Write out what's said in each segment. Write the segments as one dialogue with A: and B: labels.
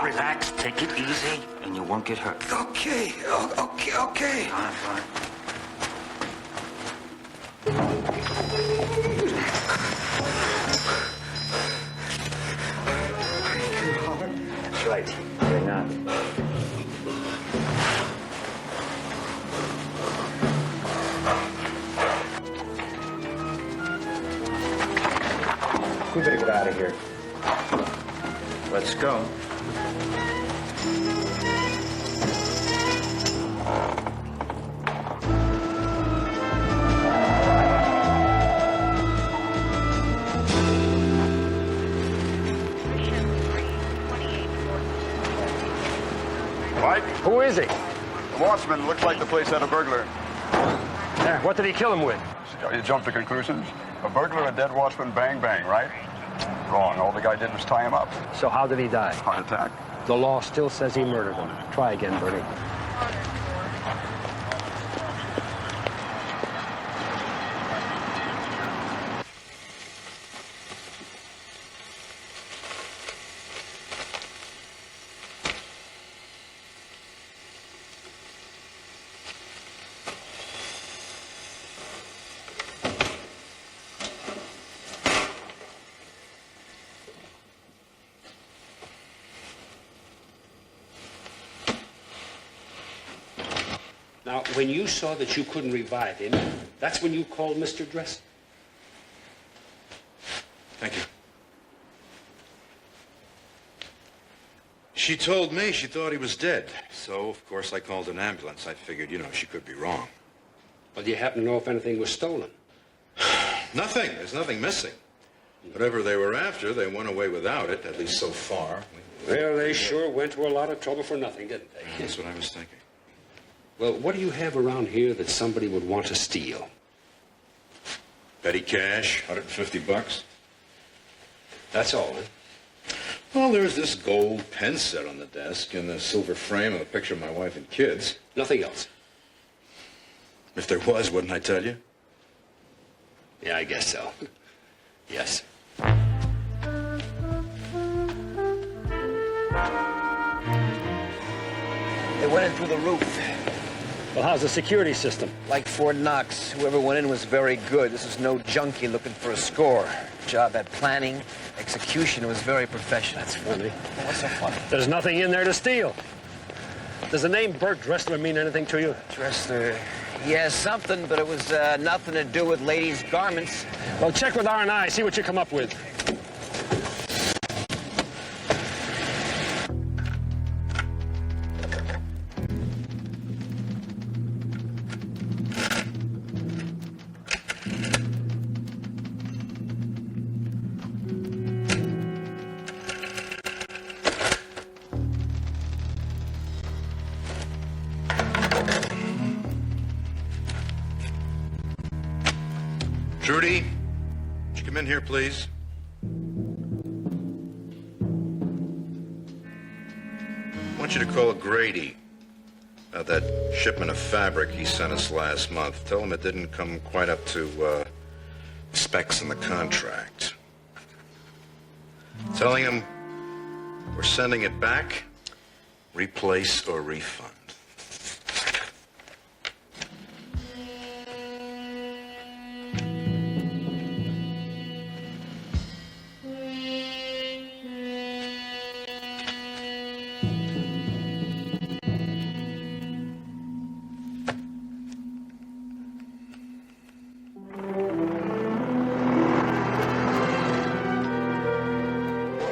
A: Relax, take it easy, and you won't get hurt.
B: Okay.
A: Fine. That's right. You're not. We better get out of here. Let's go.
C: Who is he?
D: The watchman looked like the place had a burglar.
C: Yeah, what did he kill him with?
D: You jumped to conclusions? A burglar, a dead watchman, bang, bang, right? Wrong. All the guy did was tie him up.
C: So how did he die?
D: Heart attack.
C: The law still says he murdered him. Try again, Bertie.
E: Now, when you saw that you couldn't revive him, that's when you called Mr. Dresser.
F: Thank you. She told me she thought he was dead. So, of course, I called an ambulance. I figured, she could be wrong.
E: Well, do you happen to know if anything was stolen?
F: Nothing. There's nothing missing. Whatever they were after, they went away without it, at least so far.
E: Well, they sure went to a lot of trouble for nothing, didn't they?
F: That's what I was thinking.
E: Well, what do you have around here that somebody would want to steal?
F: Petty cash, $150.
E: That's all, huh?
F: Well, there's this gold pen set on the desk and a silver frame with a picture of my wife and kids.
E: Nothing else?
F: If there was, wouldn't I tell you?
E: Yeah, I guess so. Yes.
A: They went in through the roof.
C: Well, how's the security system?
A: Like Fort Knox, whoever went in was very good. This is no junkie looking for a score. Job had planning, execution. It was very professional.
C: That's funny.
A: What's so funny?
C: There's nothing in there to steal. Does the name Bert Dressler mean anything to you?
A: Dressler, yeah, something, but it was nothing to do with ladies' garments.
C: Well, check with R&I, see what you come up with.
F: Trudy, would you come in here, please? I want you to call Grady about that shipment of fabric he sent us last month. Tell him it didn't come quite up to specs in the contract. Telling him we're sending it back, replace or refund.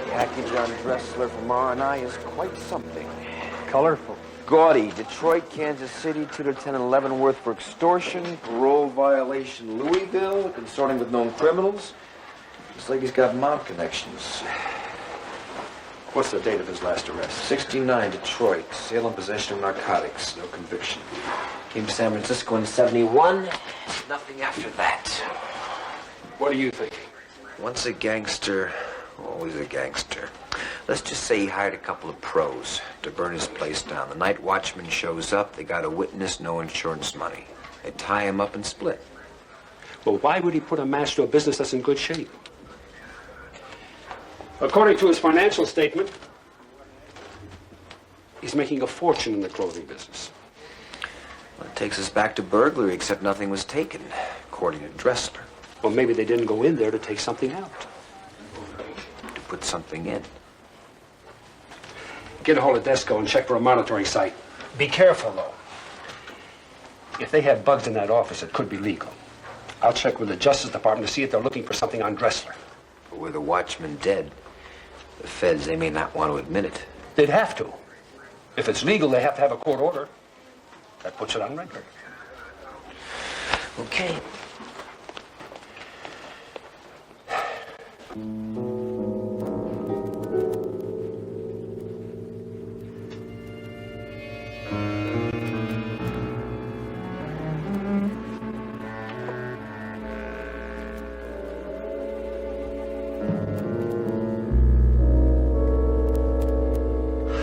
A: Package on Dressler from R&I is quite something.
C: Colorful.
A: Gaudy, Detroit, Kansas City, 2 to 10 and Leavenworth for extortion, parole violation, Louisville, consorting with known criminals. Looks like he's got mob connections.
C: What's the date of his last arrest?
A: 69, Detroit, sale and possession of narcotics, no conviction. Came to San Francisco in 71, nothing after that.
E: What do you think?
A: Once a gangster, always a gangster. Let's just say he hired a couple of pros to burn his place down. The night watchman shows up, they got a witness, no insurance money. They tie him up and split.
E: Well, why would he put a match to a business that's in good shape? According to his financial statement, he's making a fortune in the clothing business.
A: Well, it takes us back to burglary, except nothing was taken, according to Dressler.
E: Well, maybe they didn't go in there to take something out.
A: To put something in.
E: Get a hold of Desco and check for a monitoring site. Be careful, though. If they have bugs in that office, it could be legal. I'll check with the Justice Department to see if they're looking for something on Dressler.
A: But with the watchman dead, the feds, they may not want to admit it.
E: They'd have to. If it's legal, they have to have a court order. That puts it on record.
A: Okay.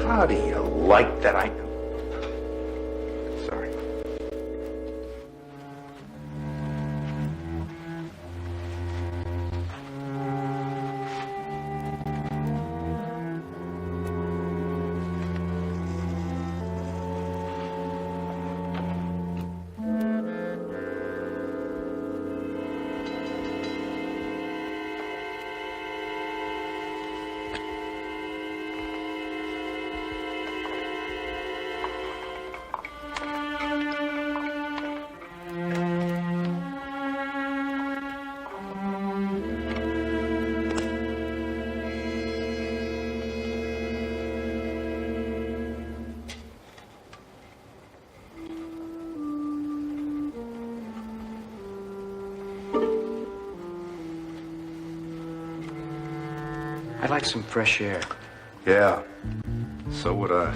E: How do you like that? Sorry.
A: I'd like some fresh air.
F: Yeah, so would I.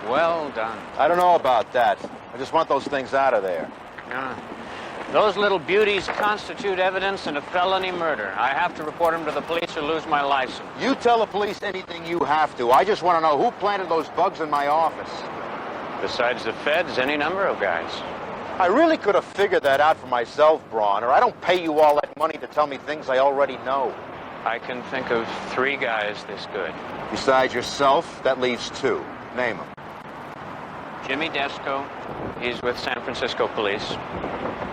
B: Well done.
G: I don't know about that. I just want those things out of there.
B: Those little beauties constitute evidence in a felony murder. I have to report them to the police or lose my license.
G: You tell the police anything you have to. I just want to know who planted those bugs in my office.
B: Besides the feds, any number of guys.
G: I really could have figured that out for myself, Braun, or I don't pay you all that money to tell me things I already know.
B: I can think of 3 guys this good.
G: Besides yourself, that leaves 2. Name them.
B: Jimmy Desco, he's with San Francisco police.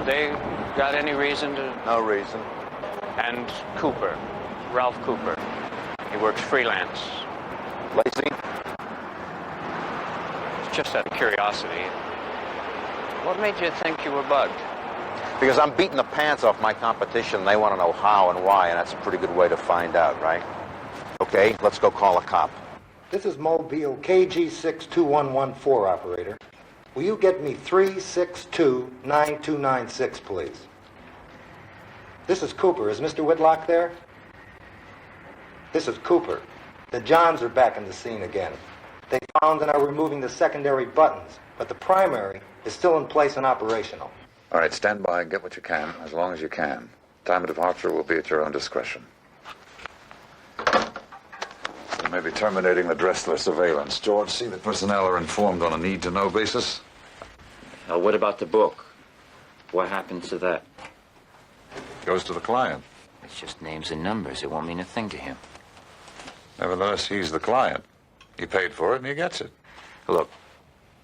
B: They got any reason to...
G: No reason.
B: And Cooper, Ralph Cooper. He works freelance.
G: Lazy?
B: It's just out of curiosity. What made you think you were bugged?
G: Because I'm beating the pants off my competition, and they want to know how and why, and that's a pretty good way to find out, right? Okay, let's go call a cop.
H: This is Mobile KG62114, operator. Will you get me 3629296, please? This is Cooper. Is Mr. Whitlock there? This is Cooper. The Johns are back in the scene again. They found and are removing the secondary buttons, but the primary is still in place and operational.
I: All right, stand by and get what you can, as long as you can. Time of departure will be at your own discretion. You may be terminating the Dressler surveillance. George, see that personnel are informed on a need-to-know basis.
J: Now, what about the book? What happens to that?
I: Goes to the client.
J: It's just names and numbers. It won't mean a thing to him.
I: Nevertheless, he's the client. He paid for it and he gets it.
J: Look,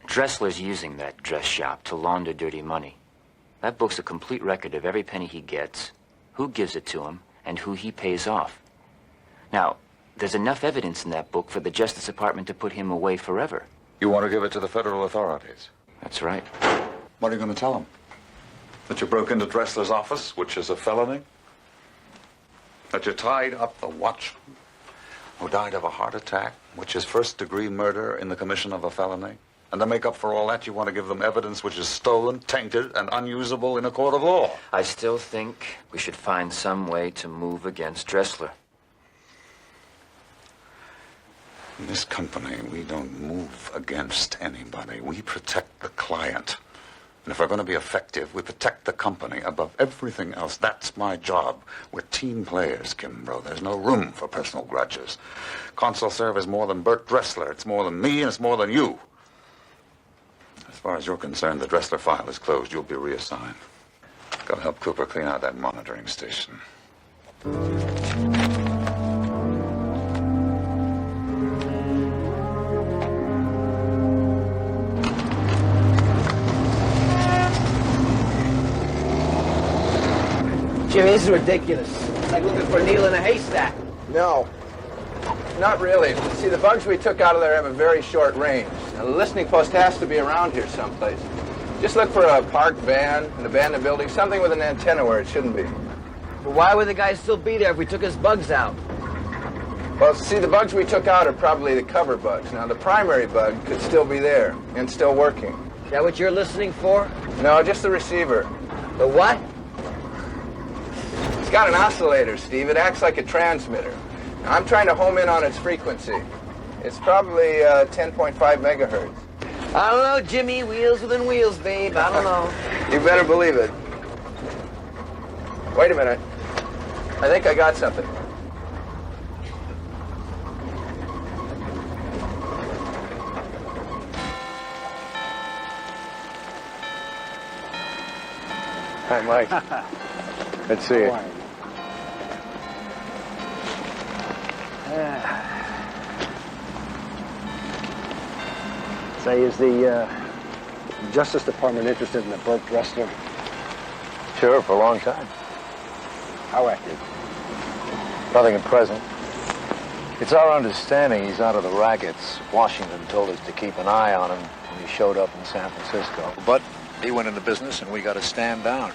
J: Dressler's using that dress shop to launder dirty money. That book's a complete record of every penny he gets, who gives it to him, and who he pays off. Now, there's enough evidence in that book for the Justice Department to put him away forever.
I: You want to give it to the federal authorities?
J: That's right.
I: What are you going to tell them? That you broke into Dressler's office, which is a felony? That you tied up the watchman who died of a heart attack, which is first-degree murder in the commission of a felony? And to make up for all that, you want to give them evidence which is stolen, tainted, and unusable in a court of law.
J: I still think we should find some way to move against Dressler.
I: In this company, we don't move against anybody. We protect the client. And if we're going to be effective, we protect the company above everything else. That's my job. We're team players, Kimbrough. There's no room for personal grudges. Consul Serve is more than Bert Dressler. It's more than me, and it's more than you. As far as you're concerned, the Dressler file is closed. You'll be reassigned. Got to help Cooper clean out that monitoring station.
K: Jimmy, this is ridiculous. It's like looking for a needle in a haystack.
L: No, not really. See, the bugs we took out of there have a very short range. Now, the listening post has to be around here someplace. Just look for a parked van, an abandoned building, something with an antenna where it shouldn't be.
K: But why would the guys still be there if we took his bugs out?
L: Well, see, the bugs we took out are probably the cover bugs. Now, the primary bug could still be there and still working.
K: Is that what you're listening for?
L: No, just the receiver.
K: The what?
L: It's got an oscillator, Steve. It acts like a transmitter. Now, I'm trying to home in on its frequency. It's probably 10.5 megahertz.
K: I don't know, Jimmy. Wheels within wheels, babe. I don't know.
L: You better believe it. Wait a minute. I think I got something. Hi, Mike. Good to see you.
E: Say, is the Justice Department interested in the Bert Dressler?
G: Sure, for a long time.
E: How active?
G: Nothing at present. It's our understanding he's out of the rackets. Washington told us to keep an eye on him when he showed up in San Francisco. But he went into business and we got to stand down.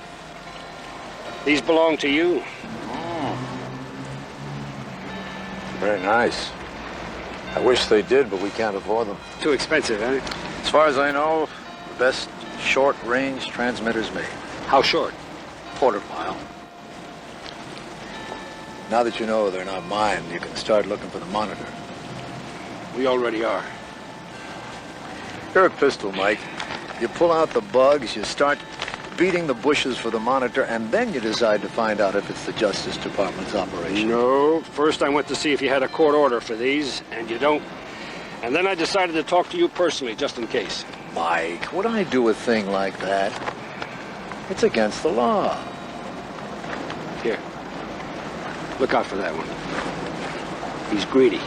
E: These belong to you.
G: Very nice. I wish they did, but we can't afford them.
E: Too expensive, eh?
G: As far as I know, the best short-range transmitters made.
E: How short?
G: Quarter mile. Now that you know they're not mine, you can start looking for the monitor.
E: We already are.
G: You're a pistol, Mike. You pull out the bugs, you start beating the bushes for the monitor, and then you decide to find out if it's the Justice Department's operation.
E: No. First, I went to see if you had a court order for these, and you don't. And then I decided to talk to you personally, just in case.
G: Mike, would I do a thing like that? It's against the law.
E: Here. Look out for that one. He's greedy.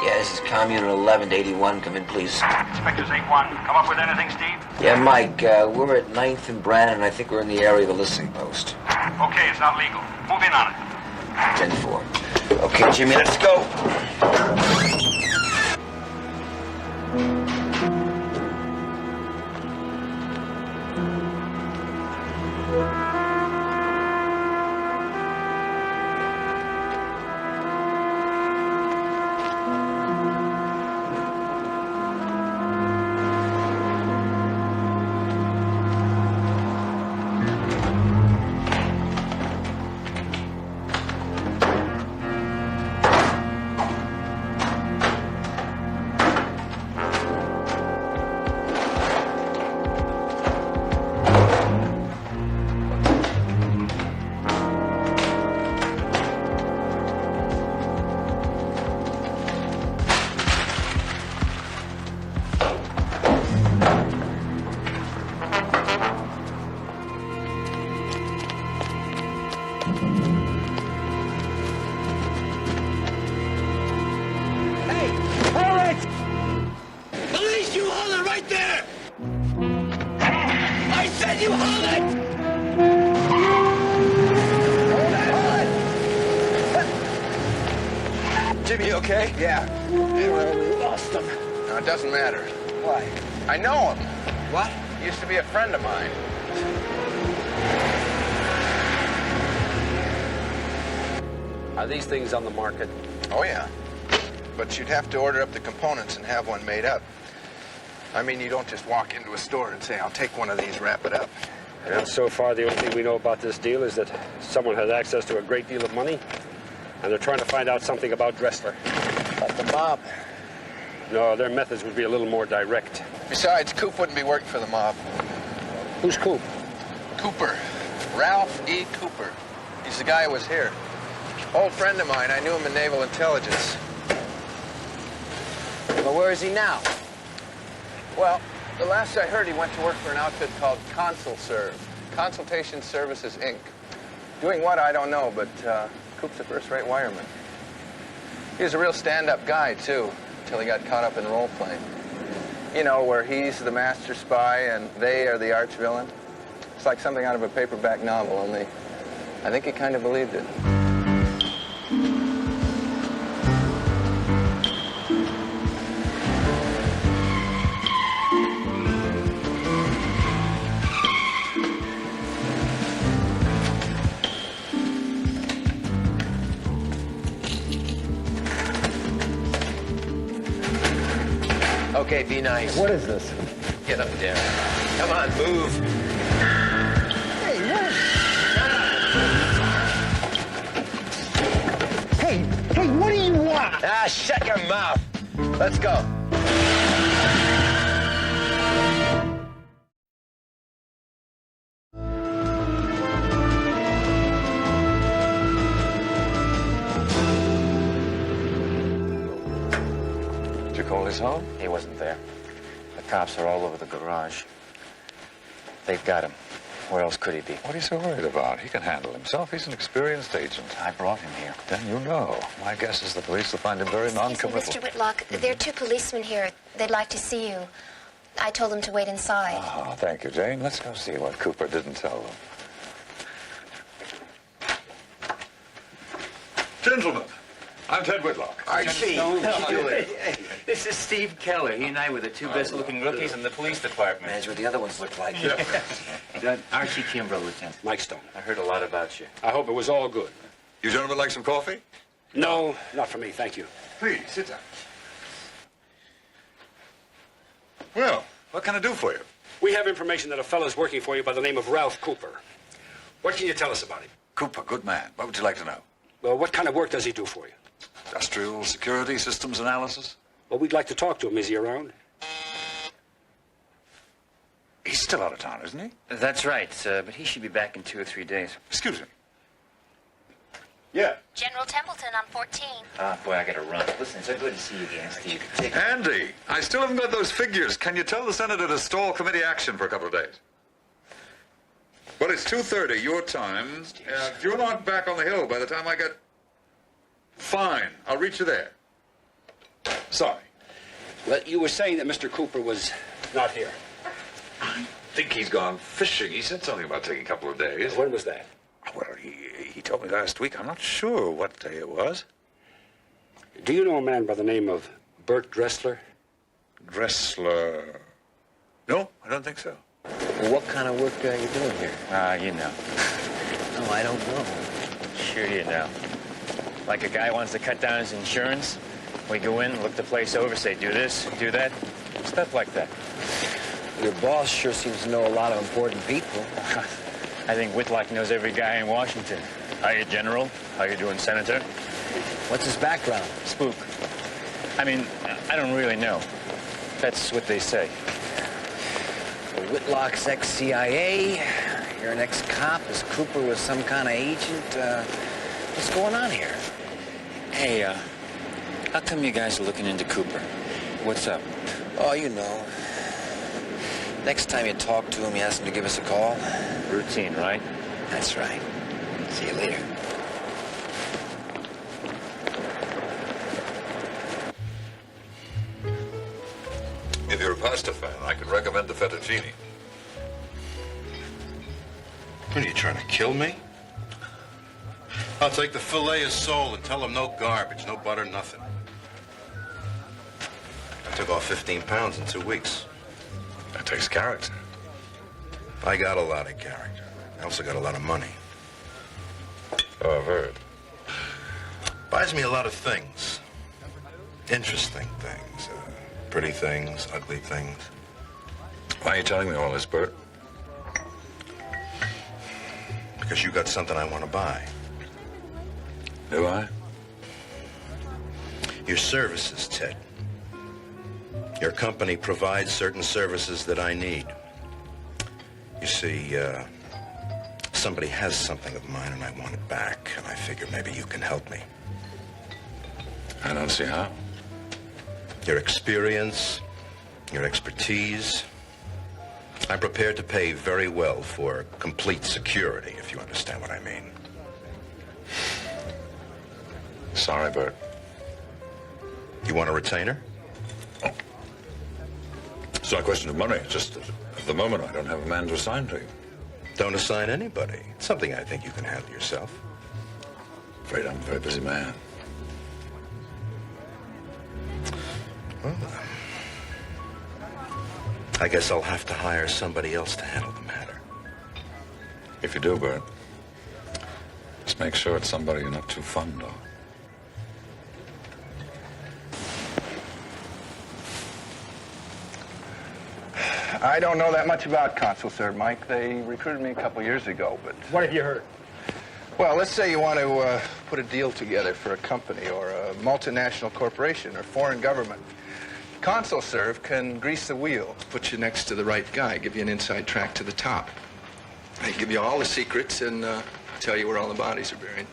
A: Yeah, this is Commune 11 to 81. Come in, please.
M: Inspectors 8-1. Come up with anything, Steve?
A: Yeah, Mike, we're at 9th and Brannon. I think we're in the area of the listening post.
M: Okay, it's not legal. Move in on it.
A: 10-4. Okay, Jimmy, let's go.
L: Jimmy, okay?
K: Yeah. Well, we lost him.
L: No, it doesn't matter.
K: Why?
L: I know him.
K: What?
L: He used to be a friend of mine.
E: Are these things on the market?
L: Oh, yeah. But you'd have to order up the components and have one made up. I mean, you don't just walk into a store and say, I'll take one of these, wrap it up.
E: And so far, the only thing we know about this deal is that someone has access to a great deal of money, and they're trying to find out something about Dressler.
L: About the mob.
E: No, their methods would be a little more direct.
L: Besides, Coop wouldn't be working for the mob.
E: Who's Coop?
L: Cooper. Ralph E. Cooper. He's the guy who was here. Old friend of mine. I knew him in naval intelligence.
K: Well, where is he now?
L: Well, the last I heard, he went to work for an outfit called ConsulServe. Consultation Services, Inc. Doing what, I don't know, but Coop's a first-rate wireman. He was a real stand-up guy, too, until he got caught up in role-playing. You know, where he's the master spy and they are the arch-villain. It's like something out of a paperback novel, only I think he kind of believed it.
K: Okay, be nice.
H: What is this?
K: Get up there. Come on, move.
H: Hey, what? Hey, what do you want?
K: Ah, shut your mouth. Let's go.
J: Did you call his home? He wasn't there. The cops are all over the garage. They've got him. Where else could he be?
I: What are you so worried about? He can handle himself. He's an experienced agent.
J: I brought him here.
I: Then you know. My guess is the police will find him very non-committal.
N: Mr. Whitlock, there are two policemen here. They'd like to see you. I told them to wait inside.
I: Oh, thank you, Jane. Let's go see what Cooper didn't tell them. Gentlemen, I'm Ted Whitlock.
K: I see.
J: This is Steve Keller. He and I were the two best-looking rookies in the police department.
A: That's what the other ones look like.
J: Archie Kimbrough, Lieutenant.
E: Mike Stone.
J: I heard a lot about you.
E: I hope it was all good.
I: You gentlemen like some coffee?
E: No, not for me, thank you.
I: Please, sit down. Well, what can I do for you?
E: We have information that a fellow's working for you by the name of Ralph Cooper. What can you tell us about him?
I: Cooper, good man. What would you like to know?
E: Well, what kind of work does he do for you?
I: Industrial security, systems analysis?
E: Well, we'd like to talk to him. Is he around?
I: He's still out of town, isn't he?
J: That's right, but he should be back in 2 or 3 days.
I: Excuse me. Yeah.
N: General Templeton on 14.
J: Ah, boy, I gotta run. Listen, it's so good to see you again, Steve.
I: Andy, I still haven't got those figures. Can you tell the senator to stall committee action for a couple of days? Well, it's 2:30 your time. If you're not back on the Hill by the time I get... Fine, I'll reach you there. Sorry.
E: Well, you were saying that Mr. Cooper was not here.
I: I think he's gone fishing. He said something about taking a couple of days.
E: When was that?
I: Well, he told me last week. I'm not sure what day it was.
E: Do you know a man by the name of Bert Dressler?
I: Dressler? No, I don't think so.
K: Well, what kind of work are you doing here?
J: You know.
K: No, I don't know.
J: Sure you know. Like a guy wants to cut down his insurance. We go in, look the place over, say, do this, do that. Stuff like that.
K: Your boss sure seems to know a lot of important people.
J: I think Whitlock knows every guy in Washington. How you, General? How you doing, Senator?
K: What's his background?
J: Spook. I mean, I don't really know. That's what they say.
K: Well, Whitlock's ex-CIA. You're an ex-cop. Is Cooper was some kind of agent? What's going on here?
J: Hey, how come you guys are looking into Cooper? What's up?
K: Oh, you know. Next time you talk to him, you ask him to give us a call.
J: Routine, right?
K: That's right. See you later.
I: If you're a pasta fan, I could recommend the fettuccine.
F: What, are you trying to kill me? I'll take the filet of sole and tell them no garbage, no butter, nothing. I took off 15 pounds in 2 weeks.
I: That takes character.
F: I got a lot of character. I also got a lot of money.
I: Oh, I've heard.
F: Buys me a lot of things. Interesting things. Pretty things, ugly things.
I: Why are you telling me all this, Bert?
F: Because you got something I want to buy.
I: Do I?
F: Your services, Ted. Your company provides certain services that I need. You see, somebody has something of mine and I want it back, and I figure maybe you can help me.
I: I don't see how.
F: Your experience, your expertise. I'm prepared to pay very well for complete security, if you understand what I mean.
I: Sorry, Bert.
F: You want a retainer?
I: It's not a question of money. It's just that at the moment I don't have a man to assign to you.
F: Don't assign anybody. It's something I think you can handle yourself.
I: Afraid I'm a very busy man.
F: Well, I guess I'll have to hire somebody else to handle the matter.
I: If you do, Bert, just make sure it's somebody you're not too fond of.
L: I don't know that much about Consul, sir, Mike. They recruited me a couple years ago, but...
E: What have you heard?
L: Well, let's say you want to put a deal together for a company or a multinational corporation or foreign government. ConsulServe can grease the wheel, put you next to the right guy, give you an inside track to the top. They give you all the secrets and tell you where all the bodies are buried.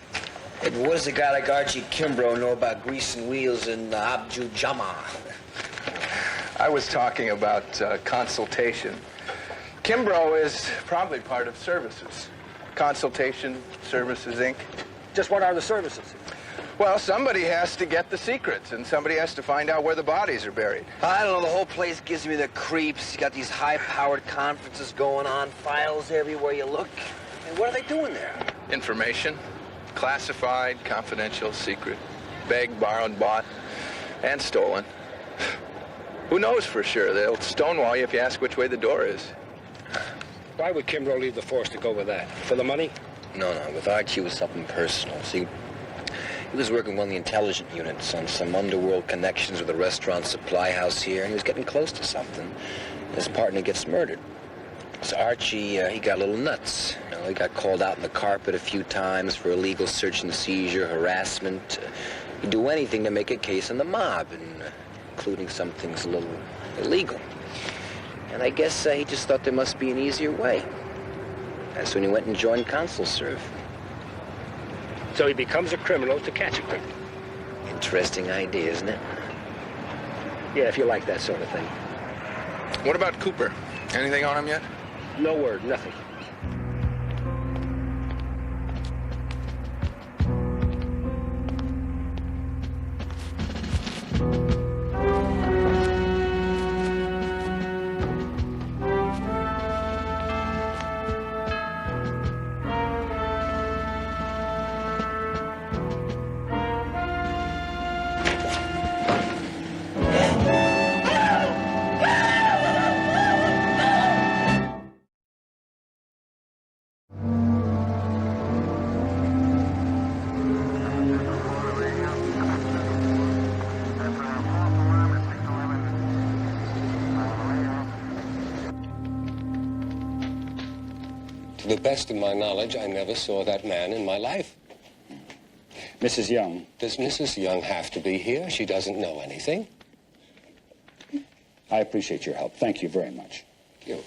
K: Hey, but what does a guy like Archie Kimbrough know about greasing wheels in Abju Jama?
L: I was talking about consultation. Kimbrough is probably part of services. Consultation Services, Inc.
E: Just what are the services?
L: Well, somebody has to get the secrets, and somebody has to find out where the bodies are buried.
K: I don't know, the whole place gives me the creeps. You got these high-powered conferences going on, files everywhere you look. And what are they doing there?
L: Information. Classified, confidential, secret. Begged, borrowed, bought, and stolen. Who knows for sure? They'll stonewall you if you ask which way the door is.
E: Why would Kimbrough leave the force to go with that? For the money?
K: No, with Archie it was something personal. See, He was working one of the intelligence units on some underworld connections with a restaurant supply house here, and he was getting close to something. His partner gets murdered. So Archie, he got a little nuts. You know, he got called out in the carpet a few times for illegal search and seizure, harassment. He'd do anything to make a case on the mob, and including some things a little illegal. And I guess he just thought there must be an easier way. That's when he went and joined Consul Serve.
E: So he becomes a criminal to catch a criminal.
K: Interesting idea, isn't it?
E: Yeah, if you like that sort of thing.
L: What about Cooper? Anything on him yet?
E: No word, nothing.
O: To the best of my knowledge, I never saw that man in my life.
E: Mrs. Young.
O: Does Mrs. Young have to be here? She doesn't know anything.
E: I appreciate your help. Thank you very much.
O: You.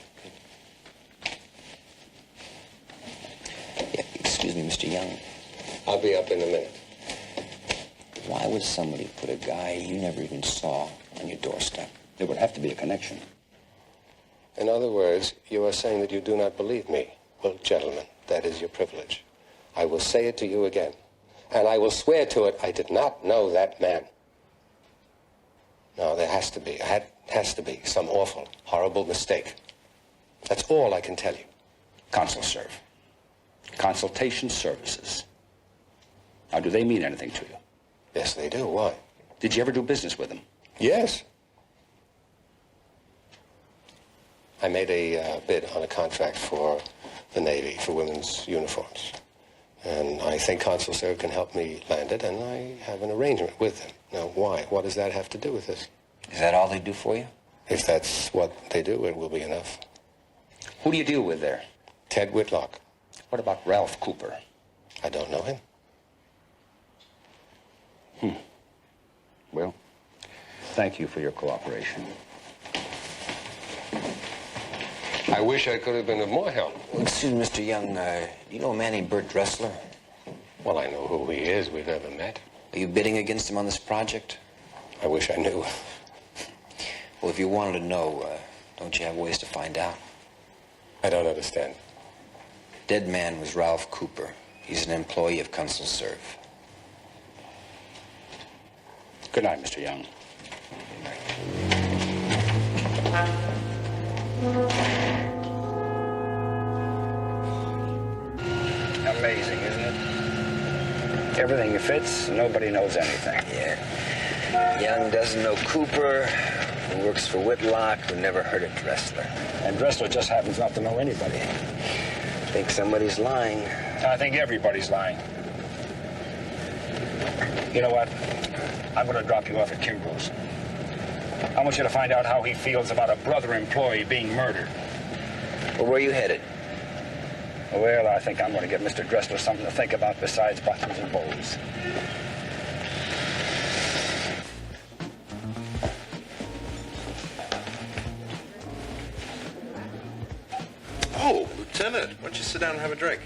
K: Yeah, excuse me, Mr. Young.
O: I'll be up in a minute.
K: Why would somebody put a guy you never even saw on your doorstep?
E: There would have to be a connection.
O: In other words, you are saying that you do not believe me. Well, gentlemen, that is your privilege. I will say it to you again. And I will swear to it, I did not know that man. No, there has to be some awful, horrible mistake. That's all I can tell you.
E: Consul Serve. Consultation services. Now, do they mean anything to you?
O: Yes, they do. Why?
E: Did you ever do business with them?
O: Yes. I made a bid on a contract for the Navy for women's uniforms. And I think Consul Serve can help me land it, and I have an arrangement with them. Now, why? What does that have to do with this?
K: Is that all they do for you?
O: If that's what they do, it will be enough.
E: Who do you deal with there?
O: Ted Whitlock.
E: What about Ralph Cooper?
O: I don't know him.
E: Well, thank you for your cooperation.
O: I wish I could have been of more help.
K: Well, excuse me, Mr. Young, do you know a man named Bert Dressler?
O: Well, I know who he is. We've never met.
K: Are you bidding against him on this project?
O: I wish I knew.
K: Well, if you wanted to know, don't you have ways to find out?
O: I don't understand.
K: Dead man was Ralph Cooper. He's an employee of Consul Serve.
E: Good night, Mr. Young. Amazing, isn't it? Everything fits, nobody knows anything.
K: Yeah. Young doesn't know Cooper, who works for Whitlock, who never heard of Dressler.
E: And Dressler just happens not to know anybody.
K: I think somebody's lying.
E: I think everybody's lying. You know what? I'm going to drop you off at Kimbrough's. I want you to find out how he feels about a brother employee being murdered.
K: Well, where are you headed?
E: Well, I think I'm going to give Mr. Dressler something to think about besides buttons and bows.
F: Oh, Lieutenant, why don't you sit down and have a drink?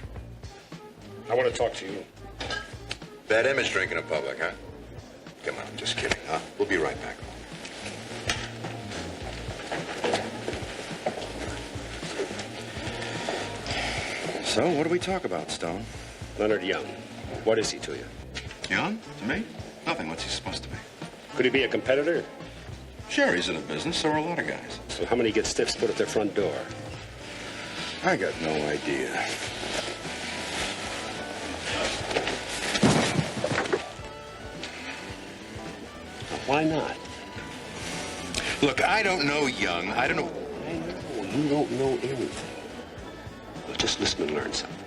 E: I want to talk to you.
F: Bad image drinking in public, huh? Come on, just kidding, huh? We'll be right back. So, what do we talk about, Stone?
E: Leonard Young. What is he to you?
F: Young? To me? Nothing. What's he supposed to be?
E: Could he be a competitor?
F: Sure, he's in a business. So are a lot of guys.
E: So how many get stiffs put at their front door?
F: I got no idea.
E: Why not?
F: Look, I don't know Young. I don't know.
E: I know. You don't know anything. Well, just listen and learn something.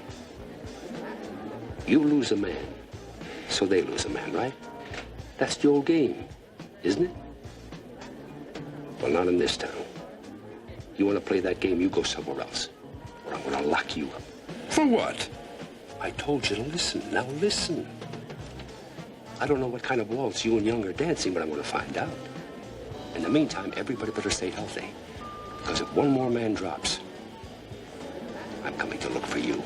E: You lose a man, So they lose a man, right? That's the old game, isn't it? Well, not in this town. You want to play that game, you go somewhere else. Or I'm going to lock you up.
I: For what?
E: I told you to listen. Now listen. I don't know what kind of waltz you and Young are dancing, but I'm going to find out. In the meantime, everybody better stay healthy. Because if one more man drops, I'm coming to look for you.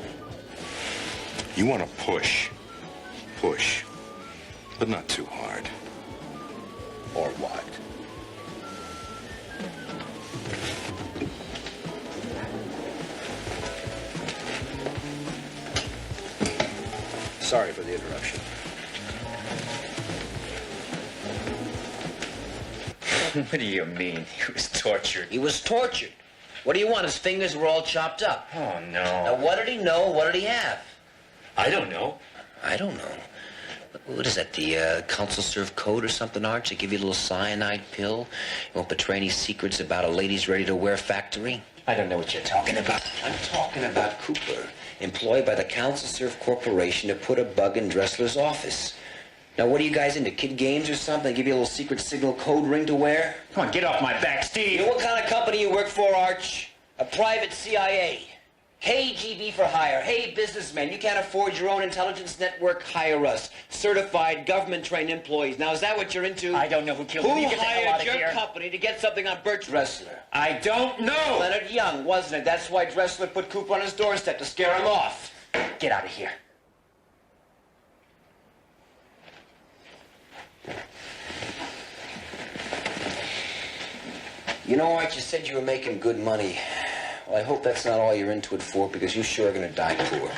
F: You want to push. Push. But not too hard.
E: Or what? Sorry for the interruption.
J: What do you mean? He was tortured.
K: He was tortured. What do you want? His fingers were all chopped up.
J: Oh, no.
K: Now, what did he know? What did he have?
J: I don't know.
K: I don't know. What is that, the council serve code or something, Arch? They give you a little cyanide pill? You won't betray any secrets about a ladies ready-to-wear factory?
J: I don't know what you're talking about.
K: I'm talking about Cooper, employed by the Council Serve Corporation to put a bug in Dressler's office. Now, what are you guys into, kid games or something? They give you a little secret signal code ring to wear?
J: Come on, get off my back, Steve.
K: You know what kind of company you work for, Arch? A private CIA. Hey, GB for hire. Hey, businessmen, you can't afford your own intelligence network? Hire us. Certified, government-trained employees. Now, is that what you're into?
J: I don't know who killed him.
K: Who
J: You get the hell out
K: hired
J: of
K: your
J: here.
K: company to get something on Bert Dressler?
J: I don't know.
K: Leonard Young, wasn't it? That's why Dressler put Cooper on his doorstep to scare him off.
J: Get out of here.
K: You know, Art, you said you were making good money. Well, I hope that's not all you're into it for, because you sure are going to die poor.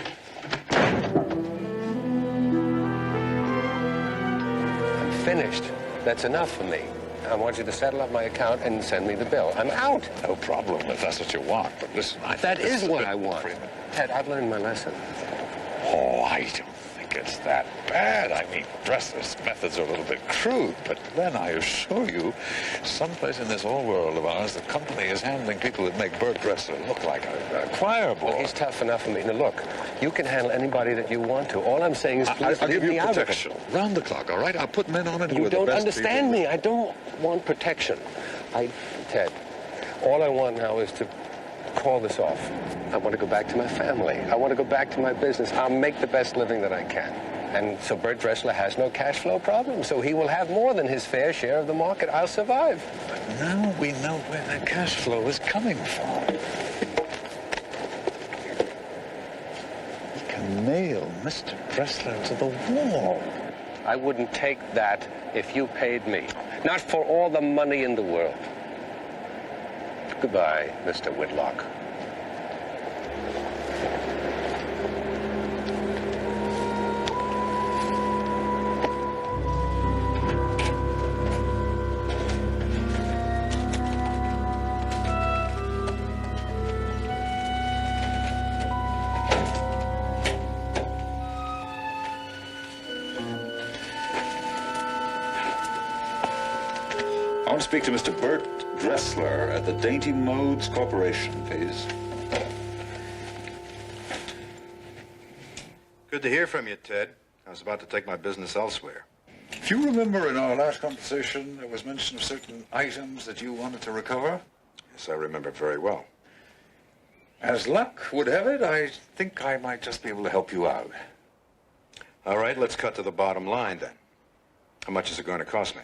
P: I'm finished. That's enough for me. I want you to settle up my account and send me the bill. I'm out.
I: No problem if that's what you want, but listen...
P: That is what I want. Ted, I've learned my lesson.
I: Oh, I don't think it's that bad. I mean, Dressler's methods are a little bit crude, but then I assure you, someplace in this old world of ours, the company is handling people that make Bert Dressler look like a choir boy.
P: Well, he's tough enough for me. Now, look, you can handle anybody that you want to. All I'm saying is please
I: I'll
P: leave
I: give
P: me
I: you
P: out of it.
I: protection. Round the clock, all right? I'll put men on it who
P: You
I: are the
P: don't
I: best
P: understand
I: people.
P: me. I don't want protection. Ted, all I want now is to call this off. I want to go back to my family. I want to go back to my business. I'll make the best living that I can. And so Bert Dressler has no cash flow problem, so he will have more than his fair share of the market. I'll survive.
I: But now we know where that cash flow is coming from. We can nail Mr. Dressler to the wall.
P: I wouldn't take that if you paid me. Not for all the money in the world. Goodbye, Mr. Whitlock.
I: I want to speak to Mr. Bert Dressler at the Dainty Modes Corporation, please.
F: Good to hear from you, Ted. I was about to take my business elsewhere.
I: If you remember in our last conversation, there was mention of certain items that you wanted to recover.
F: Yes, I remember very well.
I: As luck would have it, I think I might just be able to help you out.
F: All right, let's cut to the bottom line then. How much is it going to cost me?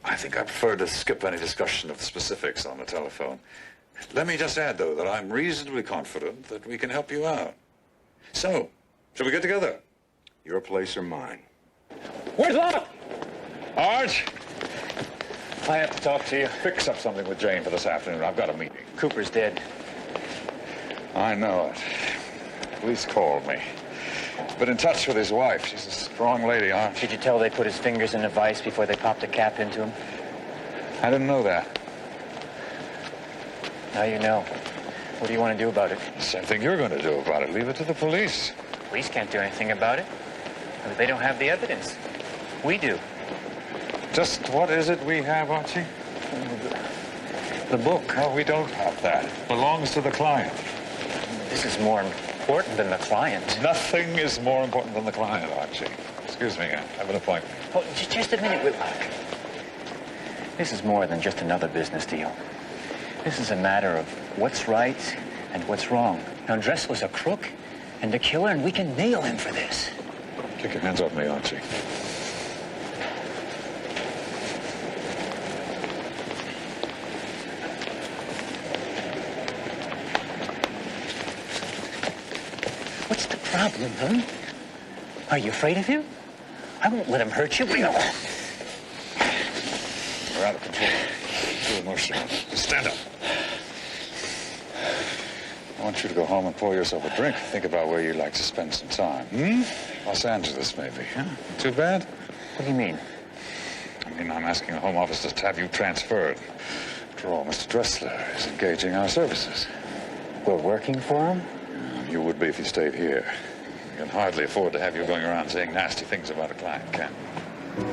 I: I think I prefer to skip any discussion of the specifics on the telephone. Let me just add, though, that I'm reasonably confident that we can help you out. So, shall we get together?
F: Your place or mine?
C: Whitlock! Arch! I have to talk to you.
I: Fix up something with Jane for this afternoon. I've got a meeting.
J: Cooper's dead.
I: I know it. Police called me. But in touch with his wife. She's a strong lady, Arch.
J: Did you tell they put his fingers in a vice before they popped a cap into him?
I: I didn't know that.
J: Now you know. What do you want to do about it?
I: Same thing you're going to do about it. Leave it to the police.
J: Police can't do anything about it. They don't have the evidence. We do.
I: Just what is it we have, Archie?
J: The book.
I: No, we don't have that. It belongs to the client.
J: This is more important than the client.
I: Nothing is more important than the client, Archie. Excuse me, I have an appointment.
J: Oh, just a minute, Whitlock. This is more than just another business deal. This is a matter of what's right and what's wrong. Now, Dressler's a crook and a killer, and we can nail him for this.
I: Take your hands off me, Archie.
J: What's the problem, huh? Are you afraid of him? I won't let him hurt you.
I: We're out of control. Too emotional. Stand up. I want you to go home and pour yourself a drink. Think about where you'd like to spend some time. Los Angeles, maybe. Huh? Too bad?
J: What do you mean?
I: I mean, I'm asking the Home Office to have you transferred. After all, Mr. Dressler is engaging our services.
J: We're working for him?
I: You would be if you stayed here. We can hardly afford to have you going around saying nasty things about a client, can we?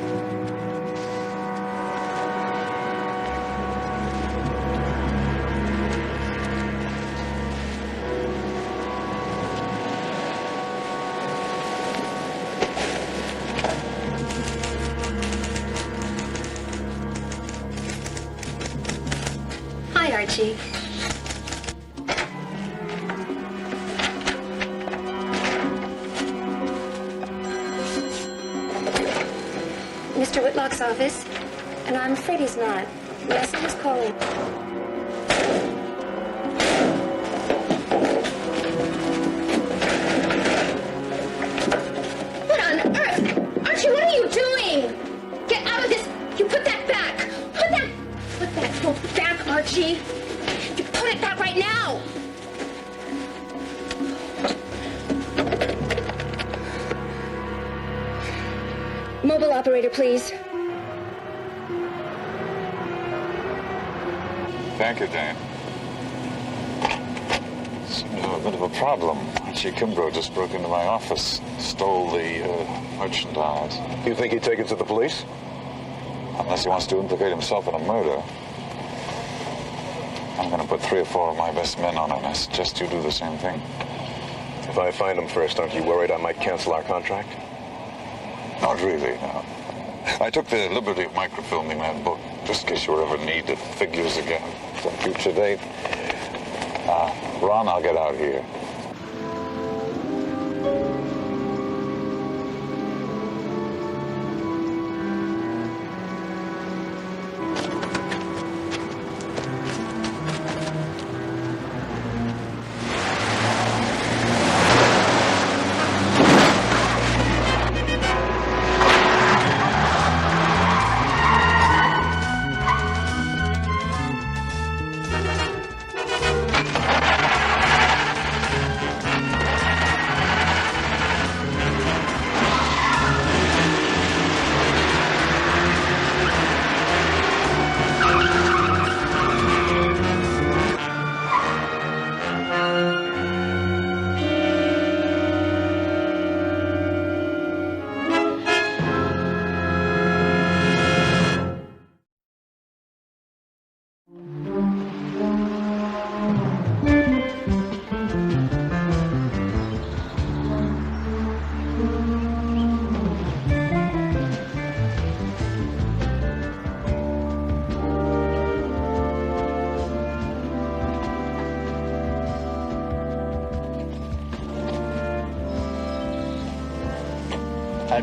N: Hi, Archie. Mr. Whitlock's office, and I'm afraid he's not. Yes, who's calling? What on earth? Archie, what are you doing? Get out of this. You put that back. Put that book back, Archie. You put it back right now. Mobile operator, please.
I: Thank you, Dan. Seems to have a bit of a problem. Archie Kimbrough just broke into my office, stole the merchandise.
Q: You think he'd take it to the police?
I: Unless he wants to implicate himself in a murder. I'm going to put 3 or 4 of my best men on it, and I suggest you do the same thing.
Q: If I find him first, aren't you worried I might cancel our contract?
I: Not really, no. I took the liberty of microfilming that book, just in case you ever needed figures again. Some future date. Ron, I'll get out here.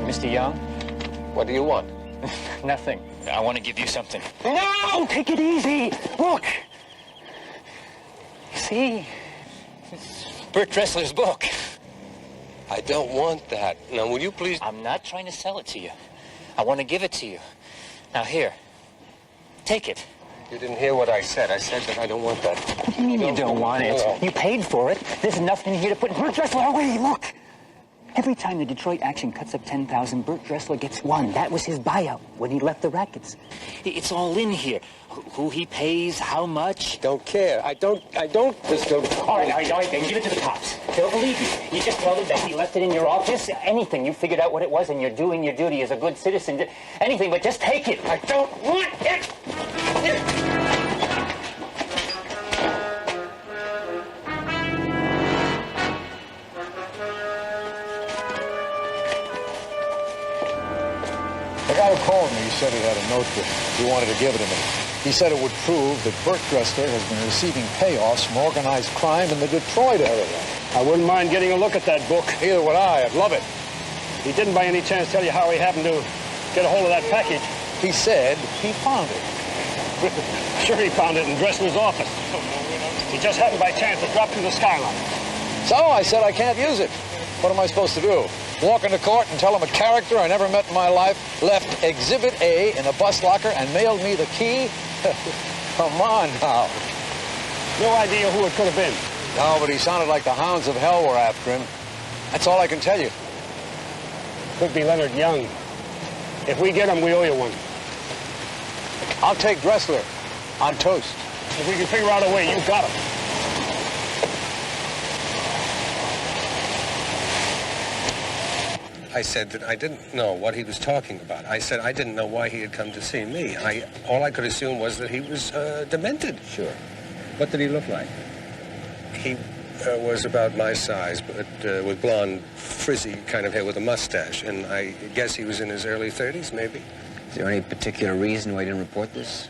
J: Mr. Young?
P: What do you want?
J: Nothing. I want to give you something. No! Take it easy! Look! See? It's Bert Dressler's book.
P: I don't want that. Now, will you please...
J: I'm not trying to sell it to you. I want to give it to you. Now, here. Take it.
P: You didn't hear what I said. I said that I don't want that.
J: What do you mean you don't want it?
P: No.
J: You paid for it. There's nothing here to put Bert Dressler away. Look! Every time the Detroit Action cuts up 10,000, Bert Dressler gets 1. That was his buyout when he left the rackets. It's all in here. Who he pays, how much.
P: Don't care. I don't... Just don't...
J: All right, then give it to the cops. They'll believe you. You just tell them that he left it in your office. Anything. You figured out what it was and you're doing your duty as a good citizen. Anything, but just take it.
P: I don't want it!
G: Hal called me. He said he had a note that he wanted to give it to me. He said it would prove that Bert Dressler has been receiving payoffs from organized crime in the Detroit area.
C: I wouldn't mind getting a look at that book.
G: Neither would I. I'd love it.
C: He didn't by any chance tell you how he happened to get a hold of that package?
G: He said he found it.
C: Sure, he found it in Dressler's office. He just happened by chance to drop through the skyline.
G: So I said I can't use it. What am I supposed to do? Walk into court and tell him a character I never met in my life left Exhibit A in a bus locker and mailed me the key? Come on now.
C: No idea who it could have been.
G: No, but he sounded like the hounds of hell were after him. That's all I can tell you.
C: Could be Leonard Young. If we get him, we owe you one.
G: I'll take Dressler on toast.
C: If we can figure out a way, you got him.
P: I said that I didn't know what he was talking about. I said I didn't know why he had come to see me. All I could assume was that he was demented.
K: Sure. What did he look like?
P: He was about my size, but with blonde, frizzy kind of hair with a mustache. And I guess he was in his early 30s, maybe.
K: Is there any particular reason why he didn't report this?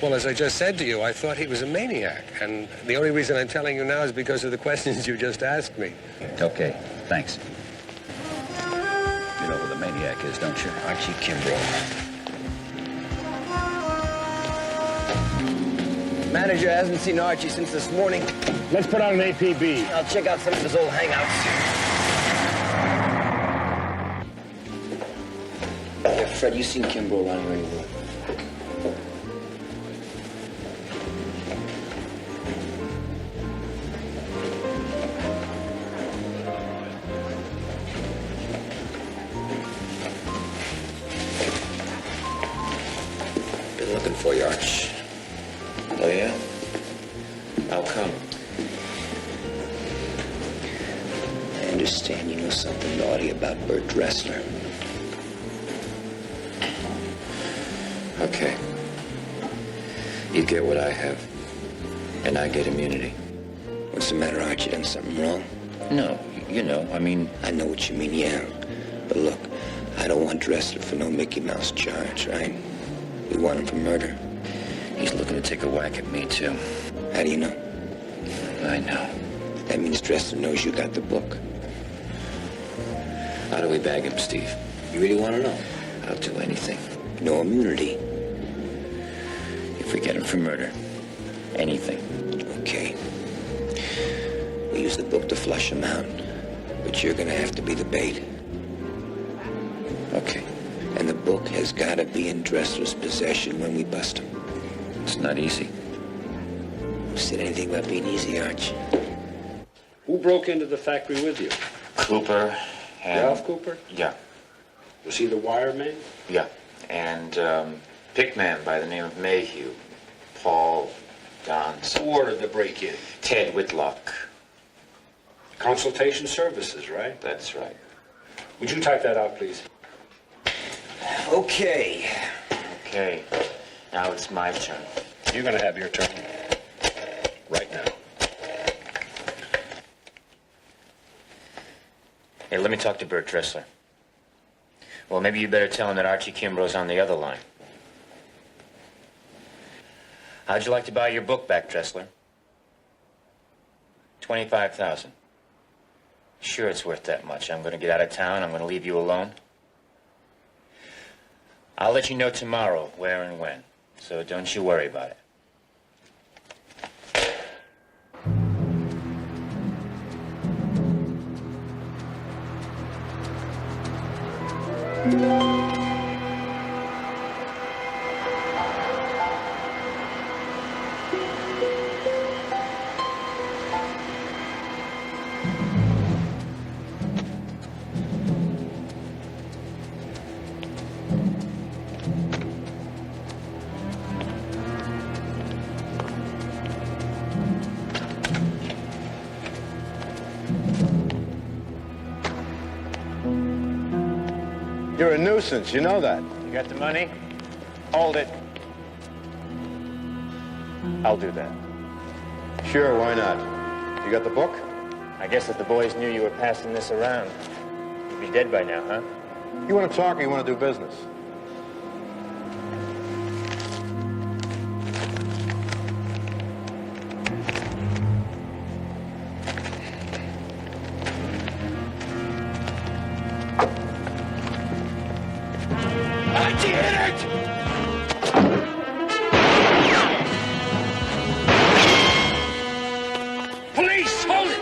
P: Well, as I just said to you, I thought he was a maniac. And the only reason I'm telling you now is because of the questions you just asked me.
K: Okay, thanks. You know who the maniac is, don't you?
O: Archie Kimbrough. Manager hasn't seen Archie since this morning.
C: Let's put out an APB.
O: I'll check out some of his old hangouts. Yeah, Fred, you seen Kimbrough around here anywhere? Been looking for you, Arch.
J: Oh, yeah? How come?
O: I understand you know something naughty about Bert Dressler.
J: Okay. You get what I have, and I get immunity.
O: What's the matter, Arch? You done something wrong?
J: No, you know, I mean...
O: I know what you mean, yeah. But look, I don't want Dressler for no Mickey Mouse charge, right? We want him for murder.
J: He's looking to take a whack at me, too.
O: How do you know?
J: I know.
O: That means Dressler knows you got the book.
J: How do we bag him, Steve?
O: You really want to know?
J: I'll do anything.
O: No immunity.
J: If we get him for murder. Anything.
O: Okay. We use the book to flush him out. But you're gonna have to be the bait.
J: Okay.
O: And the book has gotta be in Dressler's possession when we bust him.
J: It's not easy.
O: Who said anything about being easy, Arch?
C: Who broke into the factory with you?
J: Cooper and...
C: Ralph Cooper?
J: Yeah.
C: Was he the wire man?
J: Yeah. And, pick man by the name of Mayhew. Paul Don...
C: Who ordered the break-in?
J: Ted Whitlock.
C: Consultation services, right?
J: That's right.
C: Would you type that out, please?
O: Okay.
J: Okay. Now it's my turn.
C: You're gonna have your turn. Right now.
J: Hey, let me talk to Bert Dressler. Well, maybe you better tell him that Archie Kimbrough's on the other line. How'd you like to buy your book back, Dressler? $25,000. Sure, it's worth that much. I'm going to get out of town. I'm going to leave you alone. I'll let you know tomorrow where and when. So don't you worry about it.
G: You're a nuisance, you know that.
B: You got the money? Hold it. I'll do that.
G: Sure, why not? You got the book?
B: I guess if the boys knew you were passing this around, you'd be dead by now, huh?
G: You want to talk or you want to do business?
C: Police! Hold it!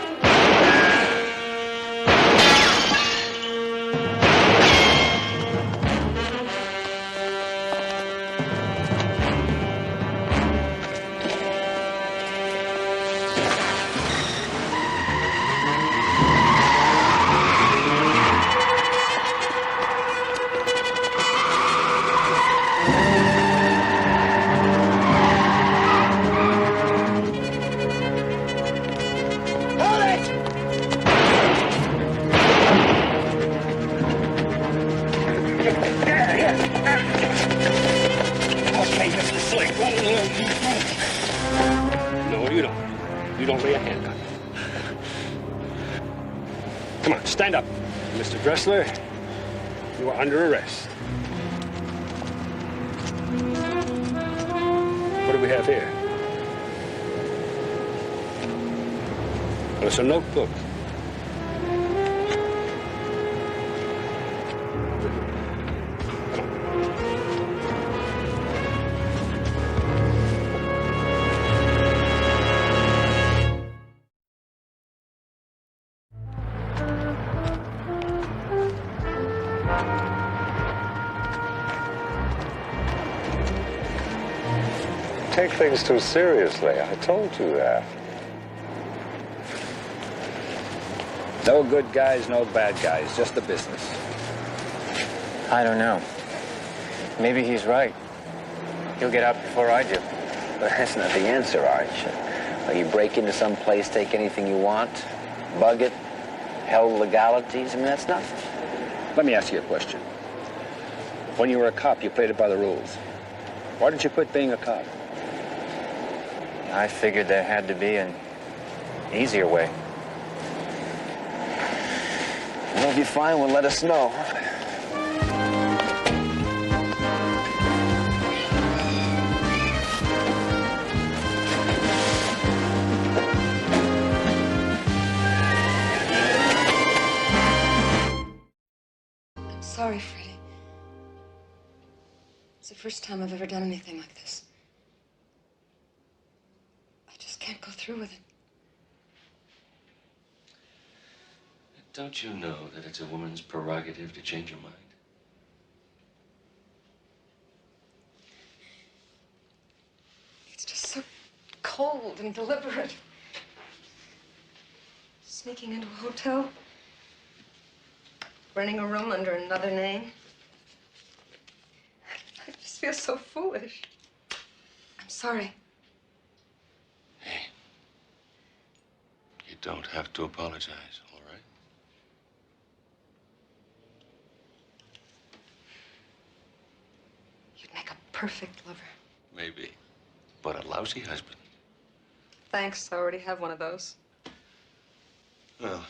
E: Okay, Mr. Slick. No, you don't. You don't lay a hand on me. Come on, stand up. Mr. Dressler, you are under arrest. What do we have here? Well, it's a notebook.
P: Take things too seriously. I told you that.
R: No good guys, no bad guys, just the business.
B: I don't know. Maybe he's right. He'll get out before I do.
K: But that's not the answer, Arch. Well, you break into some place, take anything you want, bug it, hell legalities, I mean, that's nothing.
R: Let me ask you a question. When you were a cop, you played it by the rules. Why did you quit being a cop?
B: I figured there had to be an easier way.
K: Well, if you find one, let us know.
S: I'm sorry, Freddie. It's the first time I've ever done anything like this. I just can't go through with it.
T: Don't you know that it's a woman's prerogative to change her mind?
S: It's just so cold and deliberate. Sneaking into a hotel. Renting a room under another name. I just feel so foolish. I'm sorry.
T: You don't have to apologize, all right?
S: You'd make a perfect lover.
T: Maybe. But a lousy husband.
S: Thanks, I already have one of those.
T: Well,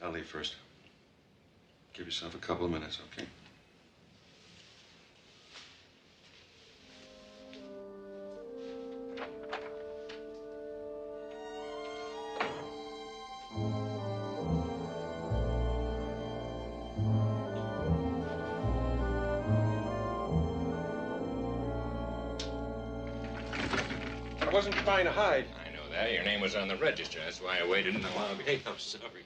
T: I'll leave first. Give yourself a couple of minutes, okay?
U: I wasn't trying to hide.
V: I know that. Your name was on the register. That's why I waited in the lobby.
T: Hey, I'm sorry.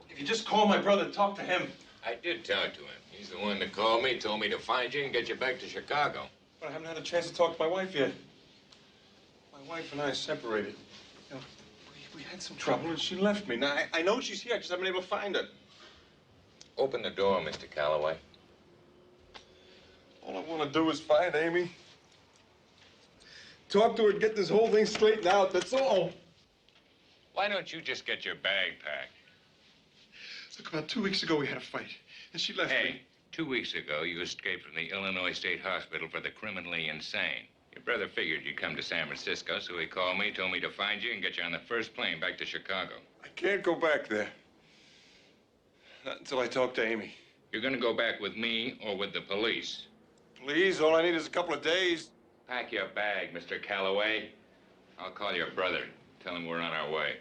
U: If you just call my brother and talk to him.
V: I did talk to him. He's the one that called me, told me to find you and get you back to Chicago.
U: But I haven't had a chance to talk to my wife yet. My wife and I separated. You know, we had some trouble and she left me. Now, I know she's here. I just haven't been able to find her.
V: Open the door, Mr. Calloway.
U: All I want to do is find Amy. Talk to her and get this whole thing straightened out. That's all.
V: Why don't you just get your bag packed?
U: Look, about 2 weeks ago, we had a fight, and she left me.
V: 2 weeks ago, you escaped from the Illinois State Hospital for the criminally insane. Your brother figured you'd come to San Francisco, so he called me, told me to find you and get you on the first plane back to Chicago.
U: I can't go back there. Not until I talk to Amy.
V: You're gonna go back with me or with the police?
U: Please, all I need is a couple of days.
V: Pack your bag, Mr. Calloway. I'll call your brother. Tell him we're on our way.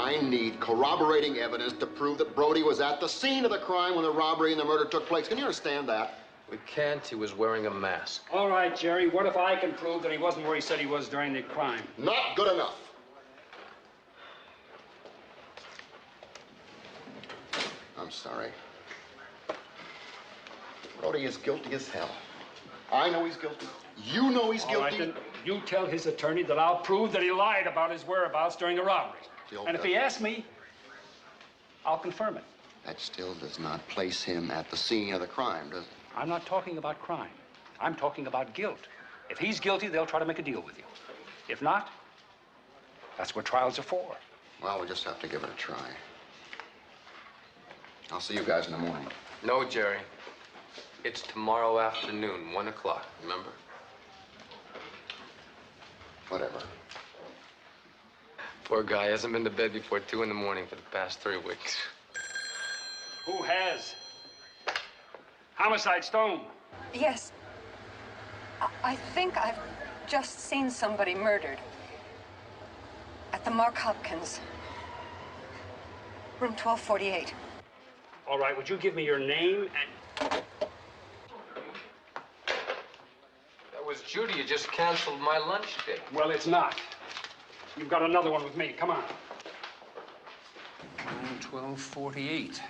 D: I need corroborating evidence to prove that Brody was at the scene of the crime when the robbery and the murder took place. Can you understand that?
K: We can't. He was wearing a mask.
C: All right, Jerry, what if I can prove that he wasn't where he said he was during the crime?
D: Not good enough. I'm sorry. Brody is guilty as hell. I know he's guilty. You know he's guilty.
C: All right, then you tell his attorney that I'll prove that he lied about his whereabouts during the robbery. And if he asks me, I'll confirm it.
D: That still does not place him at the scene of the crime, does it?
C: I'm not talking about crime. I'm talking about guilt. If he's guilty, they'll try to make a deal with you. If not, that's what trials are for.
D: Well, we'll just have to give it a try. I'll see you guys in the morning.
K: No, Jerry. It's tomorrow afternoon, 1 o'clock, remember?
D: Whatever.
K: Poor guy hasn't been to bed before 2 in the morning for the past 3 weeks.
C: Who has? Homicide Stone.
M: Yes. I think I've just seen somebody murdered. At the Mark Hopkins. Room 1248.
C: All right, would you give me your name and...
K: That was Judy. You just canceled my lunch date.
C: Well, it's not. You've got another one with me. Come on.
I: 1248.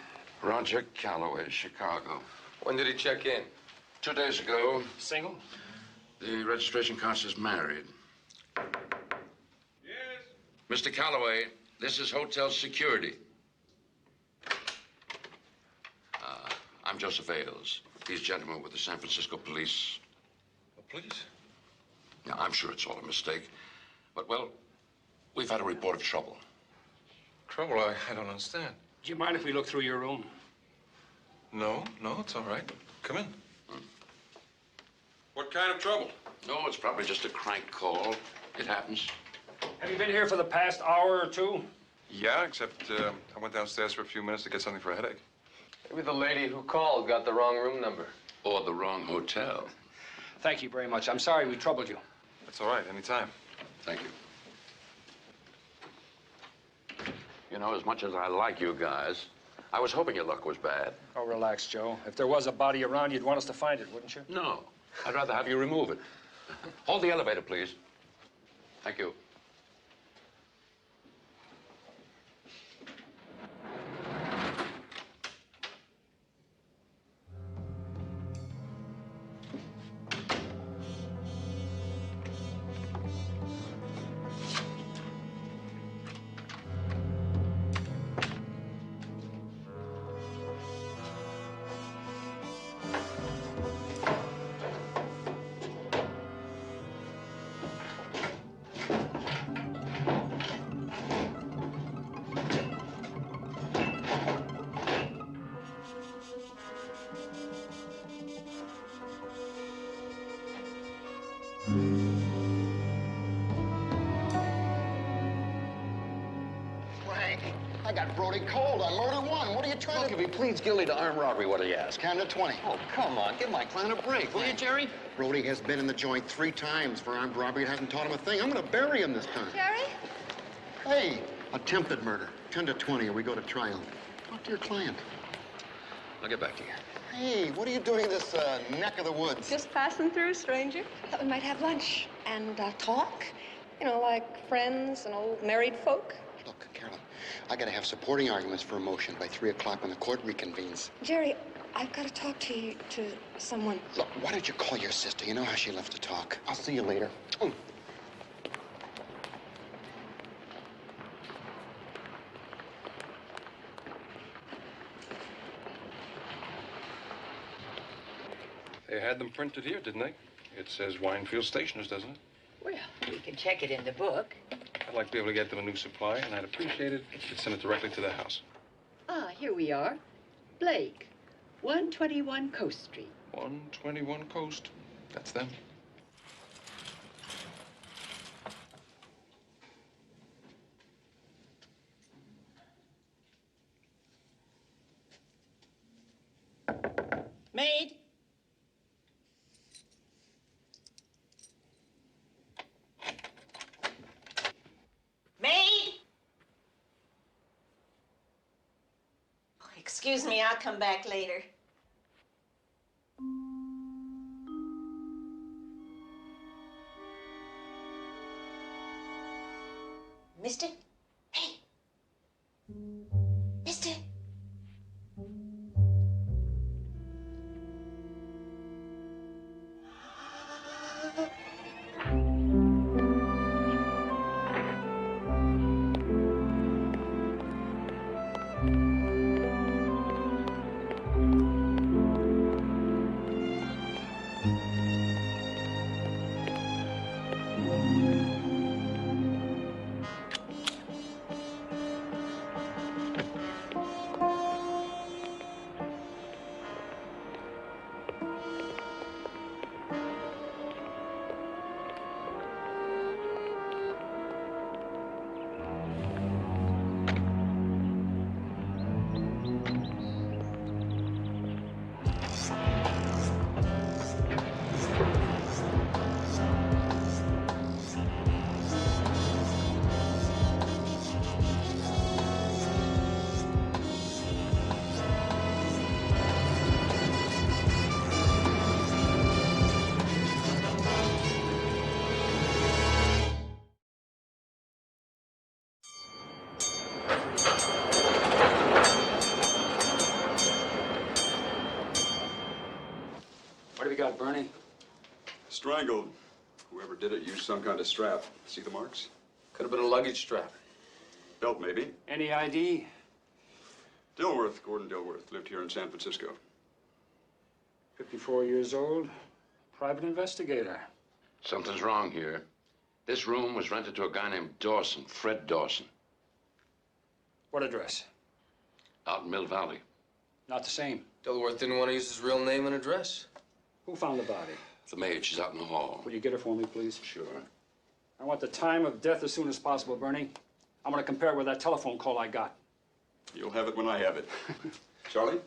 I: Roger Calloway, Chicago.
K: When did he check in?
I: 2 days ago.
C: Single?
I: The registration card says married.
U: Yes?
I: Mr. Calloway, this is hotel security. I'm Joseph Ailes. These gentlemen with the San Francisco police.
U: The police?
I: Yeah, I'm sure it's all a mistake. But, well, we've had a report of trouble.
U: Trouble? I don't understand.
C: Do you mind if we look through your room?
U: No, it's all right. Come in. What kind of trouble?
I: No, it's probably just a crank call. It happens.
C: Have you been here for the past hour or two?
U: Yeah, except I went downstairs for a few minutes to get something for a headache.
K: Maybe the lady who called got the wrong room number.
I: Or the wrong hotel.
C: Thank you very much. I'm sorry we troubled you.
U: That's all right. Anytime.
I: Thank you. You know, as much as I like you guys, I was hoping your luck was bad.
C: Oh, relax, Joe. If there was a body around, you'd want us to find it, wouldn't you?
I: No. I'd rather have you remove it. Hold the elevator, please. Thank you.
D: Frank, I got Brody cold on murder one. What are you trying
W: Look,
D: to...
W: if he pleads guilty to armed robbery, what do you ask?
D: Count to 20.
W: Oh, come on. Give my client a break, will you, Jerry?
D: Brody has been in the joint 3 times for armed robbery. It hasn't taught him a thing. I'm going to bury him this time.
N: Jerry?
D: Hey, attempted murder. 10 to 20, or we go to trial. Talk to your client.
I: I'll get back to you.
D: Hey, what are you doing in this neck of the woods?
M: Just passing through, stranger. Thought we might have lunch and talk. You know, like friends and old married folk.
D: Look, Carolyn, I got to have supporting arguments for a motion by 3 o'clock when the court reconvenes.
M: Jerry, I've got to talk to someone.
D: Look, why don't you call your sister? You know how she loves to talk. I'll see you later.
U: They had them printed here, didn't they? It says Winefield Stationers, doesn't it?
X: Well, we can check it in the book.
U: I'd like to be able to get them a new supply, and I'd appreciate it if you'd send it directly to their house.
X: Ah, here we are. Blake, 121 Coast Street.
U: 121 Coast. That's them.
X: Maid? Maid?
A: Excuse me, I'll come back later. Mister? Hey! Mister?
C: What have you got, Bernie?
F: Strangled. Whoever did it used some kind of strap. See the marks?
P: Could have been a luggage strap.
F: Belt, maybe.
C: Any ID?
F: Dilworth, Gordon Dilworth, lived here in San Francisco.
C: 54 years old, private investigator.
H: Something's wrong here. This room was rented to a guy named Dawson, Fred Dawson,
C: What address?
H: out in Mill Valley.
C: Not the same.
K: Dilworth didn't want to use his real name and address.
C: Who found the body?
H: The maid, she's out in the hall.
C: Will you get her for me, please?
H: Sure.
C: I want the time of death as soon as possible, Bernie. I'm going to compare it with that telephone call I got.
F: You'll have it when I have it. Charlie?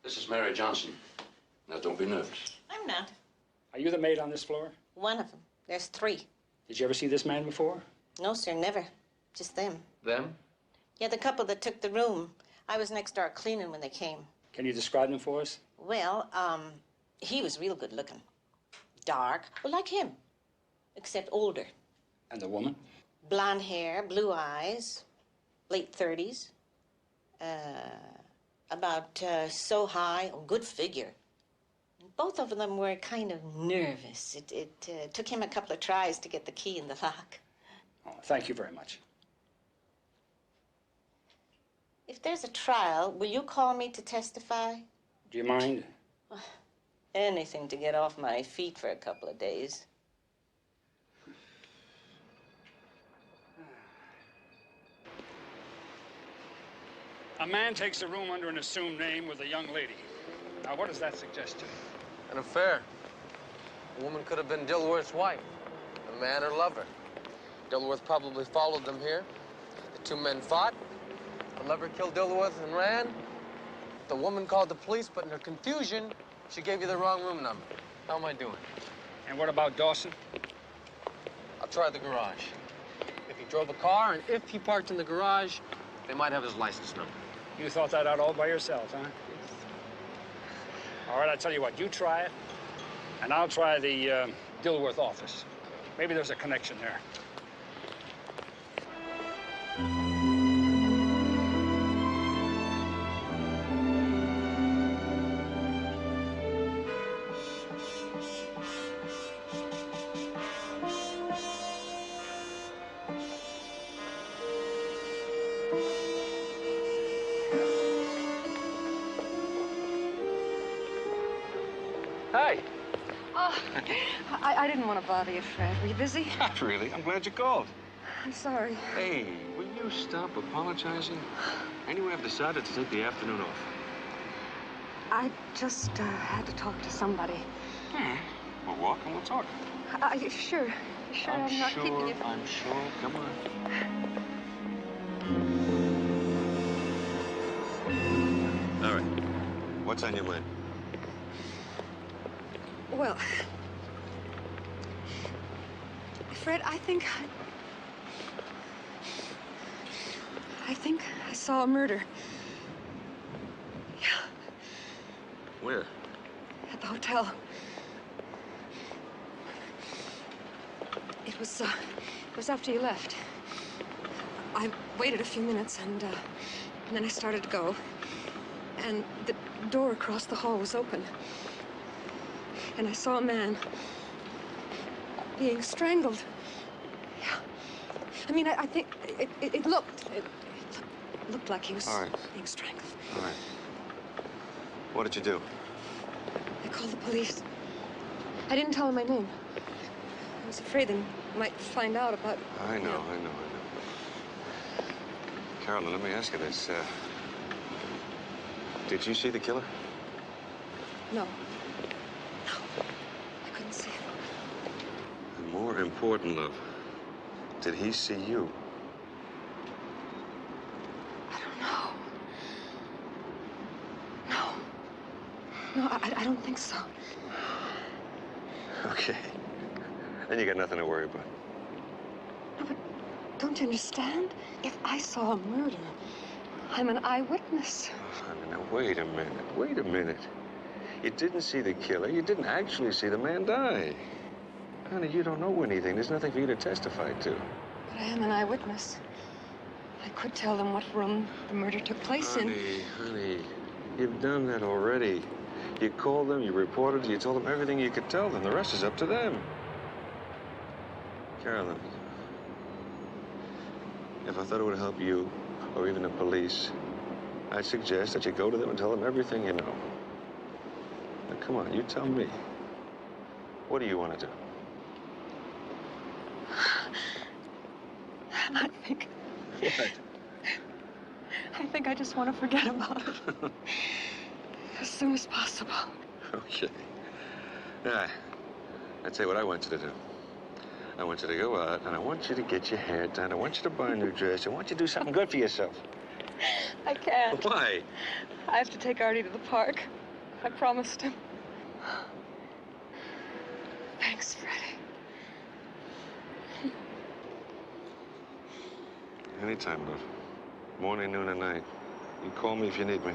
H: This is Mary Johnson. Now, don't be nervous.
A: I'm not.
C: Are you the maid on this floor?
A: One of them. There's three.
C: Did you ever see this man before?
A: No, sir, never. Just them.
C: Them?
A: Yeah, the couple that took the room. I was next door cleaning when they came.
C: Can you describe them for us?
A: Well, he was real good looking. Dark, well, like him, except older.
C: And the woman?
A: Blonde hair, blue eyes, late 30s. About so high, good figure. Both of them were kind of nervous. It took him a couple of tries to get the key in the lock.
C: Oh, thank you very much.
A: If there's a trial, will you call me to testify?
C: Do you mind?
A: Anything to get off my feet for a couple of days.
C: A man takes a room under an assumed name with a young lady. Now, what does that suggest to you?
K: An affair. The woman could have been Dilworth's wife, a man her lover. Dilworth probably followed them here. The two men fought. The lover killed Dilworth and ran. The woman called the police, but in her confusion, she gave you the wrong room number. How am I doing?
C: And what about Dawson?
K: I'll try the garage. If he drove a car and if he parked in the garage, they might have his license number.
C: You thought that out all by yourself, huh? All right, I'll tell you what. You try it, and I'll try the Dilworth office. Maybe there's a connection there.
S: Hey. Oh, I didn't want to bother you, Fred. Were you busy?
U: Not really. I'm glad you called.
S: I'm sorry.
U: Hey, will you stop apologizing? Anyway, I've decided to take the afternoon off.
S: I just had to talk to somebody.
U: We'll walk and we'll talk.
S: Sure. Sure, I'm not keeping you.
U: I'm sure. Come on. All right. What's on your mind?
S: Well, Fred, I think I think I saw a murder. Yeah.
U: Where?
S: At the hotel. It was after you left. I waited a few minutes and then I started to go. And the door across the hall was open. And I saw a man being strangled. Yeah. I mean, I think it looked like he was being strangled.
U: All right. What did you do?
S: I called the police. I didn't tell them my name. I was afraid they might find out about...
U: I know. Carolyn, let me ask you this. Did you see the killer?
S: No. I couldn't see him.
U: And more important, love, did he see you?
S: I don't know. No, I don't think so.
U: Okay. Then you got nothing to worry about.
S: No, but don't you understand? If I saw a murder, I'm an eyewitness.
U: Honey, now, wait a minute. You didn't see the killer. You didn't actually see the man die. Honey, you don't know anything. There's nothing for you to testify to.
S: But I am an eyewitness. I could tell them what room the murder took place in.
U: Honey, you've done that already. You called them, you reported, you told them everything you could tell them. The rest is up to them. Carolyn, if I thought it would help you, or even the police, I'd suggest that you go to them and tell them everything you know. Now, come on, you tell me. What do you want to do?
S: I think...
U: What?
S: I think I just want to forget about it. As soon as possible.
U: Okay. Now, I'll tell you what I want you to do. I want you to go out, and I want you to get your hair done. I want you to buy a new dress. I want you to do something good for yourself.
S: I can't.
U: Why?
S: I have to take Artie to the park. I promised him. Thanks, Freddie.
U: Anytime, love. Morning, noon, and night. You call me if you need me.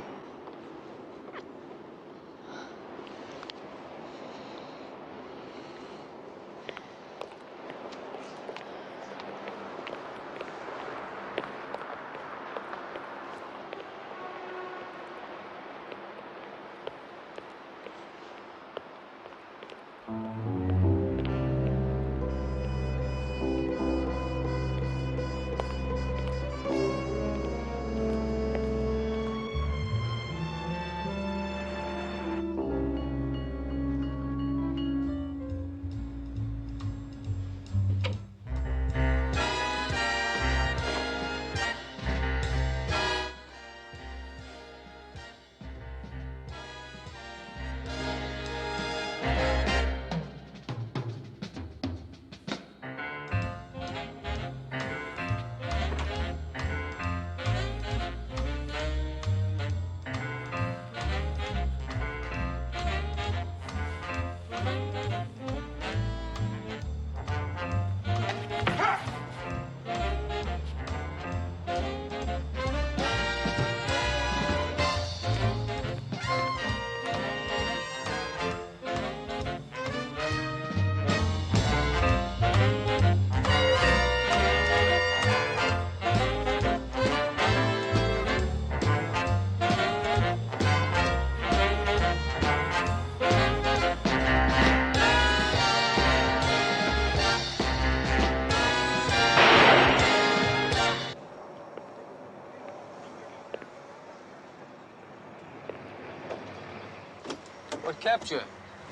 C: What kept you?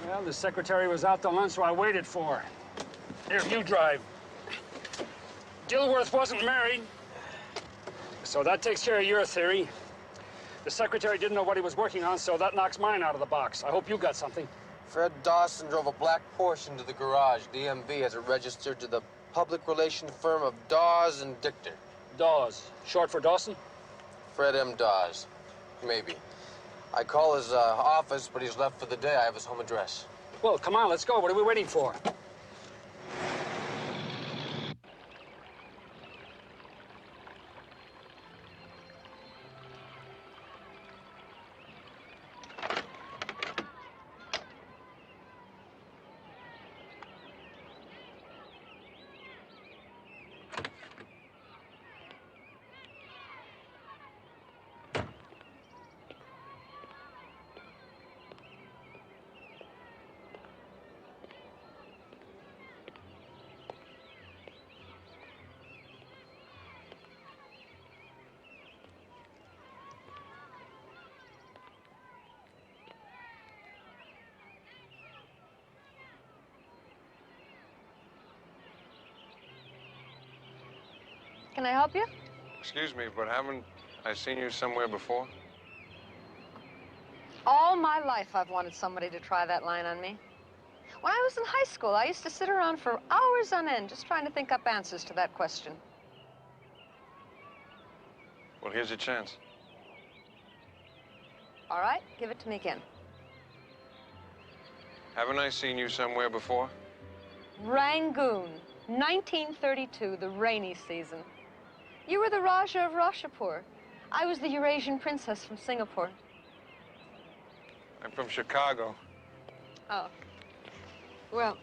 C: Well, the secretary was out to lunch, so I waited for her. Here, you drive. Dilworth wasn't married. So that takes care of your theory. The secretary didn't know what he was working on, so that knocks mine out of the box. I hope you got something.
J: Fred Dawson drove a black Porsche into the garage. DMV has it registered to the public relation firm of Dawes and Dichter.
C: Dawes. Short for Dawson?
J: Fred M. Dawes. Maybe. I call his office, but he's left for the day. I have his home address.
C: Well, come on, let's go. What are we waiting for?
S: Can I help you?
P: Excuse me, but haven't I seen you somewhere before?
S: All my life, I've wanted somebody to try that line on me. When I was in high school, I used to sit around for hours on end just trying to think up answers to that question.
P: Well, here's your chance.
S: All right, give it to me again.
P: Haven't I seen you somewhere before?
S: Rangoon, 1932, the rainy season. You were the Raja of Rajapur. I was the Eurasian princess from Singapore.
P: I'm from Chicago.
S: Oh. Well,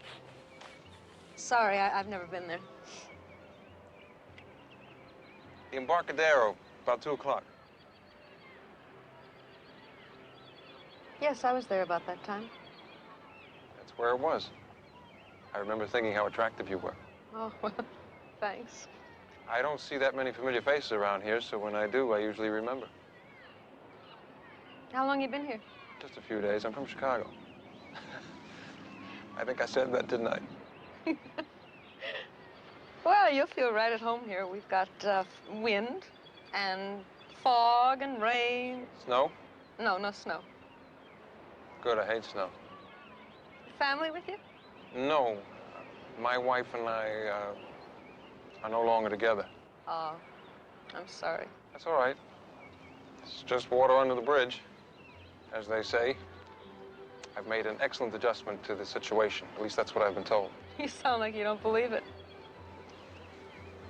S: sorry, I've never been there.
P: The Embarcadero, about 2 o'clock.
S: Yes, I was there about that time.
P: That's where it was. I remember thinking how attractive you were.
S: Oh, well, thanks.
P: I don't see that many familiar faces around here, so when I do, I usually remember.
S: How long you been here?
P: Just a few days. I'm from Chicago. I think I said that, didn't I?
S: Well, you'll feel right at home here. We've got wind and fog and rain.
P: Snow?
S: No, no snow.
P: Good, I hate snow.
S: Family with you?
P: No. My wife and I are no longer together.
S: Oh, I'm sorry.
P: That's all right. It's just water under the bridge, as they say. I've made an excellent adjustment to the situation. At least that's what I've been told.
S: You sound like you don't believe it.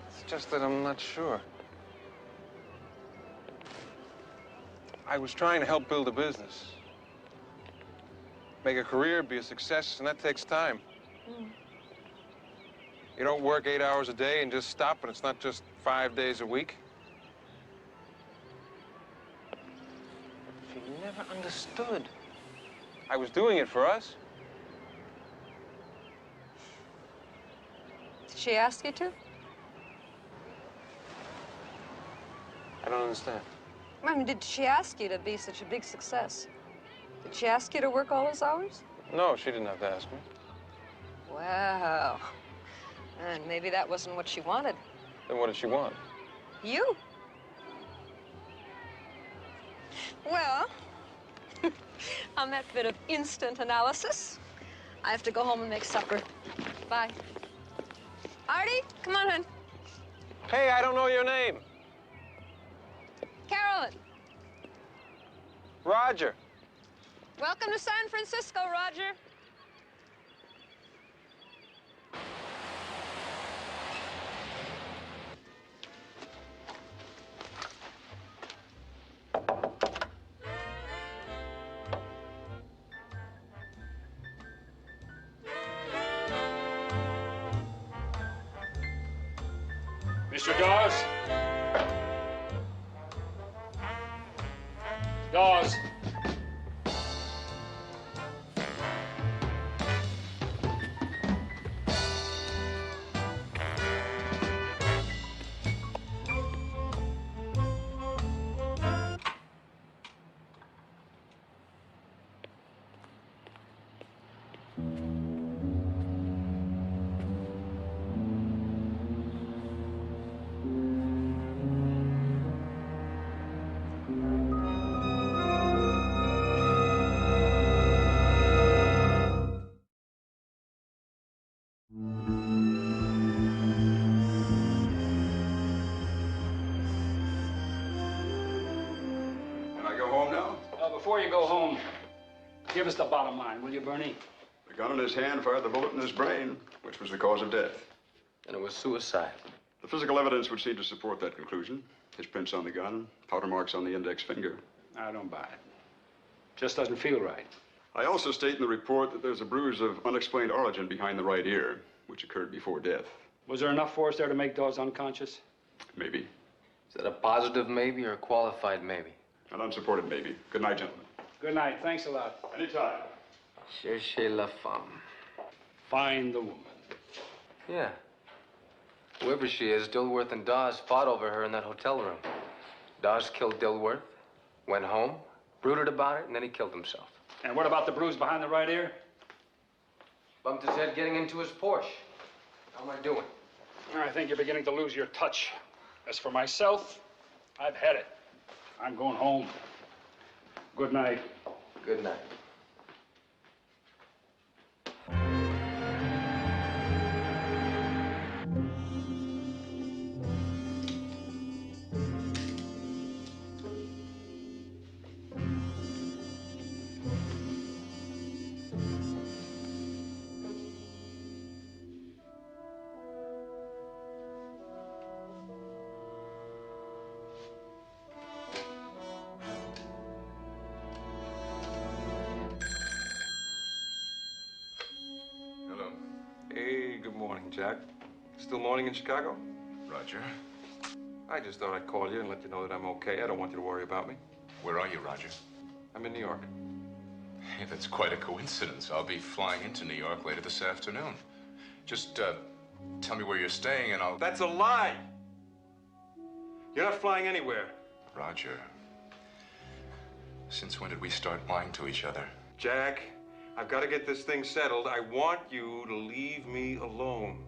P: It's just that I'm not sure. I was trying to help build a business. Make a career, be a success, and that takes time. You don't work 8 hours a day and just stop, and it's not just 5 days a week. If you never understood. I was doing it for us.
S: Did she ask you to?
P: I don't understand.
S: I mean, did she ask you to be such a big success? Did she ask you to work all those hours?
P: No, she didn't have to ask me.
S: Wow. And maybe that wasn't what she wanted.
P: Then what did she want?
S: You. Well, on that bit of instant analysis, I have to go home and make supper. Bye. Artie, come on, hon.
P: Hey, I don't know your name.
S: Carolyn.
P: Roger.
S: Welcome to San Francisco, Roger.
C: Mr. Dawes? Dawes?
F: Can I go home now?
C: Before you go home, give us the bottom line, will you, Bernie?
F: The gun in his hand fired the bullet in his brain, which was the cause of death.
K: And it was suicide.
F: The physical evidence would seem to support that conclusion. His prints on the gun, powder marks on the index finger.
C: I don't buy it. Just doesn't feel right.
F: I also state in the report that there's a bruise of unexplained origin behind the right ear, which occurred before death.
C: Was there enough force there to make Dawes unconscious?
F: Maybe.
K: Is that a positive maybe or a qualified maybe?
F: An unsupported maybe. Good night, gentlemen.
C: Good night. Thanks a lot.
F: Anytime.
K: Cherchez la femme.
C: Find the woman.
K: Yeah. Whoever she is, Dilworth and Dawes fought over her in that hotel room. Dawes killed Dilworth, went home, brooded about it, and then he killed himself.
C: And what about the bruise behind the right ear?
K: Bumped his head getting into his Porsche. How am I doing?
C: I think you're beginning to lose your touch. As for myself, I've had it. I'm going home. Good night.
J: Good night.
U: Hello. Hey, good morning, Jack. Still morning in Chicago?
G: Roger.
U: I just thought I'd call you and let you know that I'm okay. I don't want you to worry about me.
G: Where are you, Roger?
U: I'm in New York.
G: Hey, that's quite a coincidence. I'll be flying into New York later this afternoon. Just, tell me where you're staying and I'll...
U: That's a lie! You're not flying anywhere.
G: Roger. Since when did we start lying to each other?
U: Jack, I've got to get this thing settled. I want you to leave me alone.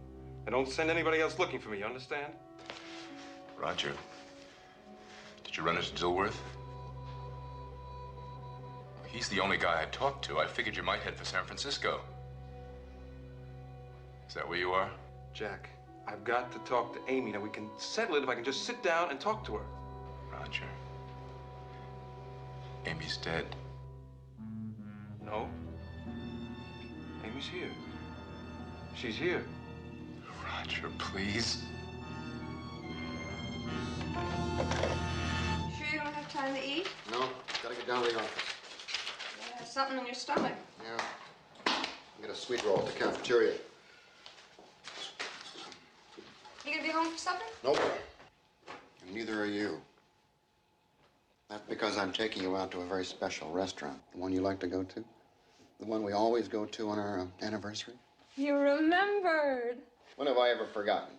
U: And don't send anybody else looking for me, you understand?
G: Roger. Did you run into Dilworth? He's the only guy I talked to. I figured you might head for San Francisco. Is that where you are?
U: Jack, I've got to talk to Amy. Now, we can settle it if I can just sit down and talk to her.
G: Roger. Amy's dead.
U: No. Amy's here. She's here.
G: Roger, please.
S: Sure you don't have time to eat?
D: No, gotta get down to the office.
S: You have something in your stomach.
D: Yeah. Get a sweet roll at the cafeteria.
S: You gonna be home for supper?
D: Nope. And neither are you. That's because I'm taking you out to a very special restaurant. The one you like to go to? The one we always go to on our anniversary?
S: You remembered.
D: When have I ever forgotten?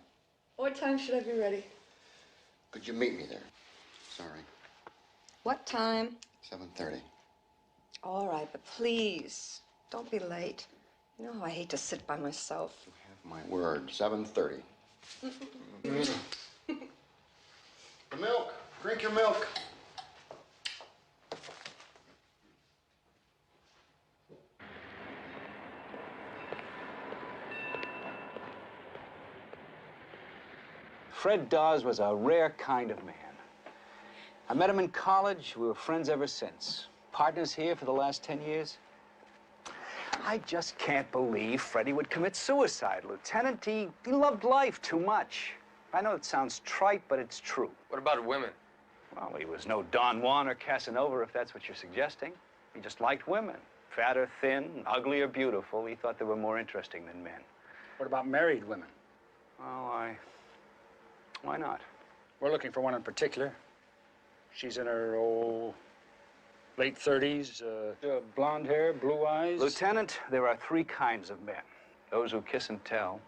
S: What time should I be ready?
D: Could you meet me there? Sorry.
S: What time?
D: 7:30.
S: All right, but please, don't be late. You know how I hate to sit by myself.
D: Have my word. 7:30. The milk. Drink your milk.
B: Fred Dawes was a rare kind of man. I met him in college. We were friends ever since. Partners here for the last 10 years. I just can't believe Freddie would commit suicide, Lieutenant. He loved life too much. I know it sounds trite, but it's true.
J: What about women?
B: Well, he was no Don Juan or Casanova, if that's what you're suggesting. He just liked women. Fat or thin, ugly or beautiful. He thought they were more interesting than men.
C: What about married women?
B: Well, why not?
C: We're looking for one in particular. She's in her, late 30s, blonde hair, blue eyes.
B: Lieutenant, there are three kinds of men. Those who kiss and tell,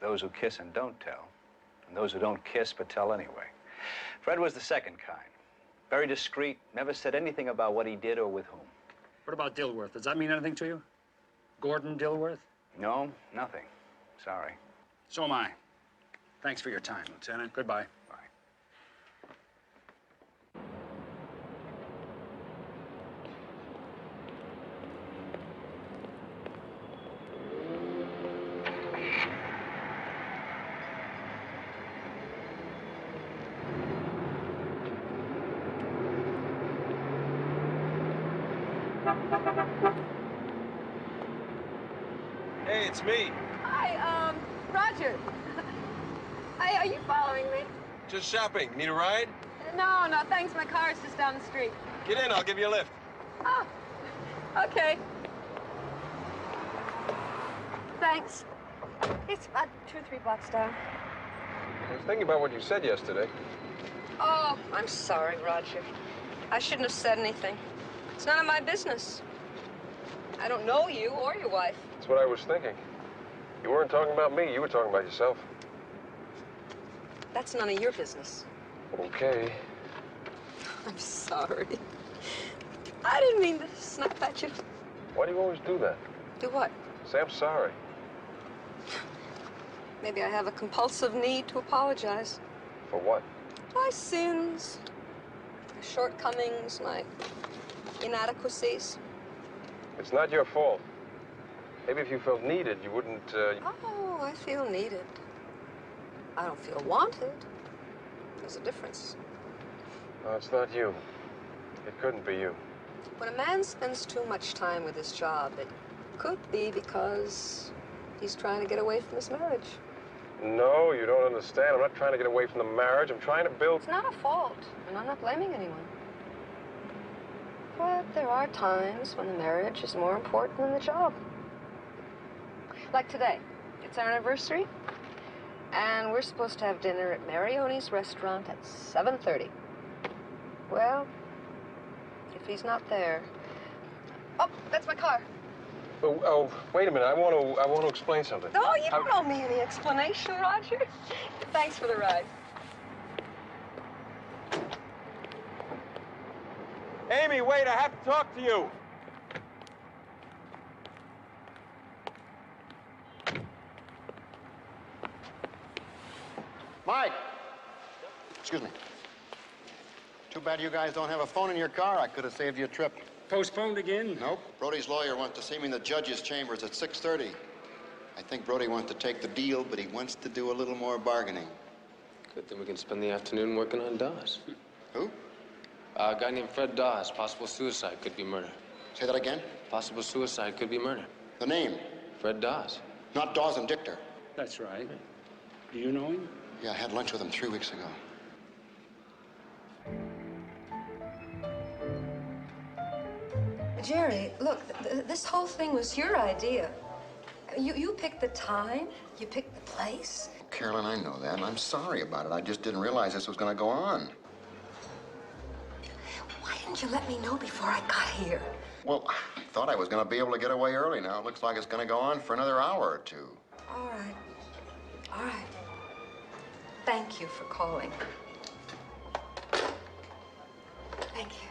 B: those who kiss and don't tell, and those who don't kiss but tell anyway. Fred was the second kind. Very discreet, never said anything about what he did or with whom.
C: What about Dilworth? Does that mean anything to you? Gordon Dilworth?
B: No, nothing. Sorry.
C: So am I. Thanks for your time, Lieutenant. Goodbye.
B: Bye.
U: Hey, it's me.
S: Hi, Roger. Hi, are you following me?
U: Just shopping. Need a ride?
S: No, thanks. My car is just down the street.
U: Get in. I'll give you a lift.
S: Oh, okay. Thanks. It's about 2 or 3 blocks down.
U: I was thinking about what you said yesterday.
S: Oh, I'm sorry, Roger. I shouldn't have said anything. It's none of my business. I don't know you or your wife.
U: That's what I was thinking. You weren't talking about me. You were talking about yourself.
S: That's none of your business.
U: Okay.
S: I'm sorry. I didn't mean to snap at you.
U: Why do you always do that?
S: Do what?
U: Say I'm sorry.
S: Maybe I have a compulsive need to apologize.
U: For what?
S: My sins, my shortcomings, my inadequacies.
P: It's not your fault. Maybe if you felt needed, you wouldn't,
S: Oh, I feel needed. I don't feel wanted. There's a difference.
P: No, it's not you. It couldn't be you.
S: When a man spends too much time with his job, it could be because he's trying to get away from his marriage.
P: No, you don't understand. I'm not trying to get away from the marriage. I'm trying to build...
S: It's not a fault, and I'm not blaming anyone. But there are times when the marriage is more important than the job. Like today. It's our anniversary, and we're supposed to have dinner at Marioni's restaurant at 7:30. Well, if he's not there... Oh, that's my car.
P: Oh, wait a minute. I want to explain something.
S: No, you don't owe me any explanation, Roger. Thanks for the ride.
P: Amy, wait, I have to talk to you.
D: Mike! Excuse me. Too bad you guys don't have a phone in your car. I could have saved you a trip.
C: Postponed again?
D: Nope. Brody's lawyer wants to see me in the judge's chambers at 6:30. I think Brody wants to take the deal, but he wants to do a little more bargaining.
J: Good, then we can spend the afternoon working on Dawes.
D: Who?
J: A guy named Fred Dawes. Possible suicide, could be murder.
D: Say that again?
J: Possible suicide, could be murder.
D: The name?
J: Fred Dawes.
D: Not Dawes and Dichter.
C: That's right. Do you know him?
D: Yeah, I had lunch with him 3 weeks ago.
S: Jerry, look, this whole thing was your idea. You picked the time, you picked the place.
D: Carolyn, I know that, and I'm sorry about it. I just didn't realize this was going to go on.
S: Why didn't you let me know before I got here?
D: Well, I thought I was going to be able to get away early. Now it looks like it's going to go on for another hour or two.
S: All right. All right. Thank you for calling. Thank you.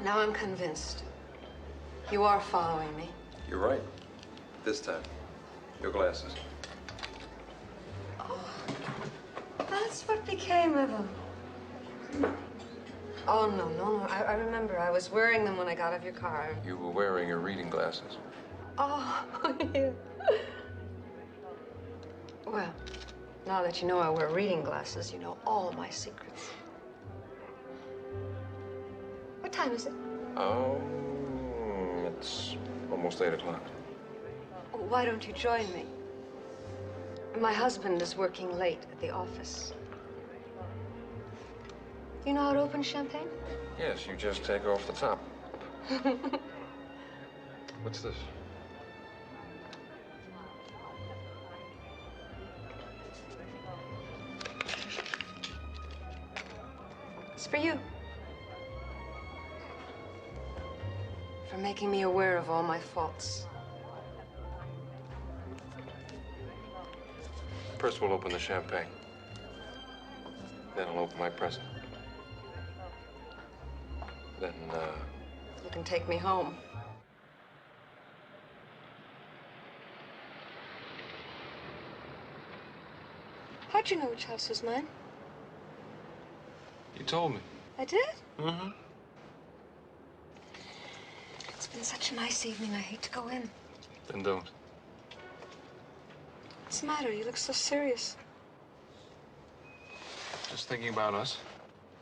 S: Now I'm convinced. You are following me.
U: You're right. This time. Your glasses.
S: Oh, that's what became of them. Oh, no. I remember. I was wearing them when I got out of your car.
U: You were wearing your reading glasses.
S: Oh, yeah. Well, now that you know I wear reading glasses, you know all my secrets. What time is it?
U: It's almost 8 o'clock.
S: Why don't you join me? My husband is working late at the office. Do you know how to open champagne?
U: Yes, you just take off the top. What's this?
S: It's for you. For making me aware of all my faults.
U: First, we'll open the champagne. Then I'll open my present. Then,
S: You can take me home. How'd you know which house was mine?
U: you told me.
S: I did?
U: Mm-hmm.
S: It's been such a nice evening. I hate to go in.
U: Then don't.
S: What's the matter? You look so serious.
U: Just thinking about us.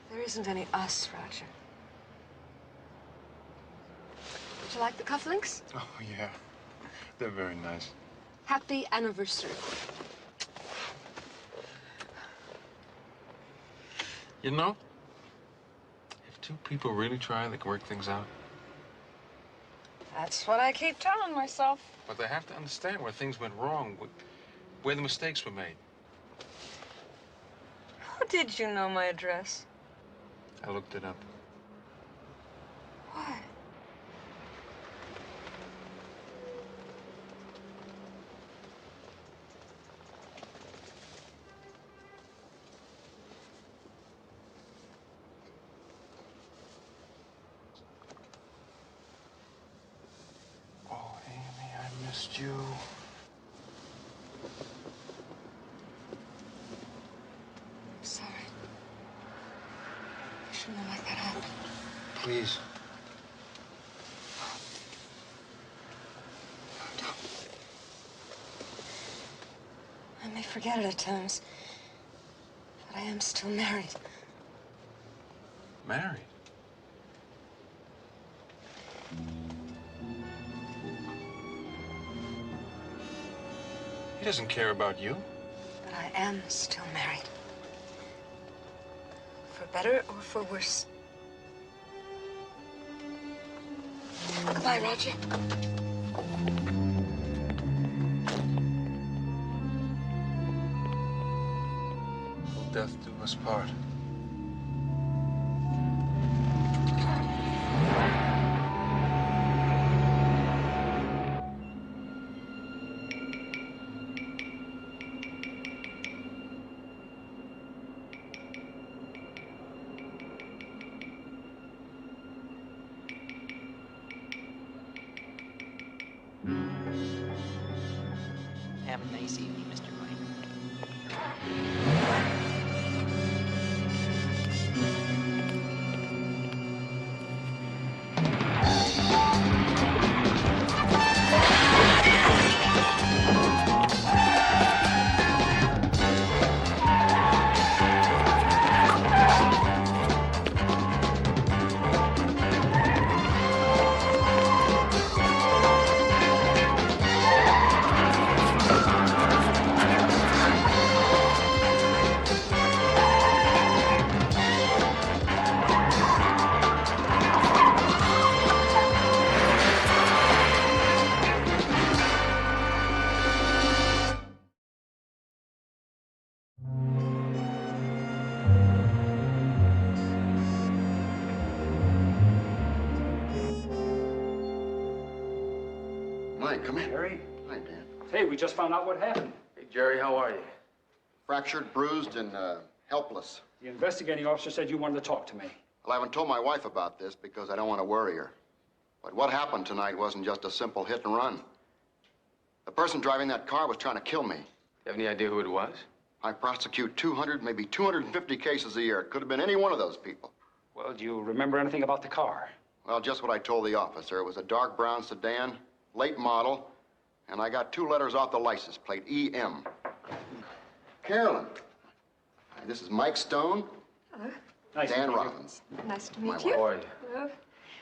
S: There isn't any us, Roger. Did you like the cufflinks?
U: Oh, yeah. They're very nice.
S: Happy anniversary.
U: You know, if two people really try, they can work things out.
S: That's what I keep telling myself.
U: But they have to understand where things went wrong, where the mistakes were made.
S: How did you know my address?
U: I looked it up.
S: Why?
P: lost you.
S: I'm sorry. I shouldn't have let that happen.
P: Please.
S: I may forget it at times, but I am still married.
P: Married? He doesn't care about you.
S: But I am still married. For better or for worse. Goodbye, Roger.
P: Till death do us part.
A: Have a nice evening, Mr. White.
D: Mike, come in.
C: Jerry?
D: Hi, Dan.
C: Hey, we just found out what happened.
D: Hey, Jerry, how are you? Fractured, bruised, and helpless.
C: The investigating officer said you wanted to talk to me.
D: Well, I haven't told my wife about this because I don't want to worry her. But what happened tonight wasn't just a simple hit and run. The person driving that car was trying to kill me.
P: You have any idea who it was?
D: I prosecute 200, maybe 250 cases a year. It could have been any one of those people.
C: Well, do you remember anything about the car?
D: Well, just what I told the officer. It was a dark brown sedan, late model, and I got 2 letters off the license plate, EM. Carolyn. Hi, this is Mike Stone.
S: Hello.
C: Nice
D: Dan
C: to meet you.
D: Robbins.
S: Nice to
D: My
S: meet you.
D: wife.
S: Hello.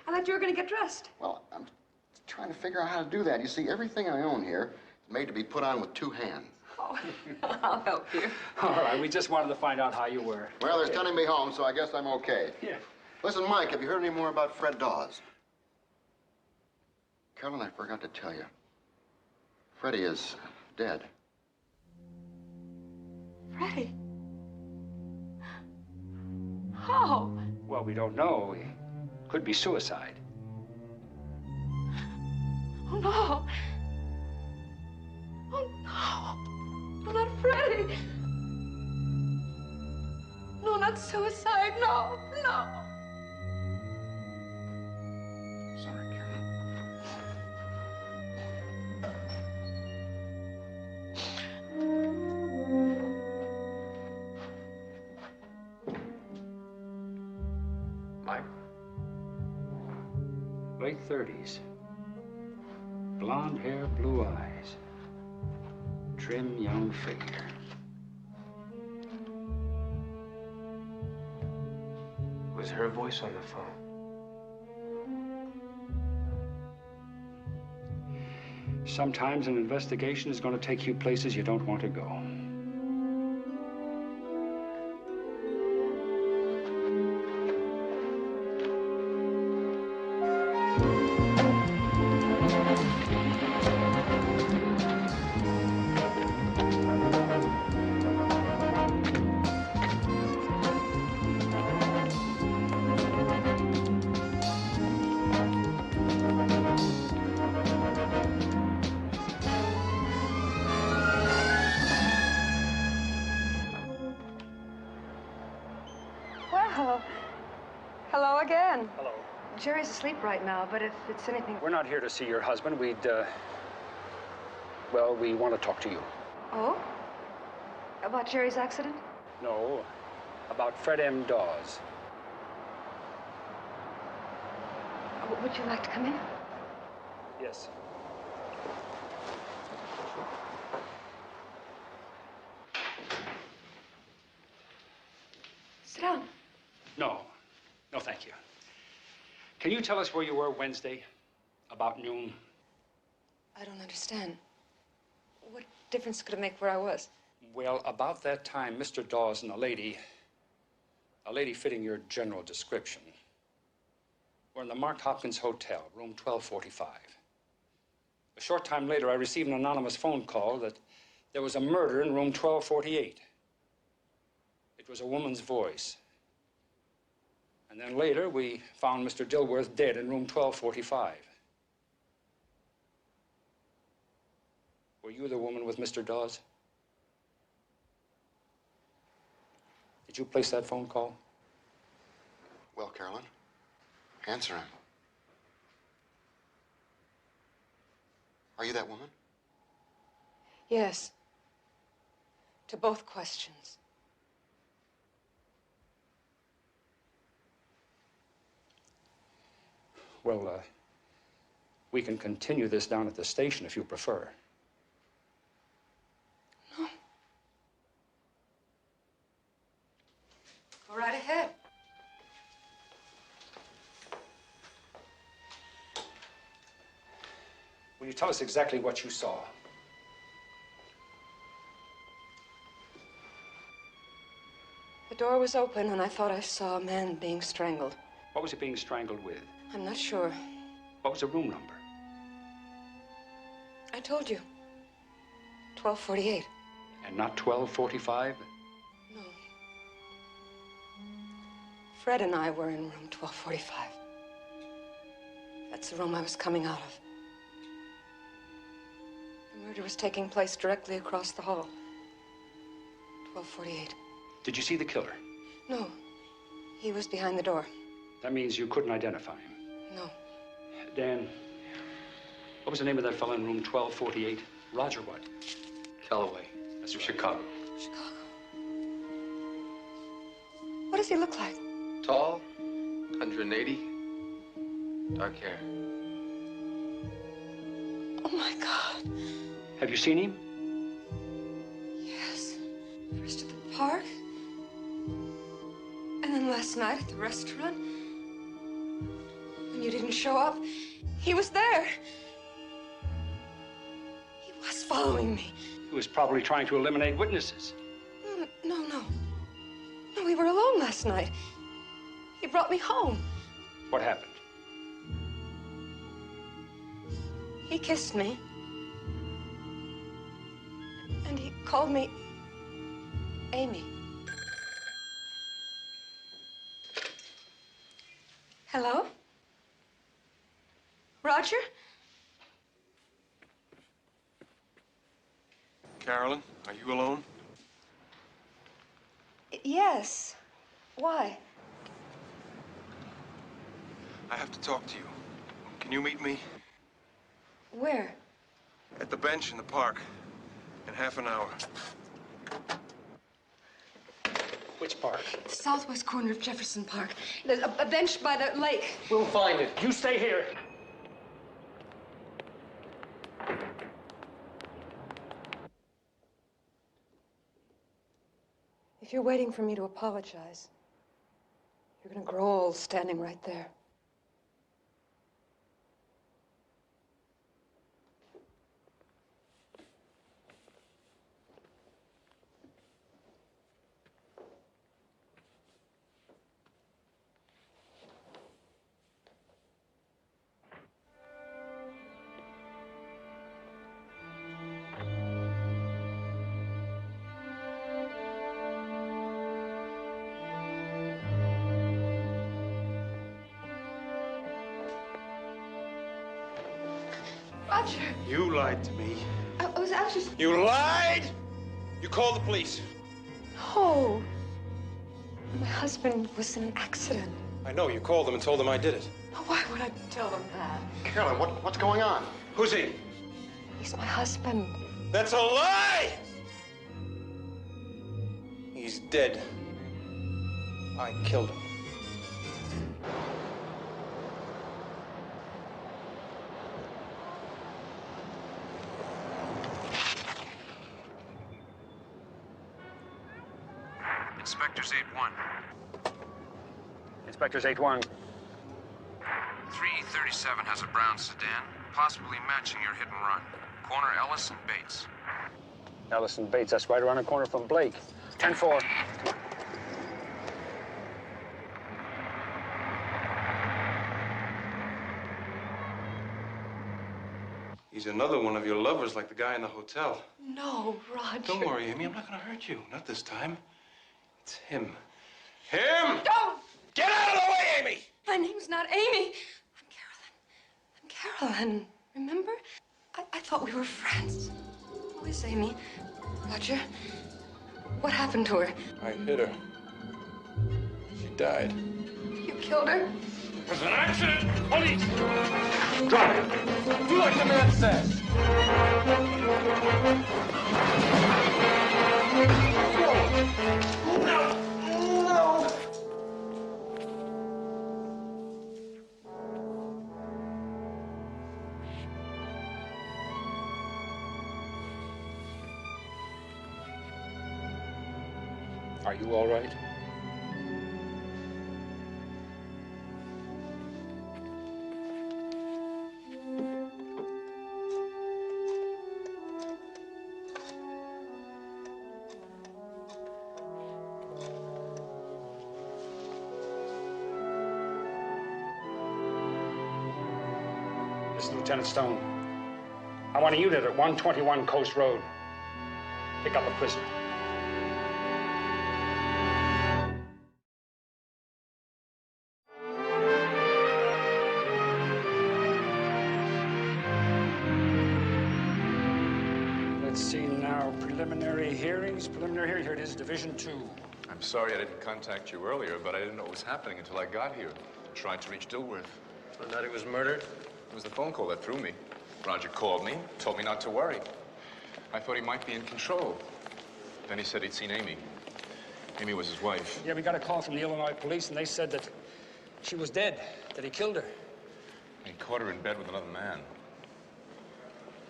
S: I thought you were going to get dressed.
D: Well, I'm trying to figure out how to do that. You see, everything I own here is made to be put on with 2 hands.
S: Oh, I'll help you.
C: All right, we just wanted to find out how you were.
D: Well, they're sending me home, so I guess I'm okay.
C: Yeah.
D: Listen, Mike, have you heard any more about Fred Dawes? Carolyn, I forgot to tell you. Freddie is dead.
S: Freddie? How?
C: Well, we don't know. It could be suicide.
S: Oh, no. Oh, no. No, not Freddie. No, not suicide. No, no.
D: Sorry, Carolyn.
P: Mike?
C: Late 30s. Blonde hair, blue eyes. Trim young figure.
P: Was her voice on the phone?
C: Sometimes an investigation is going to take you places you don't want to go.
S: Well, hello again.
C: Hello.
S: Jerry's asleep right now, but if it's anything...
C: We're not here to see your husband. We'd Well, we want to talk to you.
S: Oh? About Jerry's accident?
C: No, about Fred M. Dawes.
S: Would you like to come in?
C: Yes.
S: Sit down.
C: No, thank you. Can you tell us where you were Wednesday, about noon?
S: I don't understand. What difference could it make where I was?
C: Well, about that time, Mr. Dawes and a lady fitting your general description, were in the Mark Hopkins Hotel, room 1245. A short time later, I received an anonymous phone call that there was a murder in room 1248. It was a woman's voice. And then later, we found Mr. Dilworth dead in room 1245. Were you the woman with Mr. Dawes? Did you place that phone call?
D: Well, Carolyn, answer him. Are you that woman?
S: Yes. To both questions.
C: Well, we can continue this down at the station if you prefer.
S: No. Go right ahead.
C: Will you tell us exactly what you saw?
S: The door was open, and I thought I saw a man being strangled.
C: What was he being strangled with?
S: I'm not sure.
C: What was the room number?
S: I told you. 1248.
C: And not 1245?
S: No. Fred and I were in room 1245. That's the room I was coming out of. The murder was taking place directly across the hall. 1248.
C: Did you see the killer?
S: No. He was behind the door.
C: That means you couldn't identify him.
S: No.
C: Dan, what was the name of that fellow in room 1248? Roger what?
J: Calloway.
C: That's from Chicago.
S: Chicago. What does he look like?
J: Tall, 180, dark hair.
S: Oh, my God.
C: Have you seen him?
S: Yes. First at the park, and then last night at the restaurant. When you didn't show up, he was there. He was following me.
C: He was probably trying to eliminate witnesses.
S: No. No, we were alone last night. He brought me home.
C: What happened?
S: He kissed me. And he called me Amy. Hello? Roger?
U: Carolyn, are you alone?
S: Yes. Why?
U: I have to talk to you. Can you meet me?
S: Where?
U: At the bench in the park. In half an hour.
C: Which park?
S: The southwest corner of Jefferson Park. There's a bench by the lake.
C: We'll find it. You stay here.
S: If you're waiting for me to apologize, you're gonna grow old standing right there. Roger!
U: You lied to me.
S: I was actually...
U: You lied! You called the police.
S: No. My husband was in an accident.
U: I know. You called them and told them I did it.
S: Why would I tell them that?
D: Carolyn, what's going on?
U: Who's he?
S: He's my husband.
E: That's a lie! He's dead. I killed him.
L: Inspectors 8-1.
R: Inspectors 8-1.
L: 3E37 has a brown sedan, possibly matching your hit and run. Corner Ellis and Bates.
R: Ellis and Bates, that's right around the corner from Blake. 10-4.
E: He's another one of your lovers, like the guy in the hotel.
S: No, Roger.
E: Don't worry, Amy. I'm not gonna hurt you. Not this time. It's him. Him!
S: Don't!
E: Get out of the way, Amy!
S: My name's not Amy. I'm Carolyn. Remember? I thought we were friends. Who is Amy? Roger? What happened to her?
E: I hit her. She died.
S: You killed her?
E: It was an accident! Police! Drop it! Do like the man says! No! No!
C: Are you all right? This is Lieutenant Stone. I want a unit at 121 Coast Road. Pick up a prisoner. Let's see now. Preliminary hearings. Preliminary hearing. Here it is, Division 2.
G: I'm sorry I didn't contact you earlier, but I didn't know what was happening until I got here. Tried to reach Dilworth.
J: The night he was murdered?
G: It was the phone call that threw me. Roger called me, told me not to worry. I thought he might be in control. Then he said he'd seen Amy. Amy was his wife.
C: Yeah, we got a call from the Illinois police, and they said that she was dead, that he killed her.
G: He caught her in bed with another man.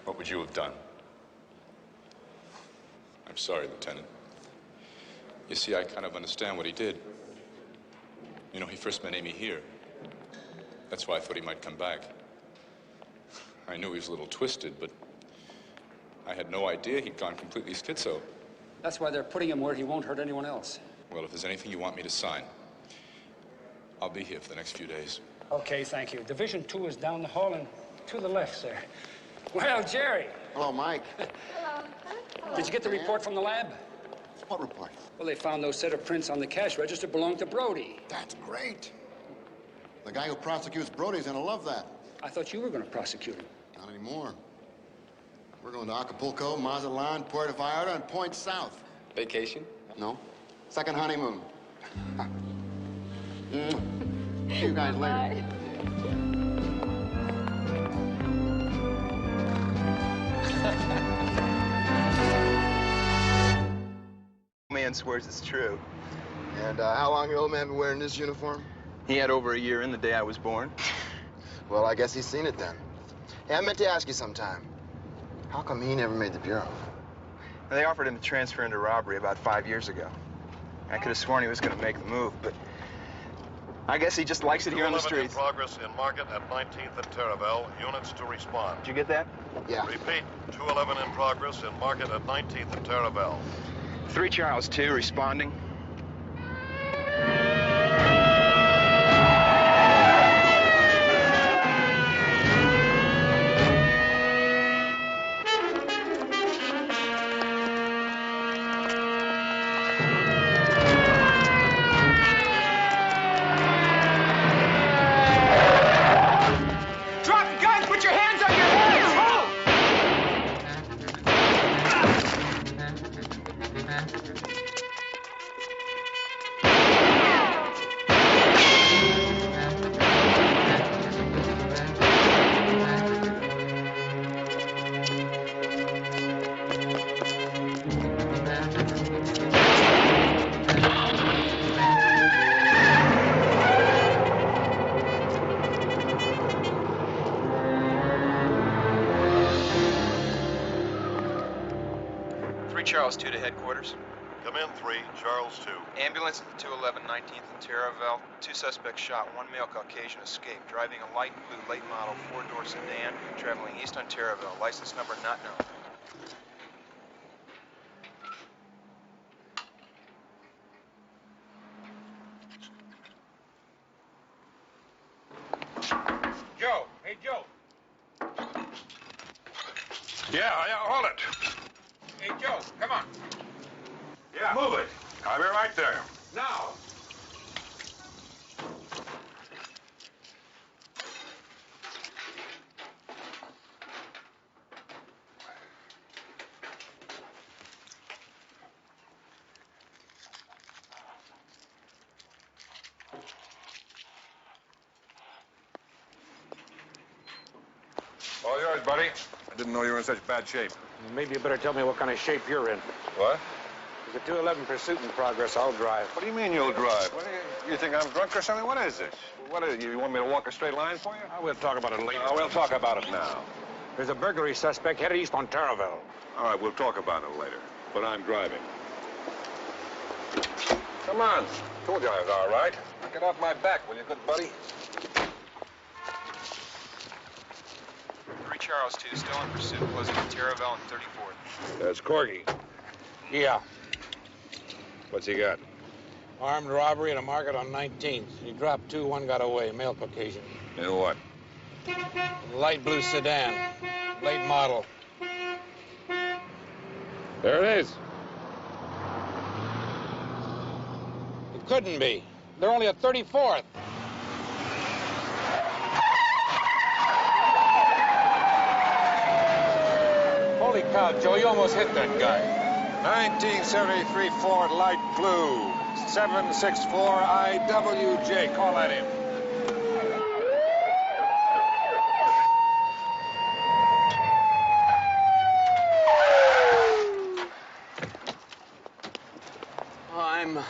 G: What would you have done? I'm sorry, Lieutenant. You see, I kind of understand what he did. You know, he first met Amy here. That's why I thought he might come back. I knew he was a little twisted, but I had no idea he'd gone completely schizo.
C: That's why they're putting him where he won't hurt anyone else.
G: Well, if there's anything you want me to sign, I'll be here for the next few days.
C: Okay, thank you. Division 2 is down the hall and to the left, sir. Well, Jerry.
D: Hello, Mike.
S: Hello.
C: Did you get the report from the lab?
D: What report?
C: Well, they found those set of prints on the cash register belonged to Brody.
D: That's great. The guy who prosecutes Brody's gonna love that.
C: I thought you were going to prosecute him.
D: Not anymore. We're going to Acapulco, Mazatlan, Puerto Vallarta, and Point South.
G: Vacation?
D: No. Second honeymoon. See you guys later.
O: Man swears it's true.
D: And how long the old man been wearing this uniform?
O: He had over a year in the day I was born.
D: Well, I guess he's seen it then. Hey, I meant to ask you sometime. How come he never made the bureau?
O: Now, they offered him to transfer into robbery about 5 years ago. I could have sworn he was going to make the move, but I guess he just likes it here on the streets.
Q: In progress in Market at 19th and Terravelle. Units to respond.
O: Did you get that?
D: Yeah.
Q: Repeat, 211 in progress in Market at 19th and Terravelle.
O: 3 Charles 2 responding. Charles 2 to headquarters.
Q: Come in, 3, Charles 2.
O: Ambulance at the 211 19th and Terraville. 2 suspects shot. 1 male Caucasian escaped. Driving a light blue late model 4-door sedan. Traveling east on Terraville. License number not known.
E: Joe. Hey, Joe. Yeah, hold it. Hey, Joe, come on. Yeah. Move it. I'll be right there. Now. All yours, buddy. I didn't know you were in such bad shape.
C: Maybe you better tell me what kind of shape you're in.
E: What?
C: There's a 211 pursuit in progress. I'll drive.
E: What do you mean you'll drive? What you think I'm drunk or something? What is this? What is it? You want me to walk a straight line for you?
C: We'll talk about it later.
E: We'll talk about it now.
C: There's a burglary suspect headed east on Terraville.
E: All right, we'll talk about it later. But I'm driving. Come on. Told you I was all right. Get off my back, will you, good buddy?
O: 3 Charles 2 still in pursuit. Closing at Terraville and 34th.
E: There's Corky.
C: Yeah.
E: What's he got?
C: Armed robbery at a market on 19th. He dropped 2, 1 got away. Male Caucasian.
E: You what?
C: Light blue sedan. Late model.
E: There it is.
C: It couldn't be. They're only at 34th. Holy cow, Joe, you almost hit that guy.
E: 1973 Ford Light Blue. 764 IWJ. Call that in.
N: I'm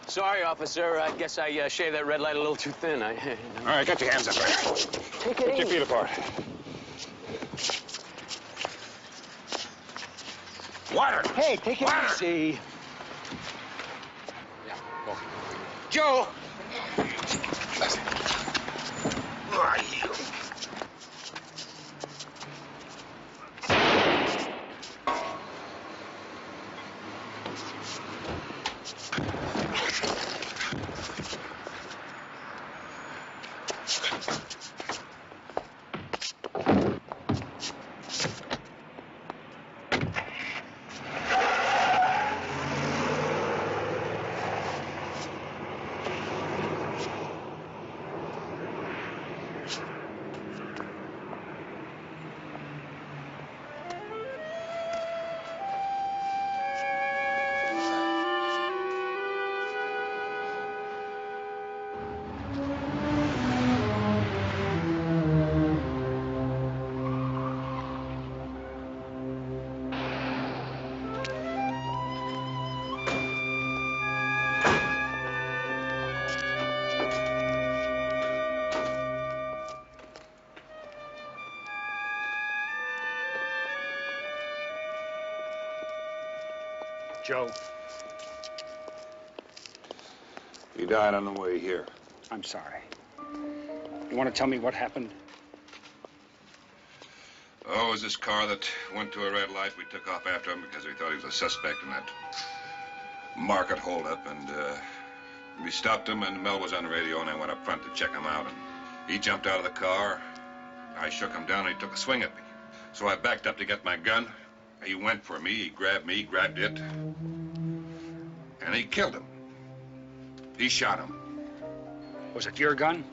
N: sorry, officer. I guess I shaved that red light a little too thin.
E: All right, get your hands up there.
N: Take it
E: Put your
N: easy.
E: feet apart. Water!
N: Hey, take it easy.
E: Yeah, go. Joe! Who are you?
C: Joe.
E: He died on the way here.
C: I'm sorry. You want to tell me what happened?
Q: Oh, it was this car that went to a red light. We took off after him because we thought he was a suspect in that market holdup. And we stopped him, and Mel was on the radio, and I went up front to check him out. And he jumped out of the car. I shook him down, and he took a swing at me. So I backed up to get my gun. He went for me, he grabbed it, and he killed him. He shot him.
C: Was it your gun?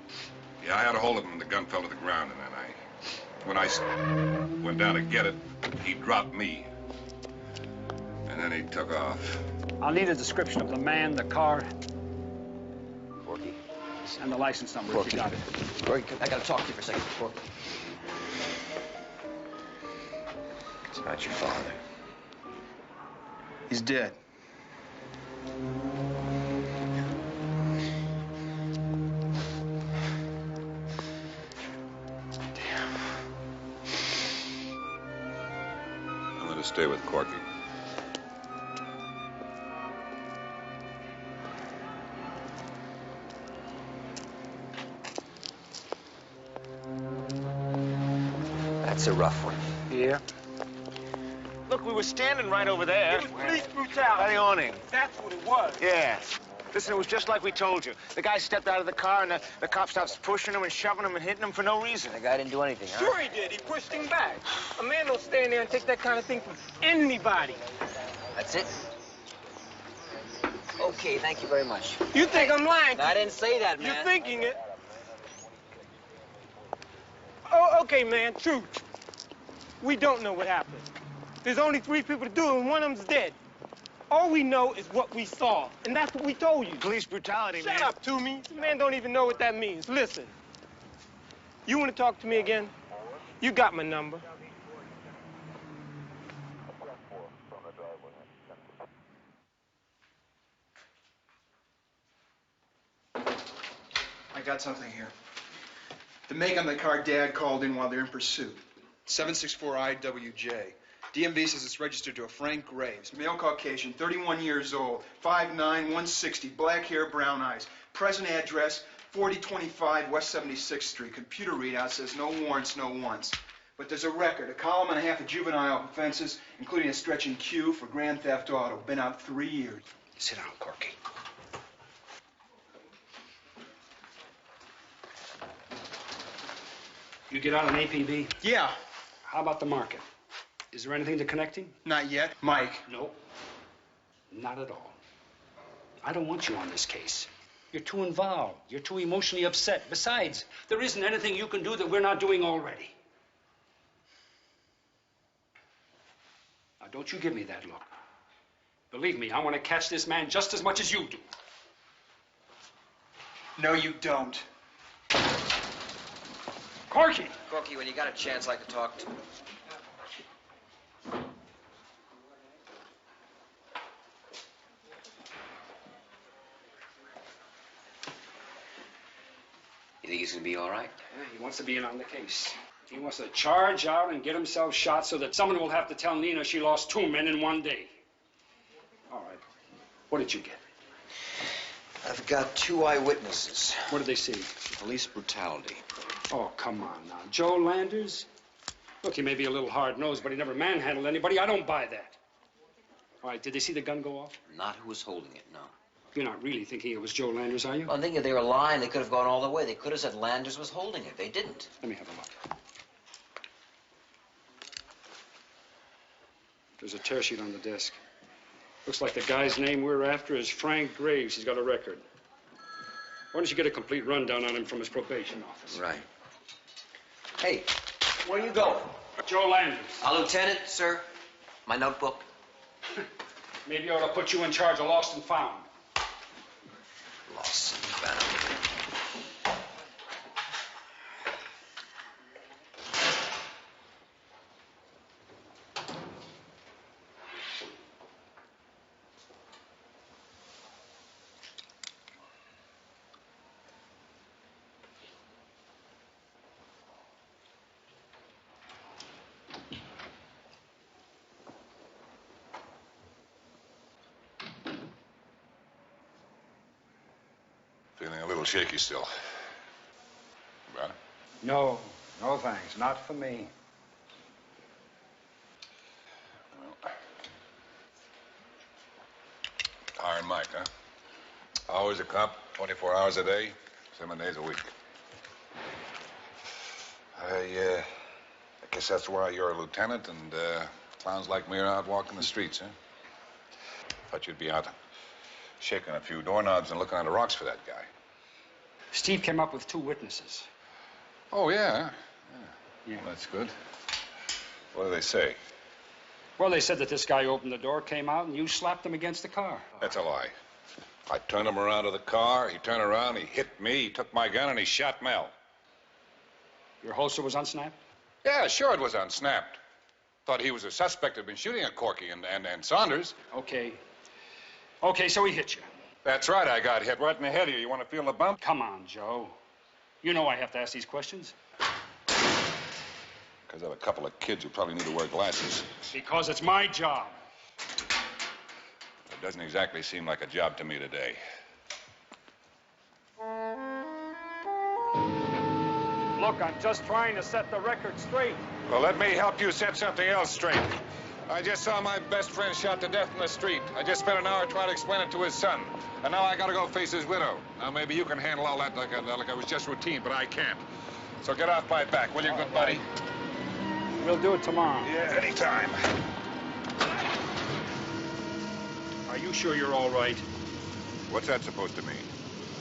Q: Yeah, I had a hold of him, and the gun fell to the ground, and then when I went down to get it, he dropped me, and then he took off.
C: I'll need a description of the man, the car,
N: Corky.
C: and the license number if you got it.
N: Corky, I gotta talk to you for a second, Corky. It's not your father.
O: He's dead.
Q: I'm gonna stay with Corky.
K: That's a rough one.
B: Yeah?
J: Look, we were standing right over there.
N: It was police brutality.
J: By the awning.
N: That's what it was.
J: Yeah. Listen, it was just like we told you. The guy stepped out of the car, and the cop stops pushing him and shoving him and hitting him for no reason.
K: The guy didn't do anything, huh?
N: Sure he did. He pushed him back. A man don't stand there and take that kind of thing from anybody.
K: That's it? Okay, thank you very much.
N: You think I'm lying?
K: No, I didn't say that, man.
N: You're thinking it. Oh, okay, man, truth. We don't know what happened. There's only 3 people to do it, and one of them's dead. All we know is what we saw, and that's what we told you.
J: Police brutality, man.
N: Shut up, Toomey. The man don't even know what that means. Listen, you want to talk to me again? You got my number.
O: I got something here. The make on the car Dad called in while they're in pursuit. 764 IWJ. DMV says it's registered to a Frank Graves, male Caucasian, 31 years old, 5'9", 160, black hair, brown eyes. Present address, 4025 West 76th Street. Computer readout says no warrants, no wants. But there's a record, a column and a half of juvenile offenses, including a stretching queue for grand theft auto. Been out 3 years.
C: Sit down, Corky. You get out an APB?
O: Yeah.
C: How about the market? Is there anything to connecting?
O: Not yet. Mike.
C: No. Not at all. I don't want you on this case. You're too involved. You're too emotionally upset. Besides, there isn't anything you can do that we're not doing already. Now, don't you give me that look. Believe me, I want to catch this man just as much as you do.
O: No, you don't.
C: Corky!
K: Corky, when you got a chance, I'd like to talk to you. You think he's gonna be all right?
C: Yeah, he wants to be in on the case. He wants to charge out and get himself shot so that someone will have to tell Nina she lost 2 men in 1 day. All right. What did you get?
K: I've got 2 eyewitnesses.
C: What did they see?
K: Police brutality.
C: Oh, come on now. Joe Landers? Look, he may be a little hard-nosed, but he never manhandled anybody. I don't buy that. All right, did they see the gun go off?
K: Not who was holding it, no.
C: You're not really thinking it was Joe Landers, are you?
K: Well, I'm thinking if they were lying, they could have gone all the way. They could have said Landers was holding it. They didn't.
C: Let me have a look. There's a tear sheet on the desk. Looks like the guy's name we're after is Frank Graves. He's got a record. Why don't you get a complete rundown on him from his probation office?
K: Right. Hey, where are you going?
C: Joe Landers.
K: Lieutenant, sir. My notebook.
C: Maybe I ought to put you in charge of Lost and Found.
K: Lost and found.
Q: Feeling a little shaky still. Got it?
C: No, no thanks. Not for me.
Q: Well, Iron Mike, huh? Always a cop, 24 hours a day, 7 days a week. I guess that's why you're a lieutenant and clowns like me are out walking the streets, huh? Thought you'd be out shaking a few doorknobs and looking under rocks for that guy.
C: Steve came up with 2 witnesses.
Q: Oh, yeah? Yeah. Well, that's good. What do they say?
C: Well, they said that this guy opened the door, came out, and you slapped him against the car.
Q: That's a lie. I turned him around to the car, he turned around, he hit me, he took my gun, and he shot Mel.
C: Your holster was unsnapped?
Q: Yeah, sure it was unsnapped. Thought he was a suspect who'd been shooting at Corky and Saunders.
C: Okay. Okay, so he hit you.
Q: That's right, I got hit right in the head here. You want to feel the bump?
C: Come on, Joe. You know I have to ask these questions.
Q: Because of a couple of kids who probably need to wear glasses.
C: Because it's my job.
Q: It doesn't exactly seem like a job to me today.
C: Look, I'm just trying to set the record straight.
E: Well, let me help you set something else straight. I just saw my best friend shot to death in the street. I just spent an hour trying to explain it to his son. And now I gotta go face his widow. Now, maybe you can handle all that like it was just routine, but I can't. So get off my back, will you, good buddy?
C: We'll do it tomorrow.
E: Yeah, anytime.
C: Are you sure you're all right?
E: What's that supposed to mean?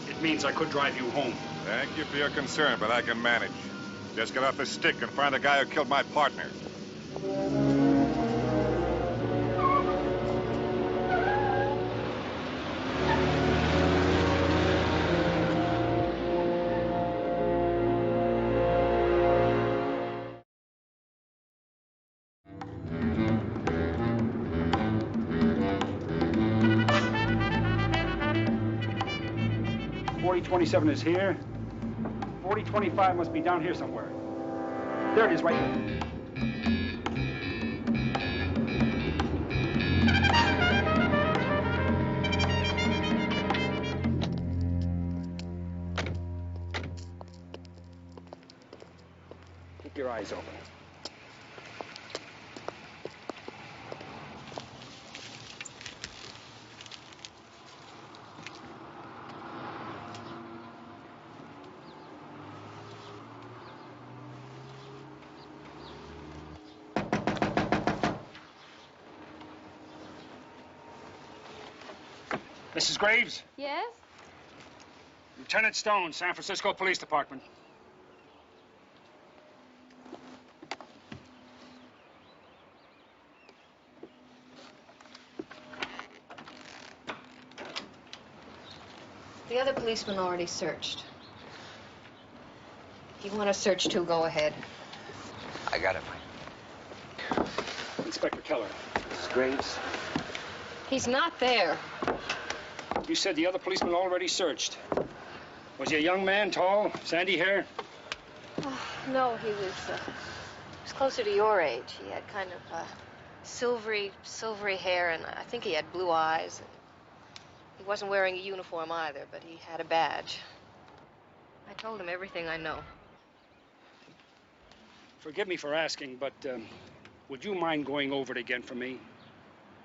C: It means I could drive you home.
E: Thank you for your concern, but I can manage. Just get off the stick and find the guy who killed my partner.
C: .27 is here. 4025 must be down here somewhere. There it is, right there. Keep your eyes open. Mrs. Graves?
I: Yes?
C: Lieutenant Stone, San Francisco Police Department.
S: The other policeman already searched. If you want to search too, go ahead.
K: I got it, Mike.
C: Inspector Keller.
K: Mrs. Graves?
S: He's not there.
C: You said the other policeman already searched. Was he a young man, tall, sandy hair?
S: Oh, no, he was closer to your age. He had kind of silvery hair, and I think he had blue eyes. He wasn't wearing a uniform either, but he had a badge. I told him everything I know.
C: Forgive me for asking, but would you mind going over it again for me?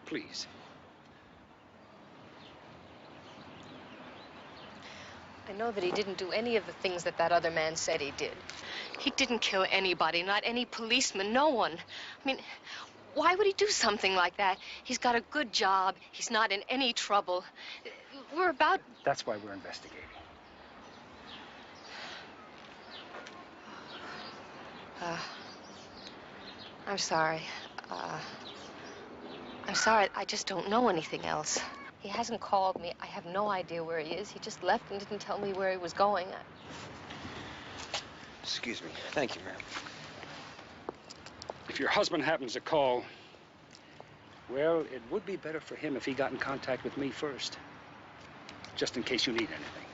C: Please.
S: I know that he didn't do any of the things that other man said he did. He didn't kill anybody, not any policeman, no one. I mean, why would he do something like that? He's got a good job. He's not in any trouble. We're about...
C: That's why we're investigating.
S: I'm sorry. I'm sorry. I just don't know anything else. He hasn't called me. I have no idea where he is. He just left and didn't tell me where he was going.
K: Excuse me. Thank you, ma'am.
C: If your husband happens to call, well, it would be better for him if he got in contact with me first. Just in case you need anything.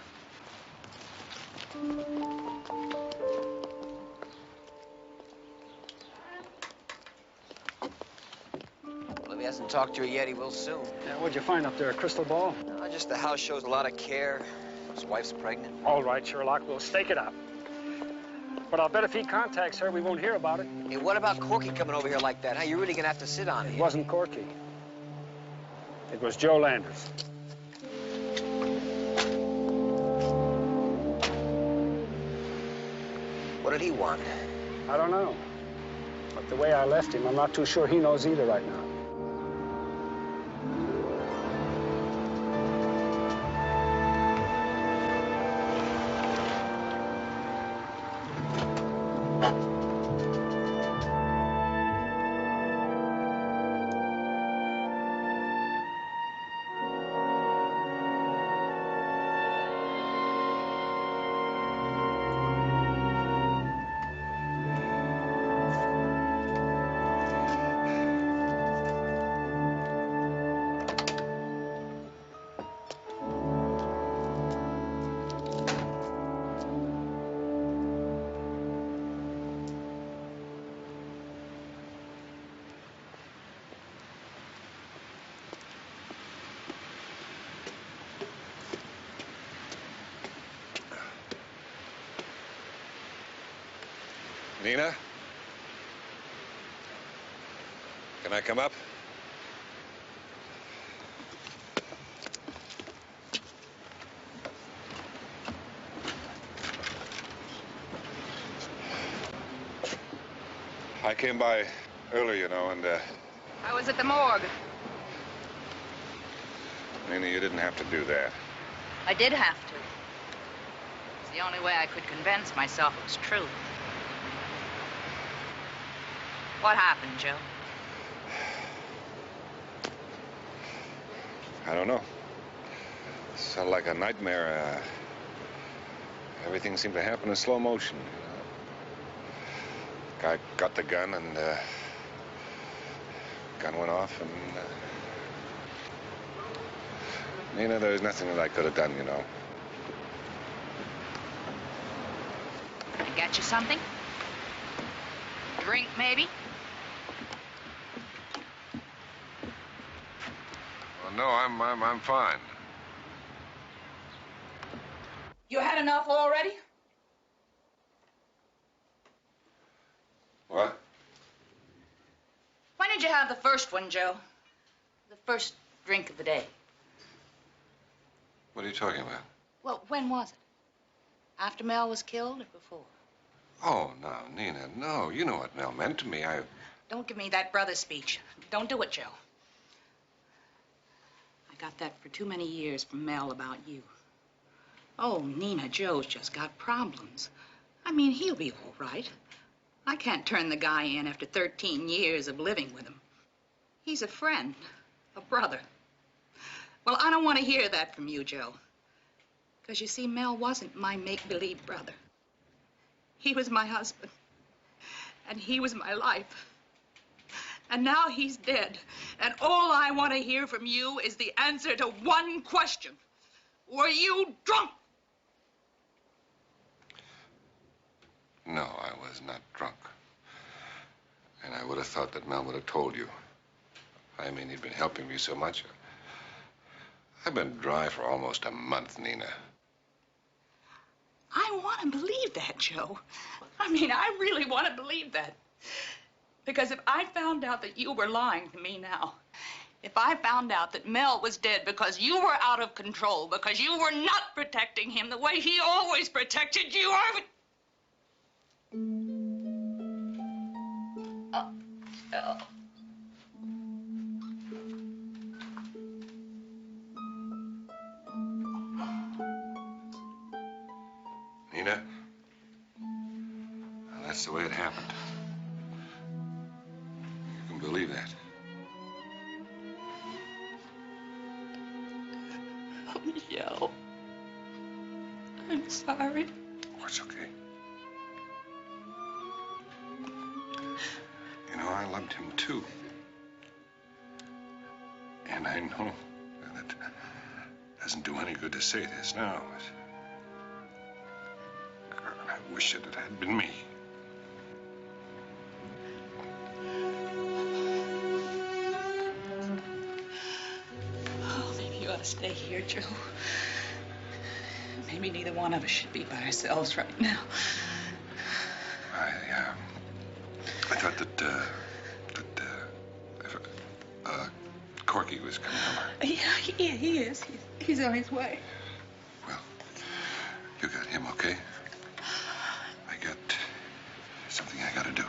K: Well, if he hasn't talked to her yet, he will soon.
C: Yeah, what'd you find up there, a crystal ball?
K: No, just the house shows a lot of care. His wife's pregnant.
C: All right, Sherlock, we'll stake it out. But I'll bet if he contacts her, we won't hear about it.
K: Hey, what about Corky coming over here like that? Huh? You're really gonna have to sit on it.
C: It wasn't Corky. It was Joe Landers.
K: What did he want?
C: I don't know. But the way I left him, I'm not too sure he knows either right now.
E: Nina? Can I come up? I came by earlier, you know, and,
I: I was at the morgue.
E: Nina, you didn't have to do that.
I: I did have to. It's the only way I could convince myself it was true. What happened, Joe?
E: I don't know. It sounded like a nightmare. Everything seemed to happen in slow motion. Guy got the gun, and gun went off, and Nina, there's nothing that I could have done, you know.
I: Can I get you something? Drink, maybe?
E: Well, no, I'm fine.
I: You had enough already?
E: What?
I: When did you have the first one, Joe? The first drink of the day.
E: What are you talking about?
I: Well, when was it? After Mel was killed or before?
E: Oh, no, Nina, no. You know what Mel meant to me.
I: Don't give me that brother speech. Don't do it, Joe. I got that for too many years from Mel about you. Oh, Nina, Joe's just got problems. I mean, he'll be all right. I can't turn the guy in after 13 years of living with him. He's a friend, a brother. Well, I don't want to hear that from you, Joe. Because you see, Mel wasn't my make-believe brother. He was my husband. And he was my life. And now he's dead. And all I want to hear from you is the answer to one question. Were you drunk?
E: No, I was not drunk. And I would have thought that Mel would have told you. I mean, he'd been helping me so much. I've been dry for almost a month, Nina.
I: I want to believe that, Joe. I mean, I really want to believe that. Because if I found out that you were lying to me now, if I found out that Mel was dead because you were out of control, because you were not protecting him the way he always protected you, I would... Oh.
E: Nina, well, that's the way it happened. You can believe that.
I: Oh, Joe. I'm sorry.
E: Oh, it's okay. You know, I loved him too. And I know that it doesn't do any good to say this now, but I wish it had been me.
I: Oh, maybe you ought to stay here, Joe. Maybe neither one of us should be by ourselves right now.
E: I thought that Corky was coming over.
I: Yeah, he is. He's on his way.
E: You got him, okay? I got something I gotta do.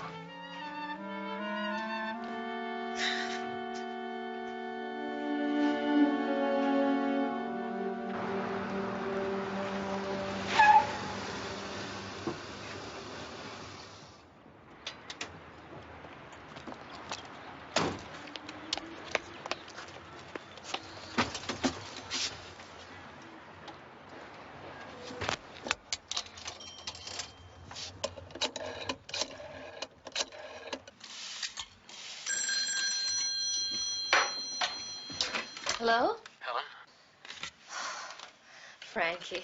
T: Hello?
P: Helen?
T: Frankie.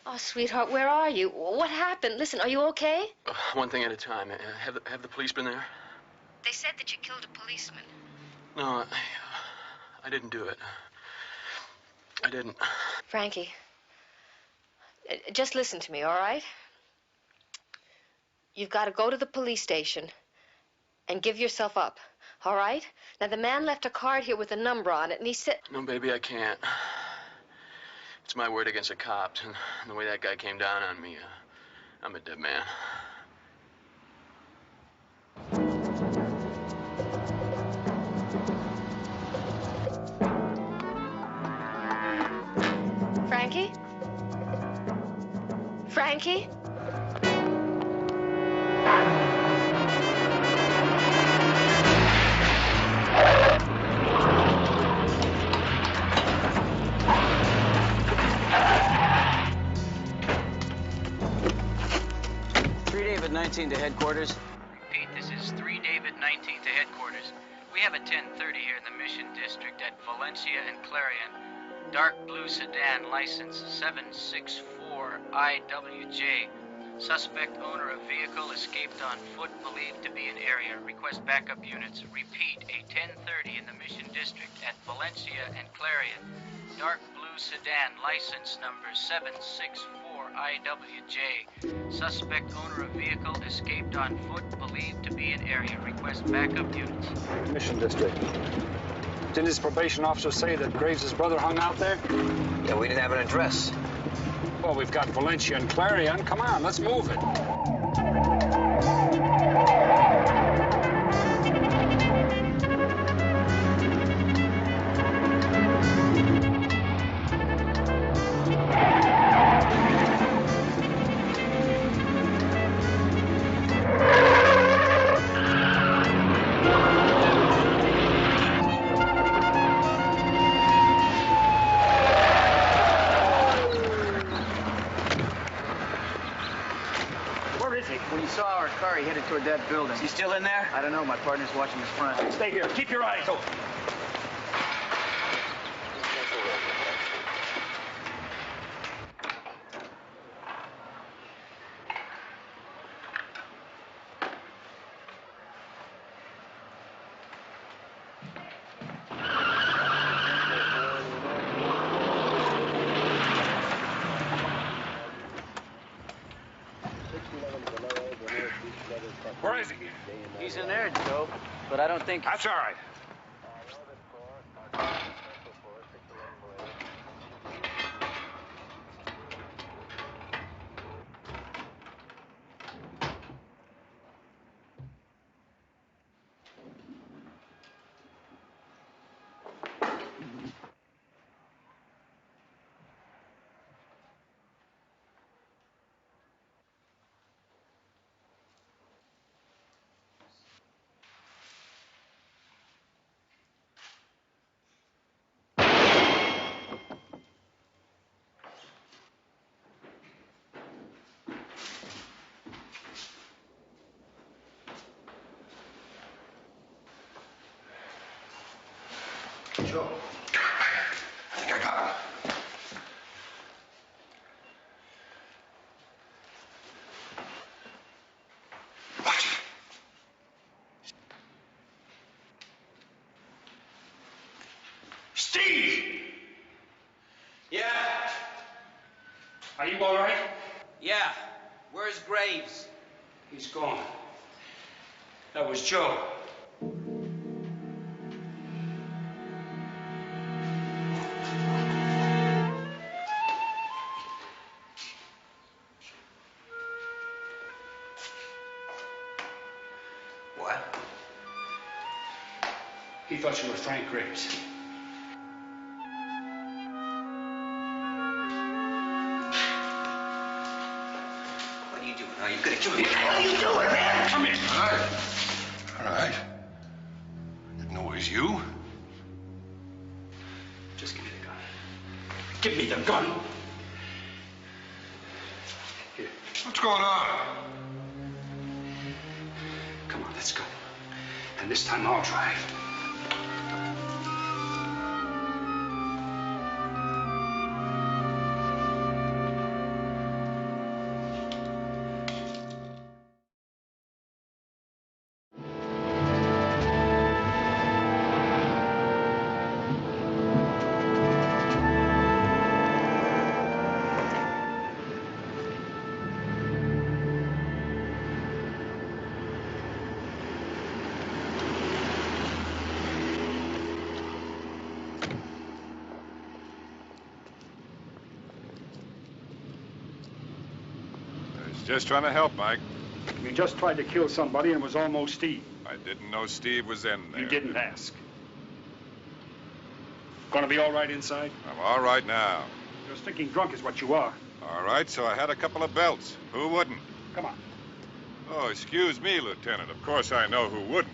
T: Oh, sweetheart, where are you? What happened? Listen, are you okay?
P: One thing at a time. Have the police been there?
T: They said that you killed a policeman.
P: No, I didn't do it. I didn't.
T: Frankie, just listen to me, all right? You've got to go to the police station and give yourself up. All right? Now, the man left a card here with a number on it, and he said...
J: No, baby, I can't. It's my word against the cops. And the way that guy came down on me, I'm a dead man.
T: Frankie? Frankie?
B: David 19 to headquarters.
M: Repeat, this is 3 David 19 to headquarters. We have a 1030 here in the Mission District at Valencia and Clarion. Dark blue sedan, license 764IWJ. Suspect owner of vehicle escaped on foot, believed to be in area. Request backup units. Repeat, a 1030 in the Mission District at Valencia and Clarion. Dark blue sedan, license number 764IWJ. Suspect owner of vehicle escaped on foot, believed to be in area. Request backup units.
C: Mission District. Didn't his probation officer say that Graves' brother hung out there?
K: Yeah, we didn't have an address.
C: Well, we've got Valencia and Clarion. Come on, let's move it.
B: He headed toward that building.
K: Is he still in there?
B: I don't know. My partner's watching his front.
C: Stay here. Keep your eyes open. Where is he?
B: He's in there, Joe, but I don't think...
C: That's all right.
E: Joe. I think I got him. Watch it. Steve!
M: Yeah?
C: Are you all right?
M: Yeah. Where's Graves?
C: He's gone. That was Joe. He thought you were Frank Graves.
K: What are you doing? Are you gonna kill me? What the hell are you doing, man?
C: Come in.
E: All right. All right. Didn't know it was you.
C: Just give me the gun. Give me the gun. Here.
E: What's going on?
C: Come on, let's go. And this time I'll drive.
E: Just trying to help, Mike.
C: You just tried to kill somebody and it was almost Steve.
E: I didn't know Steve was in there.
C: You didn't ask. Gonna be all right inside?
E: I'm all right now.
C: You're stinking drunk is what you are.
E: All right, so I had a couple of belts. Who wouldn't?
C: Come on.
E: Oh, excuse me, Lieutenant. Of course I know who wouldn't.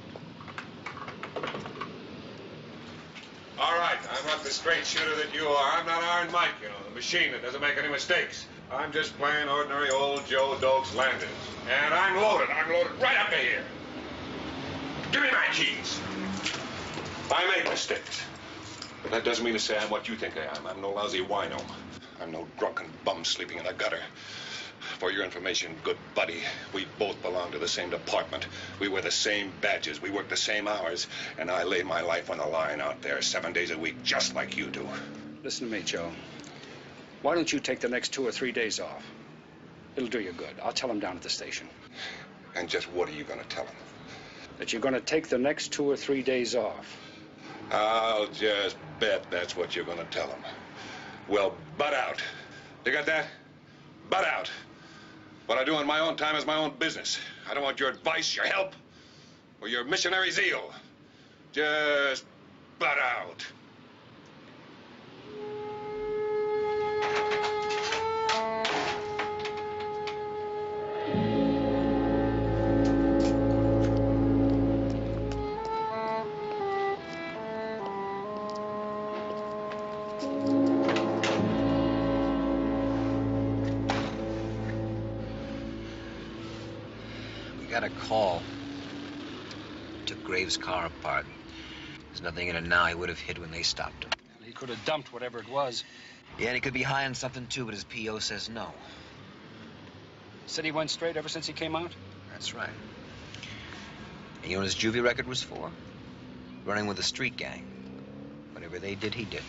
E: All right, I'm not the straight shooter that you are. I'm not Iron Mike, you know, the machine that doesn't make any mistakes. I'm just plain ordinary old Joe Dokes Landis. And I'm loaded. I'm loaded right up to here. Give me my keys. I make mistakes. But that doesn't mean to say I'm what you think I am. I'm no lousy wino. I'm no drunken bum sleeping in a gutter. For your information, good buddy, we both belong to the same department. We wear the same badges. We work the same hours. And I lay my life on the line out there 7 days a week, just like you do.
C: Listen to me, Joe. Why don't you take the next 2 or 3 days off? It'll do you good. I'll tell him down at the station.
E: And just what are you going to tell him?
C: That you're going to take the next 2 or 3 days off.
E: I'll just bet that's what you're going to tell him. Well, butt out. You got that? Butt out. What I do on my own time is my own business. I don't want your advice, your help, or your missionary zeal. Just butt out.
K: Got a call. Took Graves' car apart. There's nothing in it now he would have hit when they stopped him.
C: He could have dumped whatever it was.
K: Yeah, and he could be high on something too, but his P.O. says no.
C: Said he went straight ever since he came out?
K: That's right. And you know what his juvie record was for? Running with a street gang. Whatever they did, he did.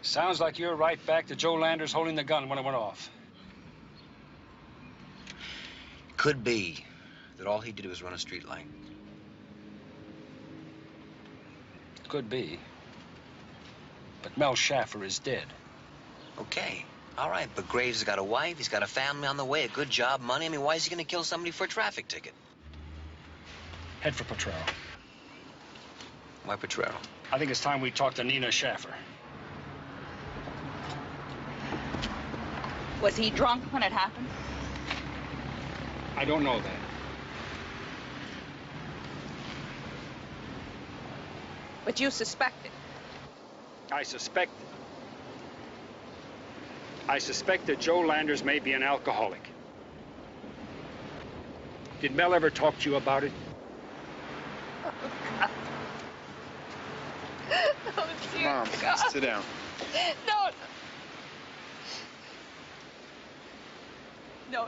C: Sounds like you're right back to Joe Landers holding the gun when it went off.
K: Could be that all he did was run a street light.
C: Could be. But Mel Schaffer is dead.
K: Okay. All right, but Graves has got a wife, he's got a family on the way, a good job, money. I mean, why is he gonna kill somebody for a traffic ticket?
C: Head for Potrero.
K: Why Potrero?
C: I think it's time we talk to Nina Schaffer.
I: Was he drunk when it happened?
C: I don't know that.
I: But you suspected.
C: I suspect that Joe Landers may be an alcoholic. Did Mel ever talk to you about it?
I: Oh, God. Oh, dear
O: Mom,
I: God.
O: sit down.
I: No. No,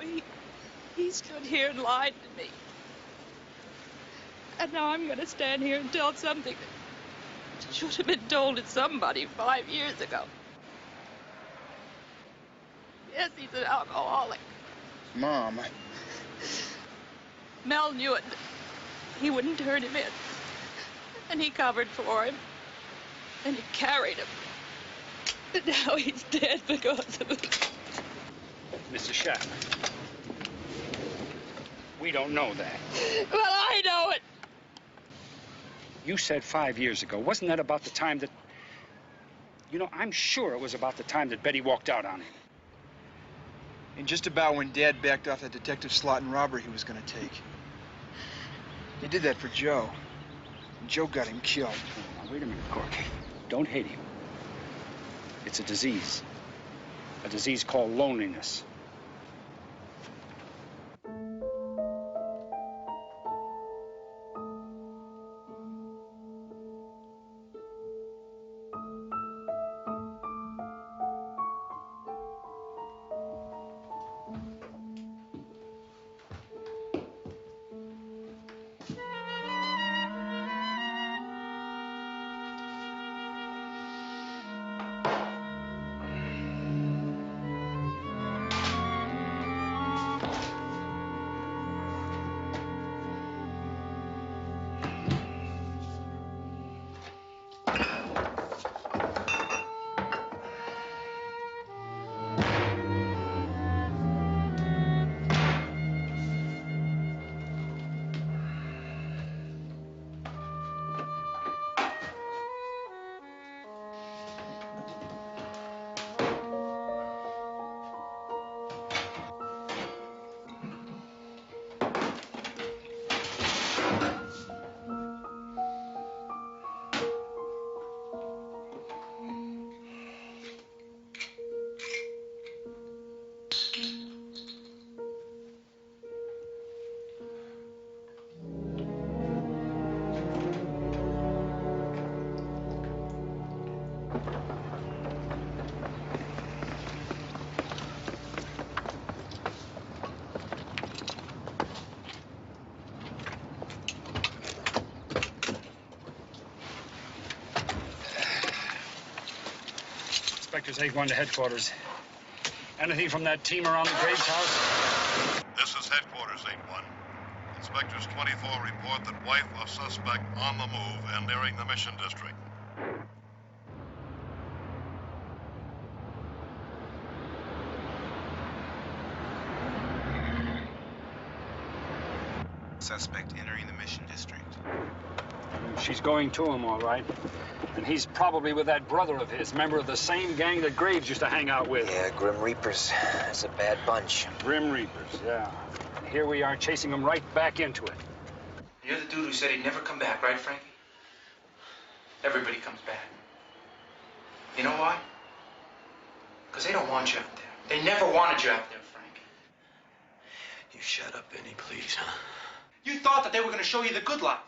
I: he stood here and lied to me. And now I'm going to stand here and tell something that should have been told to somebody 5 years ago. Yes, he's an alcoholic.
O: Mom.
I: Mel knew it. He wouldn't turn him in. And he covered for him. And he carried him. And now he's dead because of it.
C: Mrs. Schaffer. We don't know that.
I: Well, I know it.
C: You said 5 years ago. Wasn't that about the time that... You know, I'm sure it was about the time that Betty walked out on him.
O: And just about when Dad backed off that detective slot and robbery he was going to take. He did that for Joe. And Joe got him killed.
C: Now, wait a minute, Corky. Don't hate him. It's a disease. A disease called loneliness. Inspectors 8-1 to headquarters. Anything from that team around the Graves house?
H: This is headquarters 8-1. Inspectors 24 report that wife of suspect on the move and nearing the Mission District.
L: Suspect entering the Mission District.
C: She's going to him, all right. And he's probably with that brother of his, member of the same gang that Graves used to hang out with.
K: Yeah, Grim Reapers. It's a bad bunch.
C: Grim Reapers, yeah. And here we are chasing them right back into it.
M: You're the dude who said he'd never come back, right, Frankie? Everybody comes back. You know why? Because they don't want you out there. They never wanted you out there, Frank.
K: You shut up, Benny, please, huh?
M: You thought that they were going to show you the good life.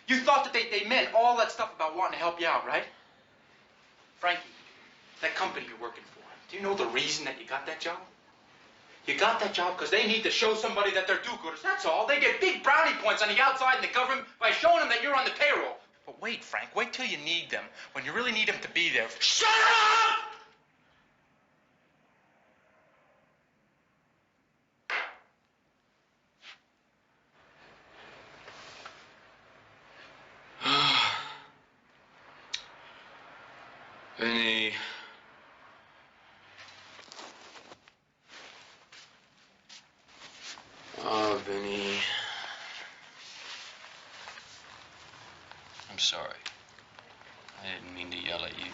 M: You thought that they meant all that stuff about wanting to help you out, right? Frankie, that company you're working for, do you know the reason that you got that job? You got that job because they need to show somebody that they're do-gooders. That's all. They get big brownie points on the outside in the government by showing them that you're on the payroll. But wait, Frank, wait till you need them. When you really need them to be there. Shut up!
J: Vinny. Oh, Vinny. I'm sorry. I didn't mean to yell at you.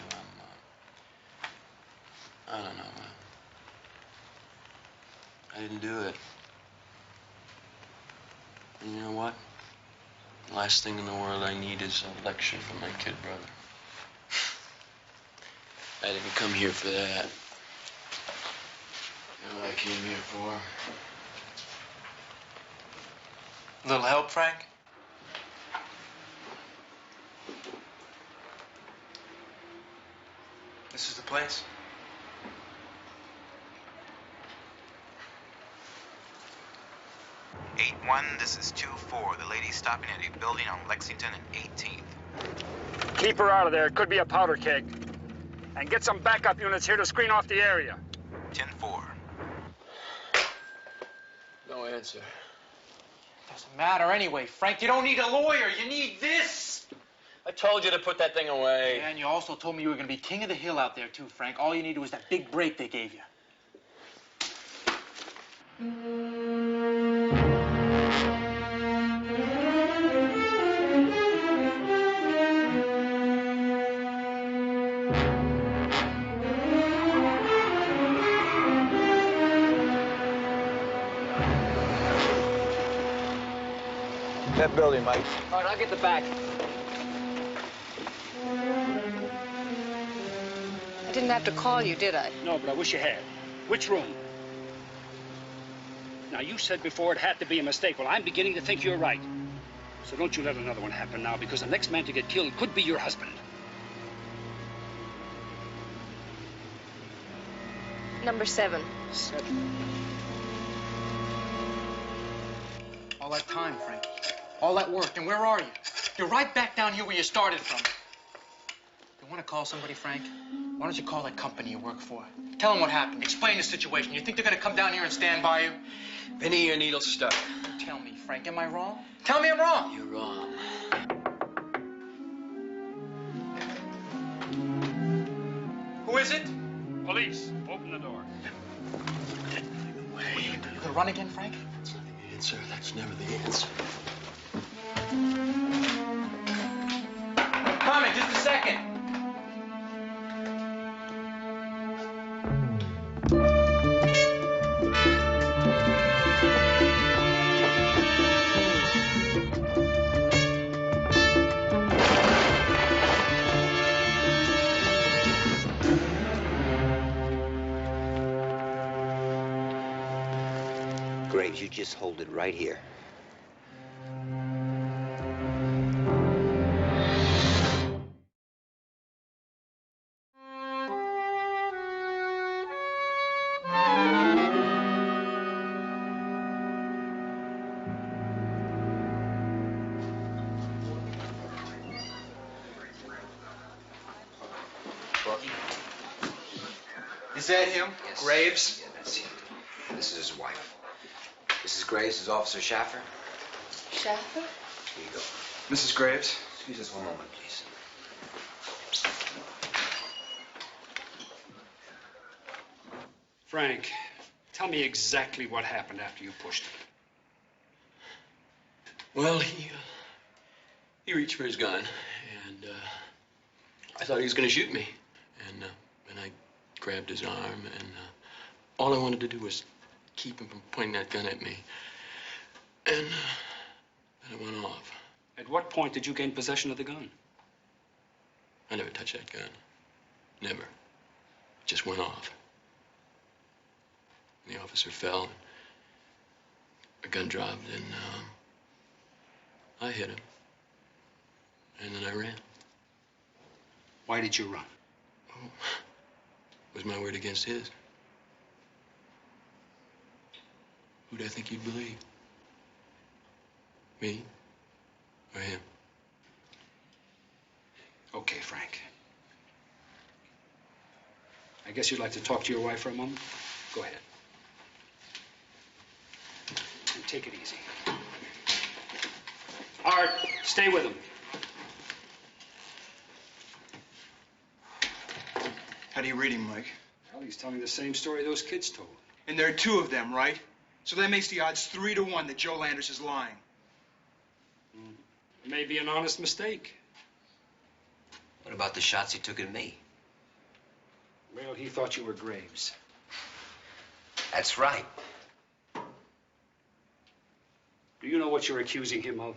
J: I don't know. I didn't do it. And you know what? The last thing in the world I need is a lecture from my kid brother. I didn't come here for that. You know what I came here for?
M: A little help, Frank? This is the place?
L: This is 2-4. The lady's stopping at a building on Lexington and 18th.
C: Keep her out of there. It could be a powder keg. And get some backup units here to screen off the area.
L: 10-4.
J: No answer.
M: Doesn't matter anyway, Frank. You don't need a lawyer. You need this.
J: I told you to put that thing away.
M: Yeah, and you also told me you were going to be king of the hill out there, too, Frank. All you needed was that big break they gave you.
J: That building, Mike.
M: All right, I'll get the back.
S: I didn't have to call you, did I?
C: No, but I wish you had. Which room? Now, you said before it had to be a mistake. Well, I'm beginning to think you're right. So don't you let another one happen now, because the next man to get killed could be your husband.
S: Number 7.
C: 7.
M: All that time, Frank. All that work, and where are you? You're right back down here where you started from. You want to call somebody, Frank? Why don't you call that company you work for? Tell them what happened. Explain the situation. You think they're going to come down here and stand by you?
J: Vinny, your needle's stuck.
M: Tell me, Frank, am I wrong? Tell me I'm wrong.
J: You're wrong.
M: Who is it?
C: Police, open the door.
M: You gonna run again, Frank?
U: That's not the answer. That's never the answer.
M: Coming, just a second.
K: Graves, you just hold it right here.
O: Is that him?
K: Yes.
O: Graves?
K: Yeah, that's him. This is his wife. Mrs. Graves is Officer Schaffer.
T: Schaffer?
K: Here you go.
O: Mrs. Graves?
K: Excuse us one moment, please.
C: Frank, tell me exactly what happened after you pushed him.
F: Well, he reached for his gun, and I thought he was going to shoot me. And I grabbed his arm, and all I wanted to do was keep him from pointing that gun at me. And then it went off.
C: At what point did you gain possession of the gun?
F: I never touched that gun. Never. It just went off. And the officer fell, and the gun dropped, and I hit him. And then I ran.
C: Why did you run?
F: Oh, it was my word against his. Who do I think you'd believe? Me or him?
C: Okay, Frank. I guess you'd like to talk to your wife for a moment? Go ahead. And take it easy. Art, stay with him.
O: How do you read him, Mike?
C: Well, he's telling the same story those kids told.
O: And there are two of them, right? So that makes the odds 3 to 1 that Joe Landers is lying.
C: It may be an honest mistake.
K: What about the shots he took at me?
C: Well, he thought you were Graves.
K: That's right.
C: Do you know what you're accusing him of?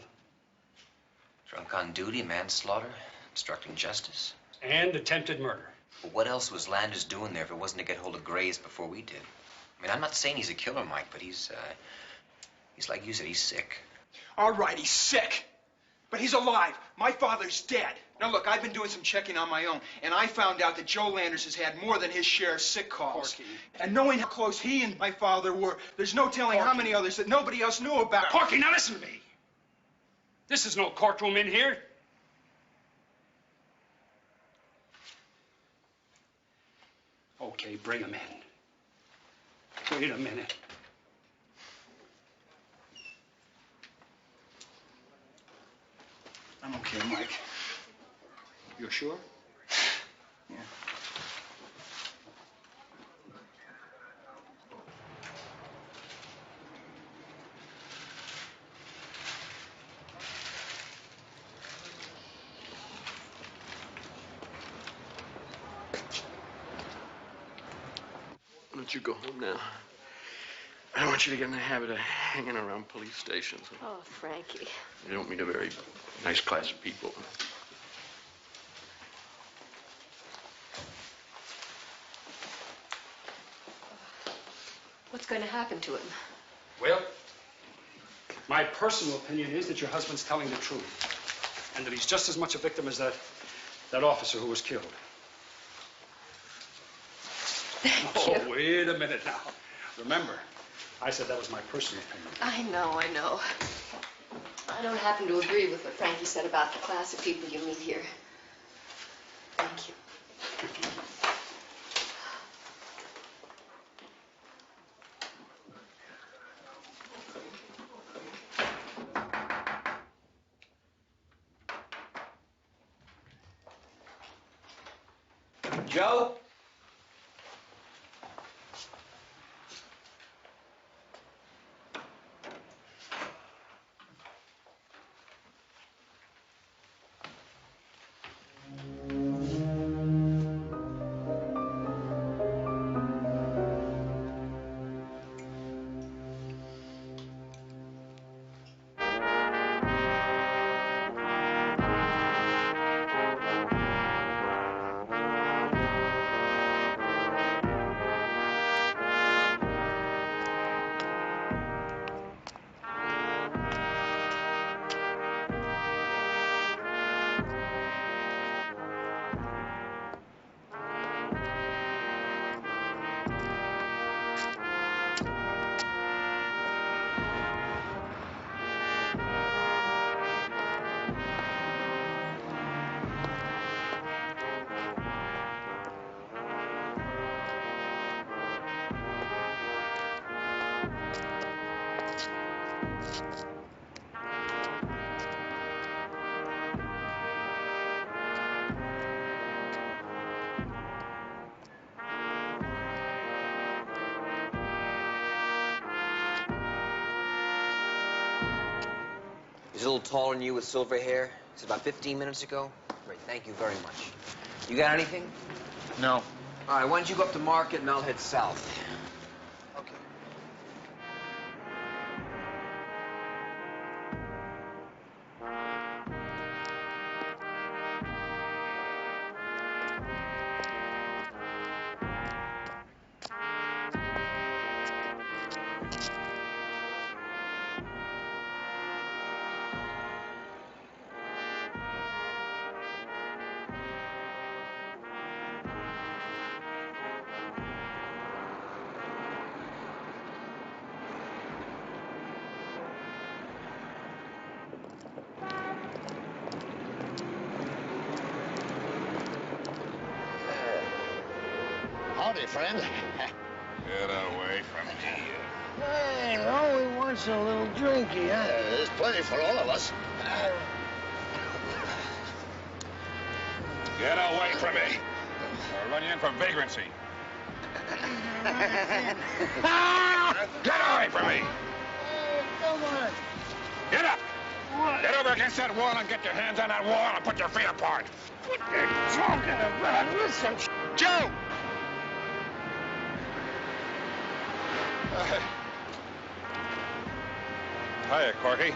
K: Drunk on duty, manslaughter, obstructing justice.
C: And attempted murder.
K: But what else was Landers doing there if it wasn't to get hold of Graves before we did? I mean, I'm not saying he's a killer, Mike, but he's like you said, he's sick.
O: All right, he's sick. But he's alive. My father's dead. Now, look, I've been doing some checking on my own, and I found out that Joe Landers has had more than his share of sick calls.
C: Porky.
O: And knowing how close he and my father were, there's no telling how many others that nobody else knew about.
C: Porky, now listen to me. This is no courtroom in here. Okay, bring him in. Wait a minute.
O: I'm okay, Mike.
C: You're sure?
O: Yeah.
F: Why don't you go home now? I don't want you to get in the habit of hanging around police stations.
T: Oh, Frankie.
F: You don't meet a very nice class of people.
T: What's going to happen to him?
C: Well, my personal opinion is that your husband's telling the truth. And that he's just as much a victim as that officer who was killed.
T: Thank you.
C: Wait a minute now. Remember, I said that was my personal opinion.
T: I know. I don't happen to agree with what Frankie said about the class of people you meet here. Thank you.
K: Joe?
J: He's a little taller than you with silver hair. It's about 15 minutes ago. Great, thank you very much. You got anything?
O: No.
J: All right, why don't you go up to Market and I'll head south. Okay.
A: Howdy, friend.
Q: Get away from me.
A: Hey, no, we want a little drinky, huh? There's plenty for all of us.
Q: Get away from me. I'll run you in for vagrancy. Get away from me.
A: Come on.
Q: Get up. Get over against that wall and get your hands on that wall and put your feet apart.
A: What are you talking about? Listen,
Q: Joe! Hiya, Corky. Hey,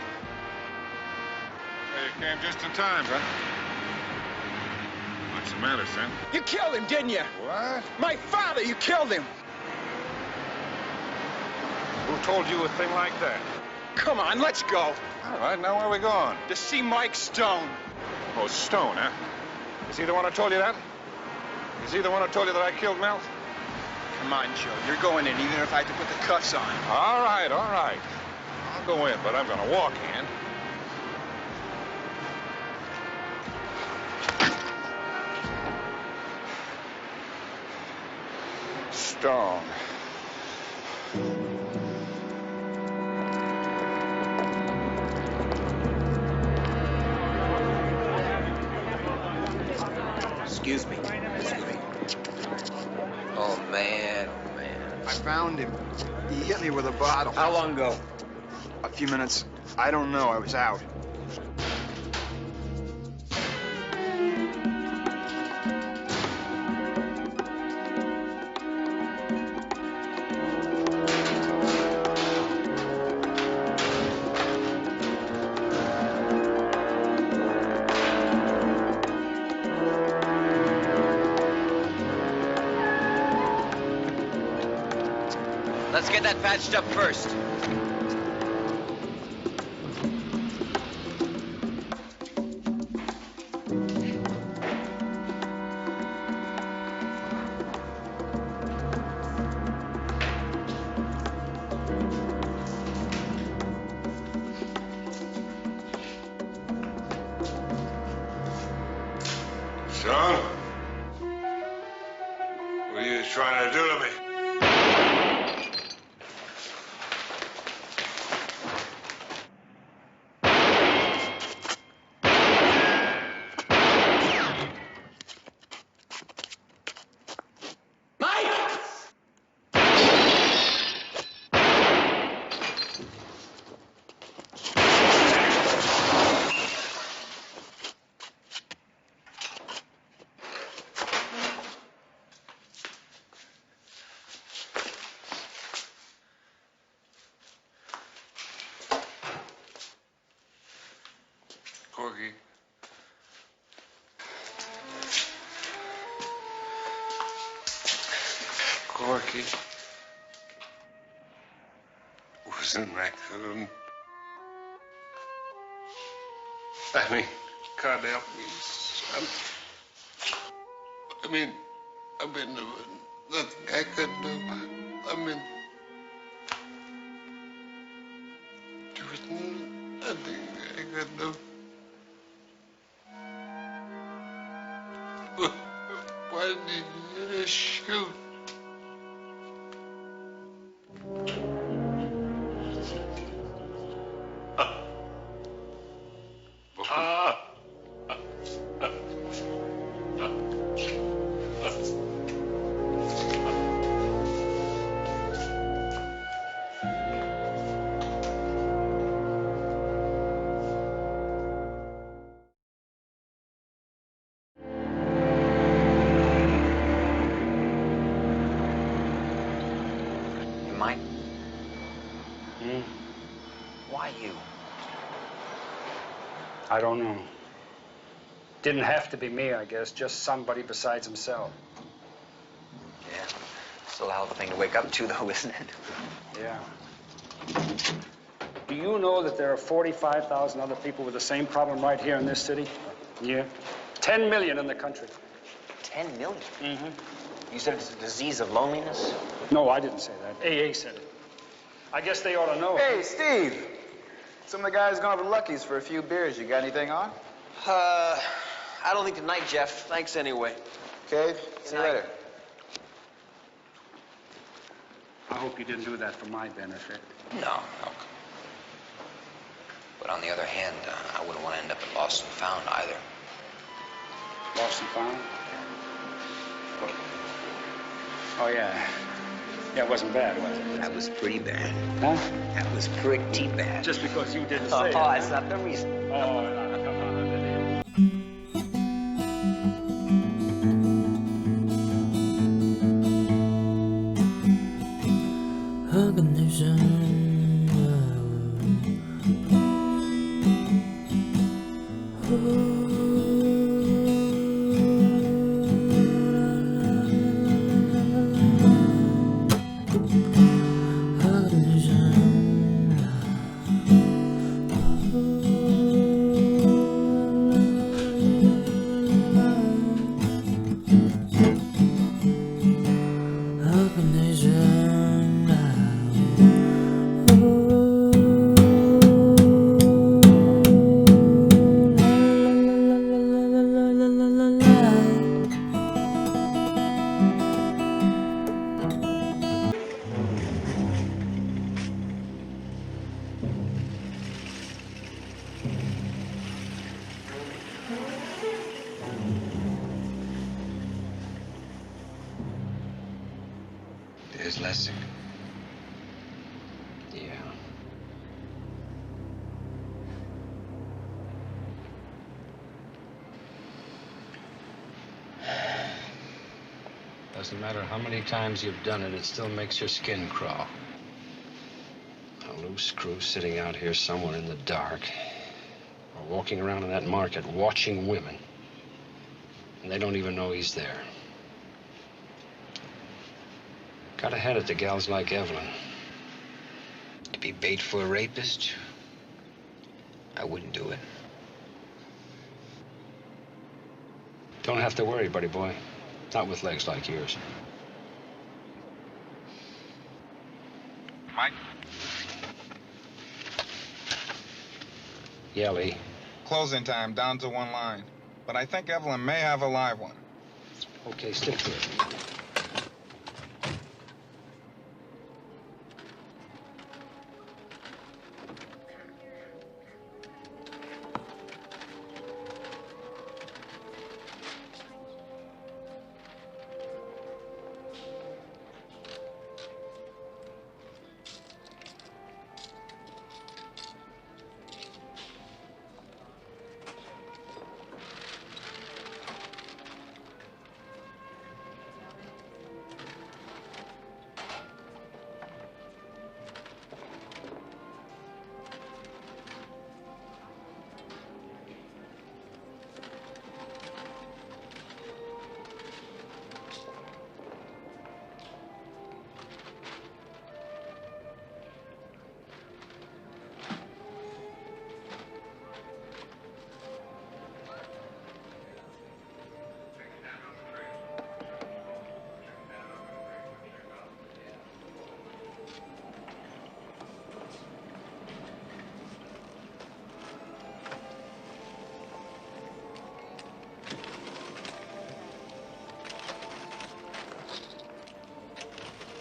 Q: you came just in time, huh? What's the matter, son?
O: You killed him, didn't you?
Q: What?
O: My father, you killed him.
Q: Who told you a thing like that?
O: Come on, let's go.
Q: All right, now where are we going?
O: To see Mike Stone.
Q: Oh, Stone, huh? Is he the one who told you that? Is he the one who told you that I killed Mel?
O: Come on, Joe. You're going in, even if I have to put the cuffs on.
Q: All right, all right. I'll go in, but I'm gonna walk in. Stone.
J: Excuse me. Oh, man.
O: I found him. He hit me with a bottle.
J: How long ago?
O: A few minutes. I don't know. I was out.
J: Let's get that patched up first.
Q: Stone? What are you trying to do to me? Corky. Corky. Was an accident. I mean, God help me, son. I mean, nothing I could do. I mean, there was nothing I could do. Why did you shoot?
C: I don't know. Didn't have to be me, I guess. Just somebody besides himself.
K: Yeah. Still a hell of a thing to wake up to, though, isn't it?
C: Yeah. Do you know that there are 45,000 other people with the same problem right here in this city? Yeah. 10 million in the country.
K: 10 million?
C: Mm-hmm.
K: You said it's a disease of loneliness?
C: No, I didn't say that. AA said it. I guess they ought to know.
R: Hey, Steve. Some of the guys gone over to Lucky's for a few beers. You got anything on?
J: I don't think tonight, Jeff. Thanks anyway.
R: Okay, see you later.
C: I hope you didn't do that for my benefit.
K: No. But on the other hand, I wouldn't want to end up at Lost and Found either.
C: Lost and found? Oh, yeah. Yeah, it wasn't bad, was it?
K: That was pretty bad.
C: Huh?
K: That was pretty bad.
C: Just because you didn't say it.
K: Oh, that's not the reason.
C: Oh, no, come on.
K: There's Lessig. Yeah.
F: Doesn't matter how many times you've done it, it still makes your skin crawl. A loose screw sitting out here somewhere in the dark, or walking around in that market watching women, and they don't even know he's there. Gotta hand it to gals like Evelyn.
K: To be bait for a rapist? I wouldn't do it.
F: Don't have to worry, buddy boy. Not with legs like yours.
E: Mike?
F: Yeah, Lee.
V: Closing time, down to one line. But I think Evelyn may have a live one.
F: Okay, stick to it.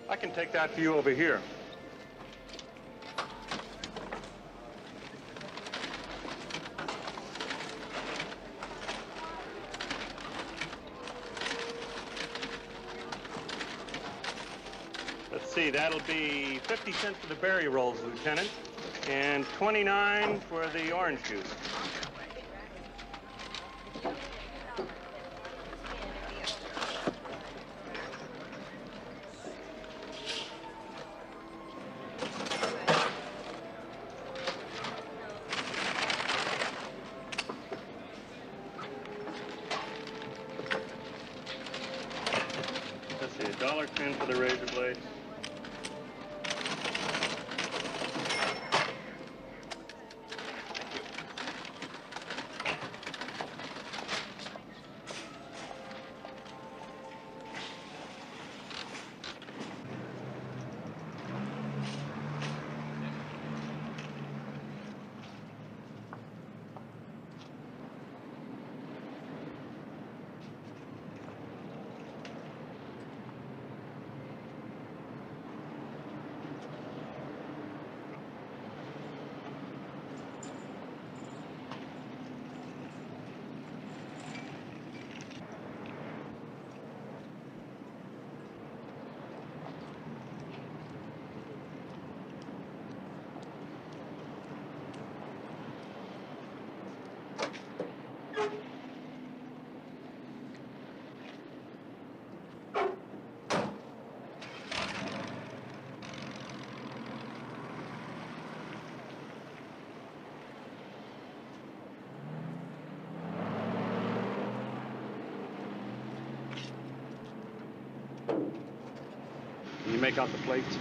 W: I can take that view over here. Let's see, that'll be 50 cents for the berry rolls, Lieutenant, and 29 for the orange juice. And for the razor blade. Can you make out the plates?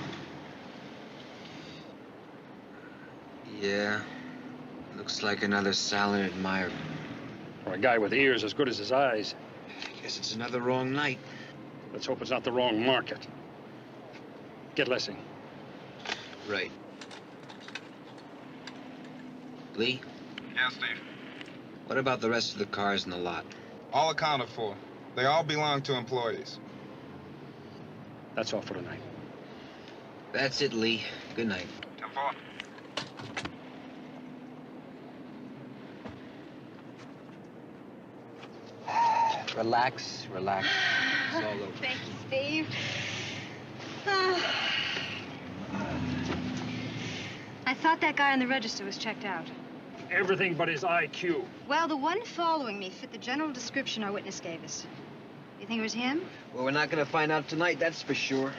K: Yeah. Looks like another salad admirer.
C: Or a guy with ears as good as his eyes.
K: Guess it's another wrong night.
C: Let's hope it's not the wrong market. Get Lessing.
K: Right. Lee?
V: Yeah, Steve.
K: What about the rest of the cars in the lot?
V: All accounted for. They all belong to employees.
C: That's all for tonight.
K: That's it, Lee. Good night.
V: 10-4.
K: Relax, relax. It's all over.
S: Thank you, Steve. I thought that guy on the register was checked out.
C: Everything but his IQ.
S: Well, the one following me fit the general description our witness gave us. You think it was him?
K: Well, we're not gonna find out tonight, that's for sure.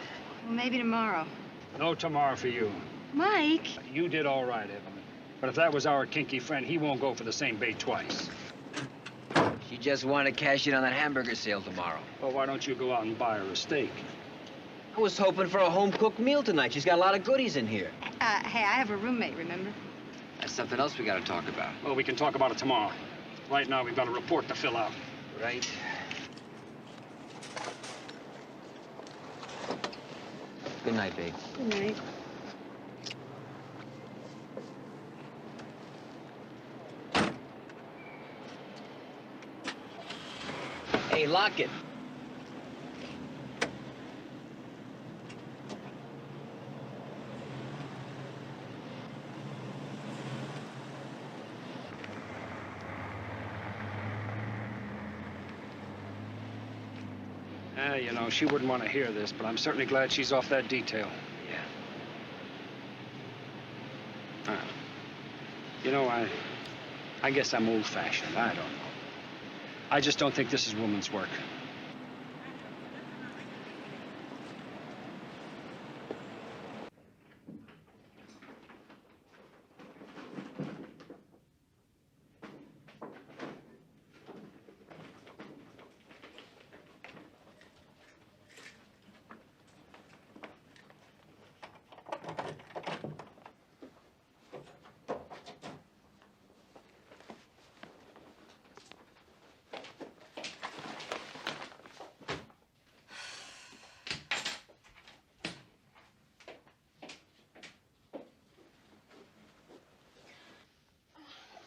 S: Well, maybe tomorrow.
C: No tomorrow for you.
S: Mike!
C: You did all right, Evelyn. But if that was our kinky friend, he won't go for the same bait twice.
K: She just wanted to cash in on that hamburger sale tomorrow.
C: Well, why don't you go out and buy her a steak?
K: I was hoping for a home-cooked meal tonight. She's got a lot of goodies in here.
S: Hey, I have a roommate, remember?
K: That's something else we gotta talk about.
C: Well, we can talk about it tomorrow. Right now, we've got a report to fill out.
K: Right. Good night, babe.
S: Good night.
K: Hey, lock it.
C: You know, she wouldn't want to hear this, but I'm certainly glad she's off that detail.
K: Yeah.
C: You know, I guess I'm old-fashioned. I don't know. I just don't think this is woman's work.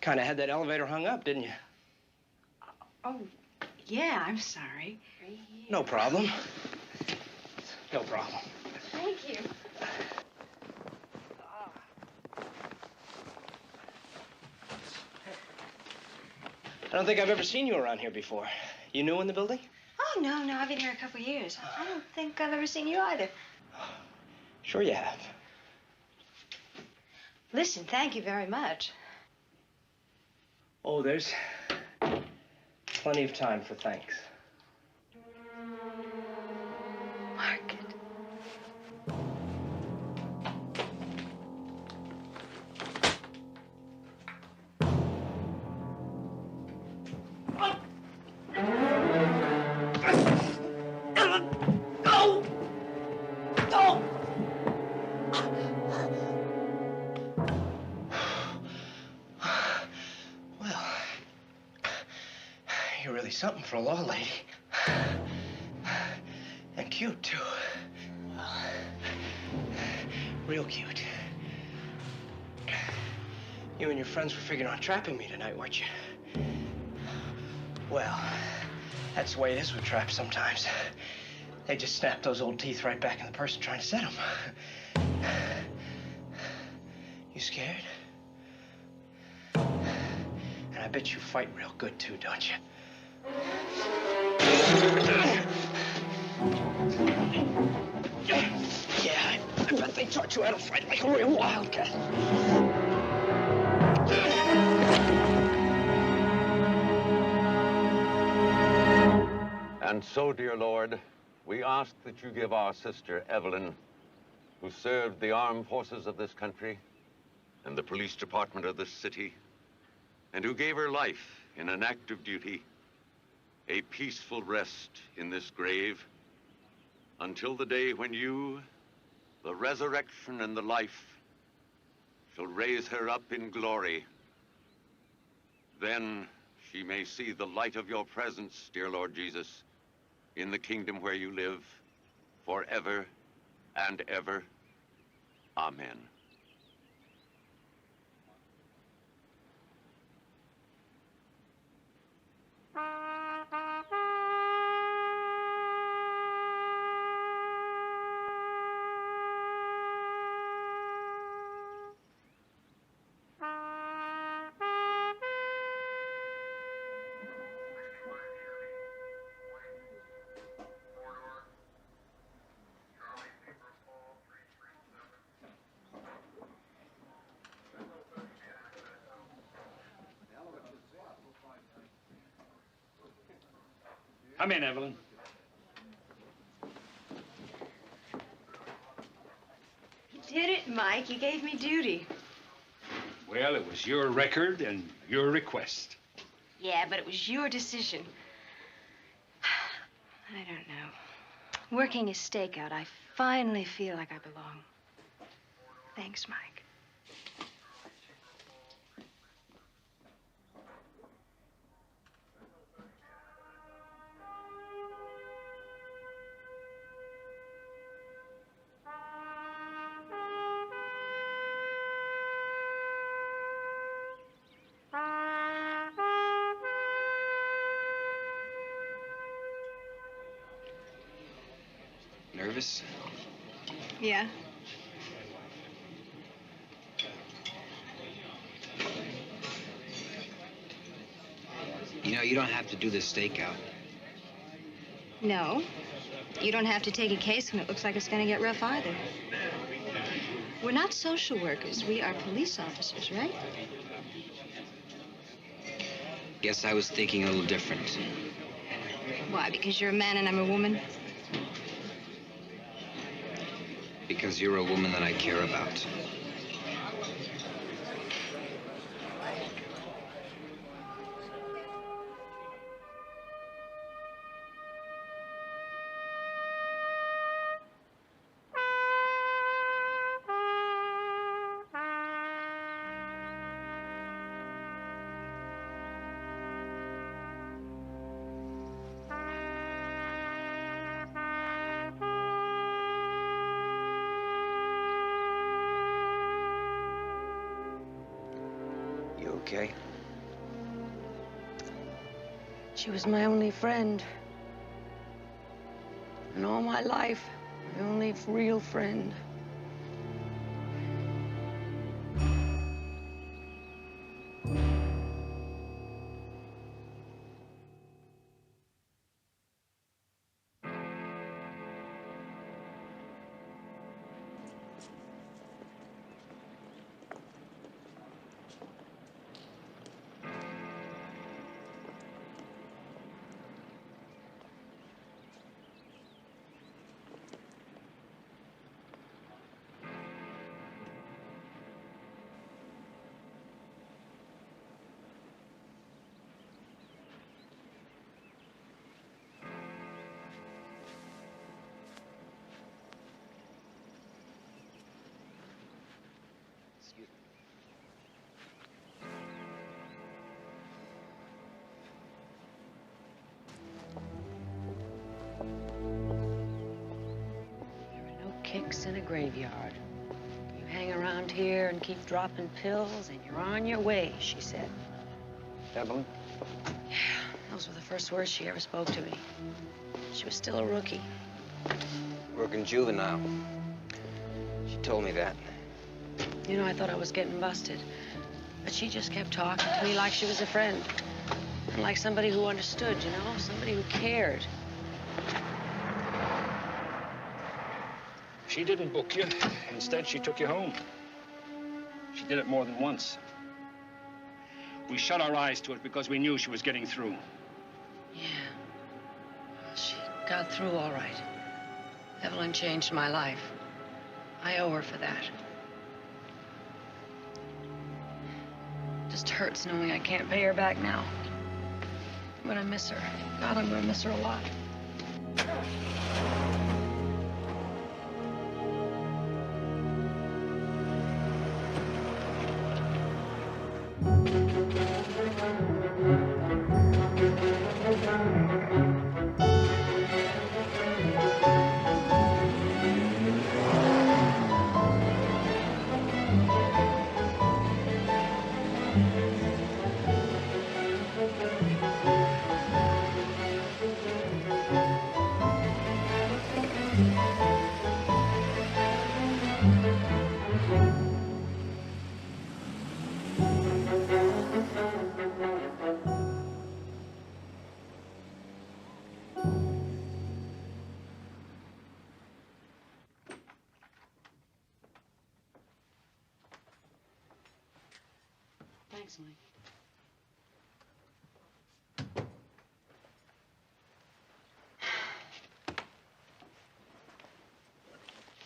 D: Kind of had that elevator hung up, didn't you?
G: Oh, yeah, I'm sorry.
D: No problem. No problem.
G: Thank you.
D: I don't think I've ever seen you around here before. You new in the building?
G: Oh, no, I've been here a couple of years. I don't think I've ever seen you either.
D: Sure you have.
G: Listen, thank you very much.
D: Oh, there's plenty of time for thanks.
G: Market.
D: really something for a law lady. And cute, too. Real cute. You and your friends were figuring on trapping me tonight, weren't you? Well, that's the way it is with traps sometimes. They just snap those old teeth right back in the person trying to set them. You scared? And I bet you fight real good, too, don't you? Yeah, I bet they taught you how to fight like a real wildcat.
U: And so, dear Lord, we ask that you give our sister Evelyn, who served the armed forces of this country and the police department of this city, and who gave her life in an act of duty, a peaceful rest in this grave until the day when you, the resurrection and the life, shall raise her up in glory. Then she may see the light of your presence, dear Lord Jesus, in the kingdom where you live forever and ever. Amen.
C: Come in, Evelyn.
G: You did it, Mike. You gave me duty.
C: Well, it was your record and your request.
G: Yeah, but it was your decision. I don't know. Working a stakeout, I finally feel like I belong. Thanks, Mike.
J: Nervous?
G: Yeah?
J: You know, you don't have to do this stakeout.
G: No. You don't have to take a case when it looks like it's going to get rough either. We're not social workers. We are police officers, right?
J: Guess I was thinking a little different.
G: Why? Because you're a man and I'm a woman?
J: Because you're a woman that I care about. Okay.
S: She was my only friend. In all my life, my only real friend.
B: bricks in a graveyard. You hang around here and keep dropping pills, and you're on your way, she said.
C: Evelyn?
B: Yeah, those were the first words she ever spoke to me. She was still a rookie.
K: Working juvenile. She told me that.
B: You know, I thought I was getting busted. But she just kept talking to me like she was a friend. And like somebody who understood, you know? Somebody who cared.
C: She didn't book you. Instead, she took you home. She did it more than once. We shut our eyes to it because we knew she was getting through.
B: Yeah. She got through all right. Evelyn changed my life. I owe her for that. Just hurts knowing I can't pay her back now. But I miss her. God, I'm gonna miss her a lot. Thanks, Mike.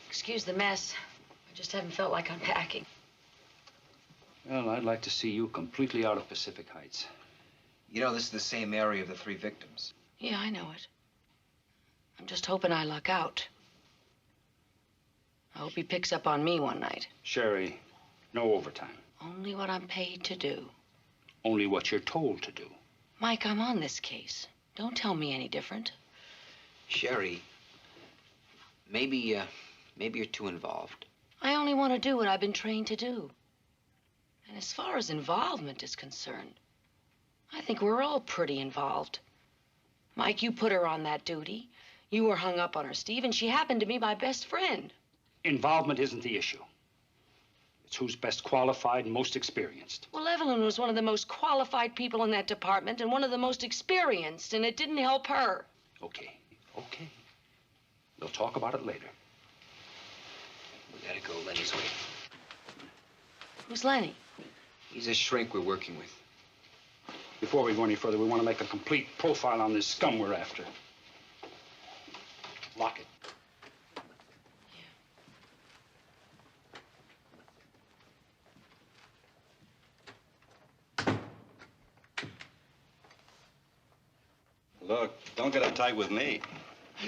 B: Excuse the mess. I just haven't felt like unpacking.
C: Well, I'd like to see you completely out of Pacific Heights.
K: You know, this is the same area of the 3 victims.
B: Yeah, I know it. I'm just hoping I luck out. I hope he picks up on me one night.
C: Sherry, no overtime.
B: Only what I'm paid to do.
C: Only what you're told to do.
B: Mike, I'm on this case. Don't tell me any different.
K: Sherry, maybe you're too involved.
B: I only want to do what I've been trained to do. And as far as involvement is concerned, I think we're all pretty involved. Mike, you put her on that duty. You were hung up on her, Steve, and she happened to be my best friend.
C: Involvement isn't the issue. It's who's best qualified and most experienced.
B: Well, Evelyn was one of the most qualified people in that department and one of the most experienced, and it didn't help her.
C: Okay. We'll talk about it later.
K: We gotta go. Lenny's waiting.
B: Who's Lenny?
K: He's a shrink we're working with.
C: Before we go any further, we want to make a complete profile on this scum we're after. Lock it.
N: Look, don't get uptight with me.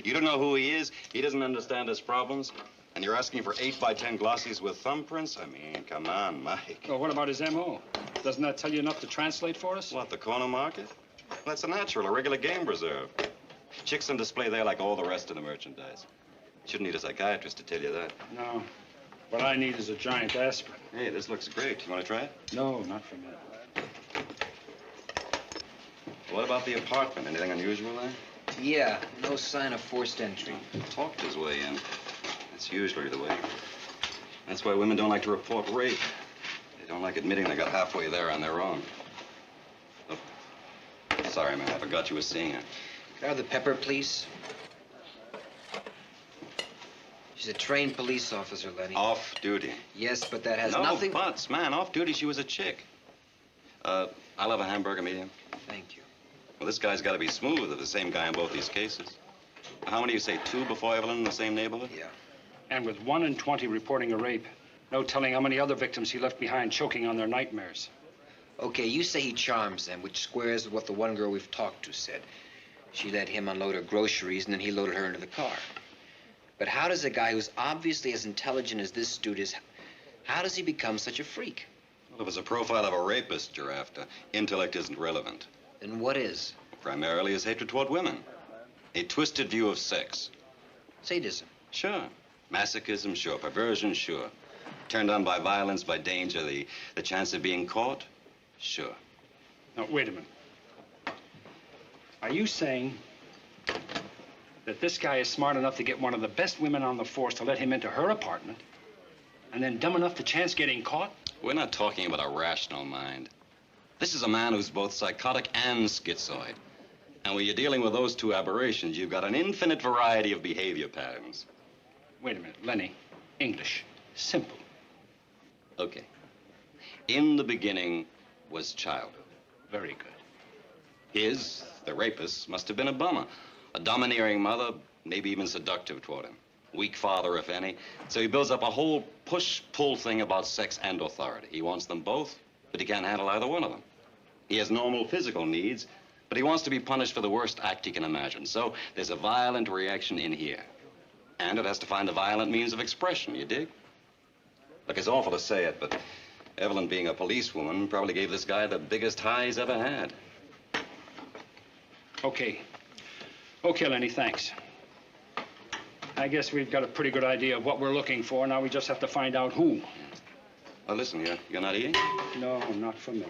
N: You don't know who he is. He doesn't understand his problems. And you're asking for 8x10 glossies with thumbprints? I mean, come on, Mike.
C: Well, what about his M.O.? Doesn't that tell you enough to translate for us?
N: What, the corner market? That's a natural, a regular game preserve. Chicks on display there like all the rest of the merchandise. Shouldn't need a psychiatrist to tell you that.
C: No. What I need is a giant aspirin.
N: Hey, this looks great. You want to try it?
C: No, not for me.
N: What about the apartment? Anything unusual there?
K: Yeah, no sign of forced entry.
N: Talked his way in. That's usually the way. That's why women don't like to report rape. They don't like admitting they got halfway there on their own. Oh, sorry, man, I forgot you were seeing her.
K: Can I have the pepper, please? She's a trained police officer, Lenny.
N: Off duty.
K: Yes, but that has
N: no
K: nothing...
N: buts, man. Off duty, she was a chick. I'll have a hamburger medium.
K: Thank you.
N: Well, this guy's got to be smooth if the same guy in both these cases. How many you say, 2 before Evelyn in the same neighborhood?
K: Yeah.
C: And with 1 in 20 reporting a rape, no telling how many other victims he left behind choking on their nightmares.
K: Okay, you say he charms them, which squares with what the one girl we've talked to said. She let him unload her groceries, and then he loaded her into the car. But how does a guy who's obviously as intelligent as this dude is, how does he become such a freak?
N: Well, if it's a profile of a rapist you're after, intellect isn't relevant.
K: Then what is?
N: Primarily his hatred toward women. A twisted view of sex.
K: Sadism.
N: Sure. Masochism, sure. Perversion, sure. Turned on by violence, by danger, the chance of being caught, sure.
C: Now, wait a minute. Are you saying that this guy is smart enough to get one of the best women on the force to let him into her apartment, and then dumb enough to chance getting caught?
N: We're not talking about a rational mind. This is a man who's both psychotic and schizoid. And when you're dealing with those two aberrations, you've got an infinite variety of behavior patterns.
C: Wait a minute, Lenny. English. Simple.
N: Okay. In the beginning was childhood.
C: Very good.
N: His, the rapist, must have been a bummer. A domineering mother, maybe even seductive toward him. Weak father, if any. So he builds up a whole push-pull thing about sex and authority. He wants them both, but he can't handle either one of them. He has normal physical needs, but he wants to be punished for the worst act he can imagine. So there's a violent reaction in here. And it has to find a violent means of expression, you dig? Look, it's awful to say it, but Evelyn, being a policewoman, probably gave this guy the biggest high he's ever had.
C: Okay. Okay, Lenny, thanks. I guess we've got a pretty good idea of what we're looking for. Now we just have to find out who.
N: Oh, listen, you're not eating?
C: No, not for me.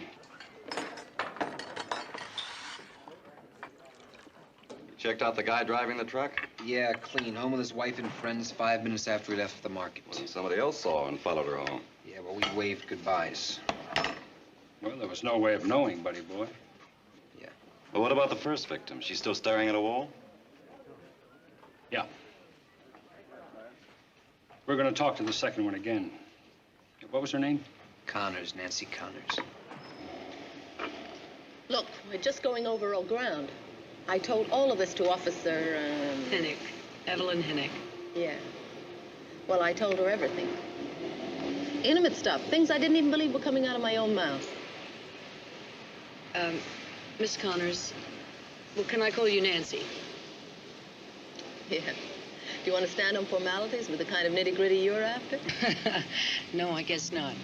N: Checked out the guy driving the truck?
J: Yeah, clean. Home with his wife and friends 5 minutes after he left the market.
N: Well, somebody else saw her and followed her home.
J: Yeah, well, we waved goodbyes.
C: Well, there was no way of knowing, buddy boy.
J: Yeah.
N: Well, what about the first victim? She's still staring at a wall?
C: Yeah. We're going to talk to the second one again. What was her name?
J: Connors, Nancy Connors.
H: Look, we're just going over old ground. I told all of this to Officer,
B: Hinnick. Evelyn Hinnick.
H: Yeah. Well, I told her everything. Intimate stuff, things I didn't even believe were coming out of my own mouth.
B: Miss Connors, well, can I call you Nancy?
H: Yeah. Do you want to stand on formalities with the kind of nitty-gritty you're after?
B: No, I guess not.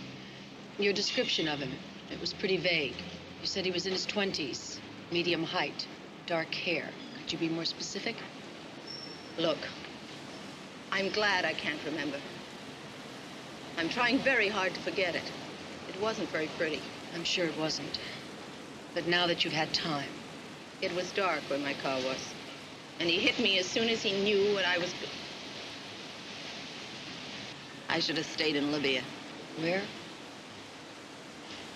B: Your description of him, it was pretty vague. You said he was in his 20s, medium height, dark hair. Could you be more specific?
H: Look, I'm glad I can't remember. I'm trying very hard to forget it. It wasn't very pretty.
B: I'm sure it wasn't. But now that you've had time.
H: It was dark where my car was. And he hit me as soon as he knew what I was... I should have stayed in Libya.
B: Where?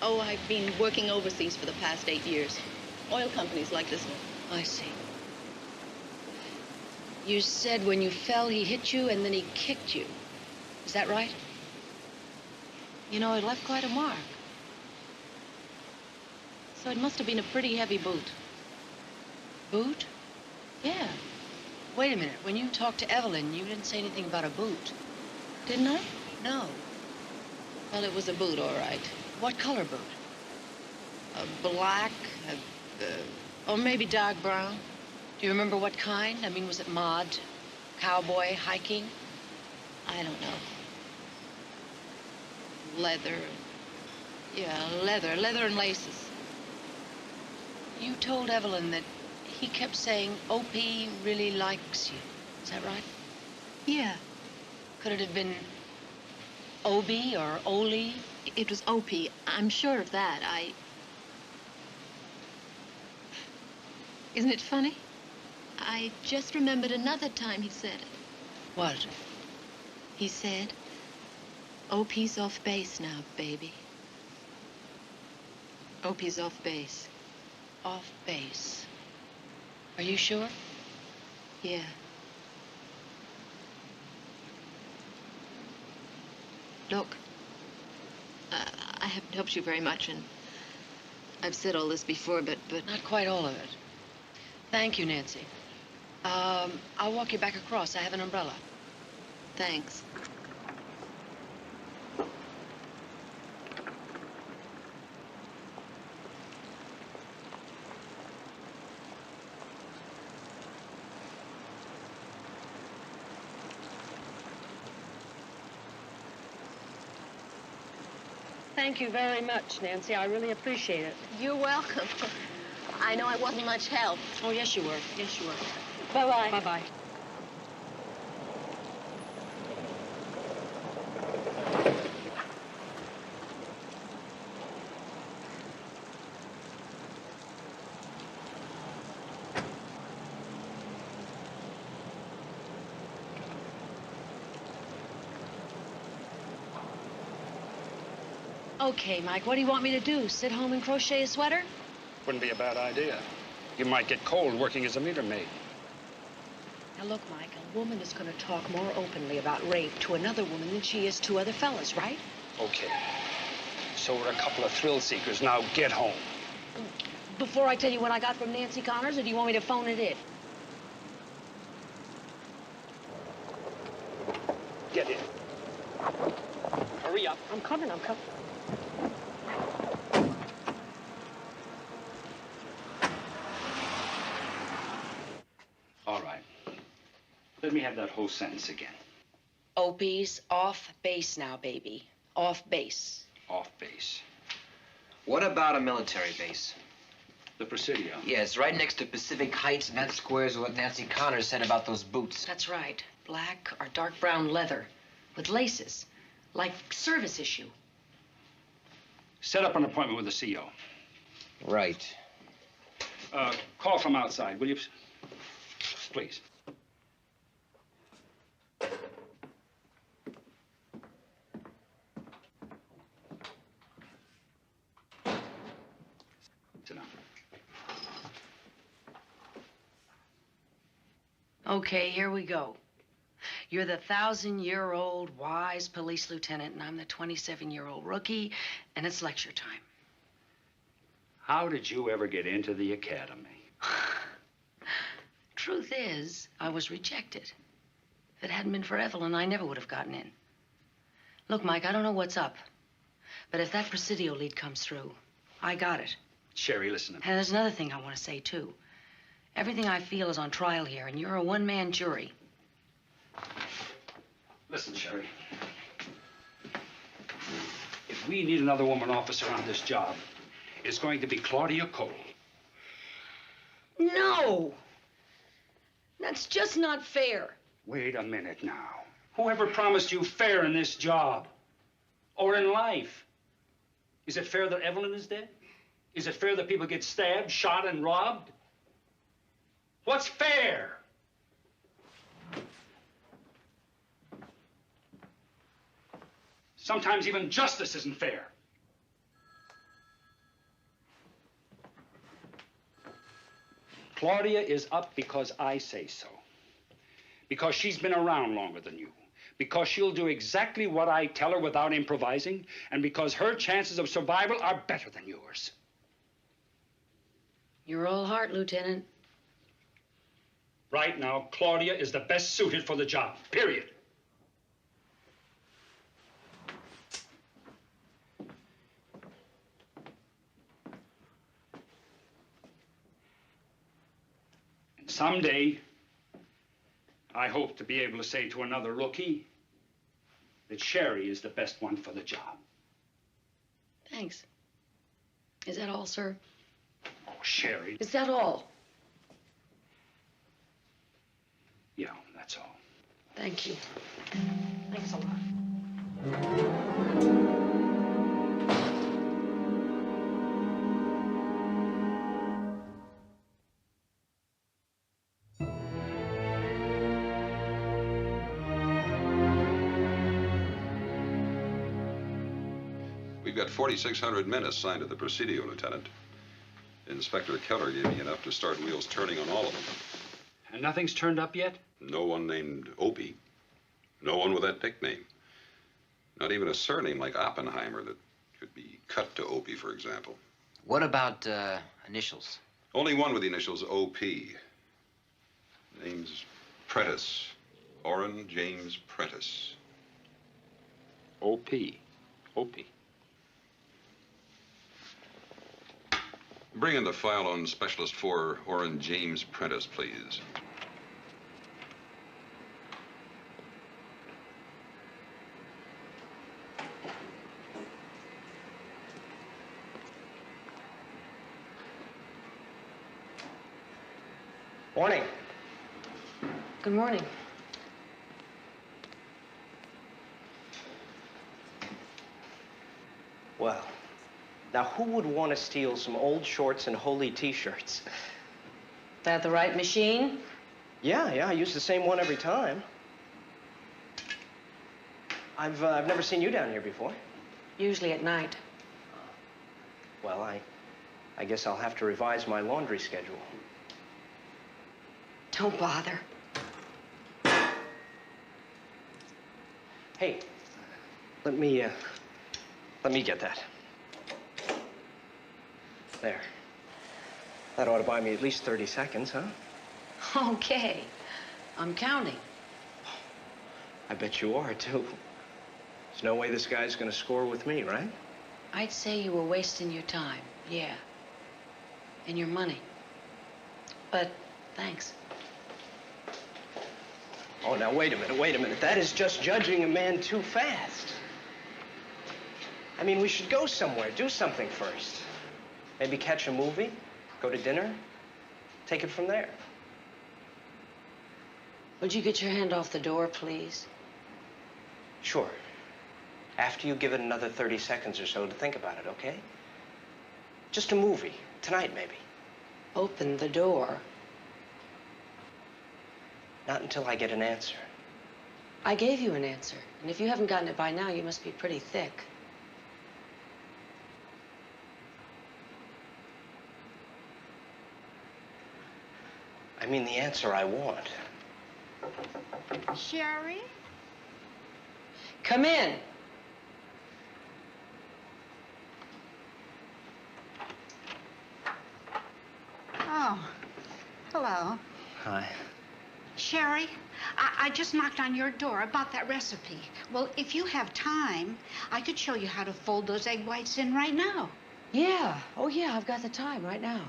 H: Oh, I've been working overseas for the past 8 years. Oil companies like this one.
B: I see. You said when you fell, he hit you and then he kicked you. Is that right?
H: You know, it left quite a mark. So it must have been a pretty heavy boot.
B: Boot?
H: Yeah.
B: Wait a minute. When you talked to Evelyn, you didn't say anything about a boot.
H: Didn't I?
B: No.
H: Well, it was a boot, all right.
B: What color boot?
H: Black, or maybe dark brown.
B: Do you remember what kind? I mean, was it mod, cowboy, hiking?
H: I don't know. Leather. Yeah, leather and laces.
B: You told Evelyn that he kept saying OP really likes you. Is that right?
H: Yeah.
B: Could it have been OB or Oli?
H: It was OP. I'm sure of that. Isn't it funny? I just remembered another time he said it.
B: What?
H: He said, OP's off base now, baby. OP's off base.
B: Off base. Are you sure?
H: Yeah. Look, I haven't helped you very much, and I've said all this before, but...
B: Not quite all of it. Thank you, Nancy. I'll walk you back across. I have an umbrella.
H: Thanks.
B: Thank you very much, Nancy. I really appreciate it.
H: You're welcome. I know I wasn't much help.
B: Oh, yes, you were. Yes, you were. Bye-bye. Bye-bye. Okay, Mike, what do you want me to do? Sit home and crochet a sweater?
C: Wouldn't be a bad idea. You might get cold working as a meter maid.
B: Now, look, Mike, a woman is going to talk more openly about rape to another woman than she is to other fellas, right?
C: Okay. So we're a couple of thrill seekers. Now get home.
B: Before I tell you what I got from Nancy Connors, or do you want me to phone it in?
C: Get in. Hurry up.
B: I'm coming.
C: All right. Let me have that whole sentence again.
B: Opie's off base now, baby. Off base.
C: Off base.
J: What about a military base?
C: The Presidio.
J: Yes, right next to Pacific Heights, and that squares what Nancy Connors said about those boots.
B: That's right. Black or dark brown leather with laces, like service issue.
C: Set up an appointment with the CO.
J: Right.
C: Call from outside, will you? Please. Sit down.
B: Okay, here we go. You're the 1,000-year-old wise police lieutenant, and I'm the 27-year-old rookie, and it's lecture time.
C: How did you ever get into the academy?
B: Truth is, I was rejected. If it hadn't been for Evelyn, I never would have gotten in. Look, Mike, I don't know what's up, but if that Presidio lead comes through, I got it.
C: Sherry, listen to me.
B: And there's another thing I want to say, too. Everything I feel is on trial here, and you're a one-man jury.
C: Listen, Sherry. If we need another woman officer on this job, it's going to be Claudia Cole.
B: No! That's just not fair.
C: Wait a minute now. Whoever promised you fair in this job? Or in life? Is it fair that Evelyn is dead? Is it fair that people get stabbed, shot, and robbed? What's fair? Sometimes even justice isn't fair. Claudia is up because I say so. Because she's been around longer than you. Because she'll do exactly what I tell her without improvising. And because her chances of survival are better than yours.
B: You're all heart, Lieutenant.
C: Right now, Claudia is the best suited for the job, period. And someday, I hope to be able to say to another rookie that Sherry is the best one for the job.
B: Thanks. Is that all, sir?
C: Oh, Sherry.
B: Is that all?
C: Yeah, that's all.
B: Thank you. Thanks a lot.
N: We've got 4,600 men assigned to the Presidio, Lieutenant. Inspector Keller gave me enough to start wheels turning on all of them.
C: And nothing's turned up yet?
N: No one named Opie. No one with that nickname. Not even a surname like Oppenheimer that could be cut to Opie, for example.
J: What about initials?
N: Only one with the initials OP. Name's Prentice. Orrin James Prentice.
C: OP. Opie.
N: Bring in the file on Specialist 4, Orrin James Prentice, please.
D: Morning.
B: Good morning.
D: Well, now who would want to steal some old shorts and holy t-shirts?
B: That the right machine?
D: Yeah, I use the same one every time. I've never seen you down here before.
B: Usually at night.
D: Well, I guess I'll have to revise my laundry schedule.
B: Don't bother.
D: Hey, let me get that. There. That ought to buy me at least 30 seconds, huh?
B: Okay. I'm counting.
D: I bet you are, too. There's no way this guy's gonna score with me, right?
B: I'd say you were wasting your time, yeah. And your money. But thanks.
D: Oh, now, wait a minute. That is just judging a man too fast. I mean, we should go somewhere, do something first. Maybe catch a movie, go to dinner, take it from there.
B: Would you get your hand off the door, please?
D: Sure. After you give it another 30 seconds or so to think about it, okay? Just a movie. Tonight, maybe.
B: Open the door.
D: Not until I get an answer.
B: I gave you an answer. And if you haven't gotten it by now, you must be pretty thick.
D: I mean the answer I want.
I: Sherry?
B: Come in.
I: Oh, hello.
D: Hi.
I: Sherry, I just knocked on your door about that recipe. Well, if you have time, I could show you how to fold those egg whites in right now.
B: Yeah. Oh, yeah, I've got the time right now.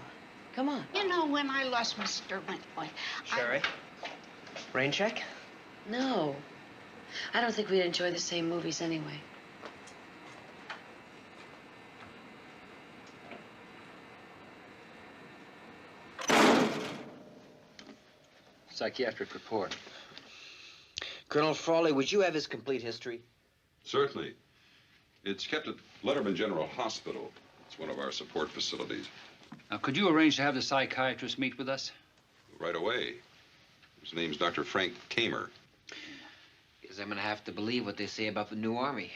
B: Come on.
I: You know, when I lost Mr. Wentworth,
D: Sherry? Rain check?
B: No. I don't think we'd enjoy the same movies anyway.
K: Psychiatric report. Colonel Frawley, would you have his complete history?
Q: Certainly. It's kept at Letterman General Hospital. It's one of our support facilities.
C: Now, could you arrange to have the psychiatrist meet with us?
Q: Right away. His name's Dr. Frank Kamer.
K: Guess I'm gonna have to believe what they say about the new army.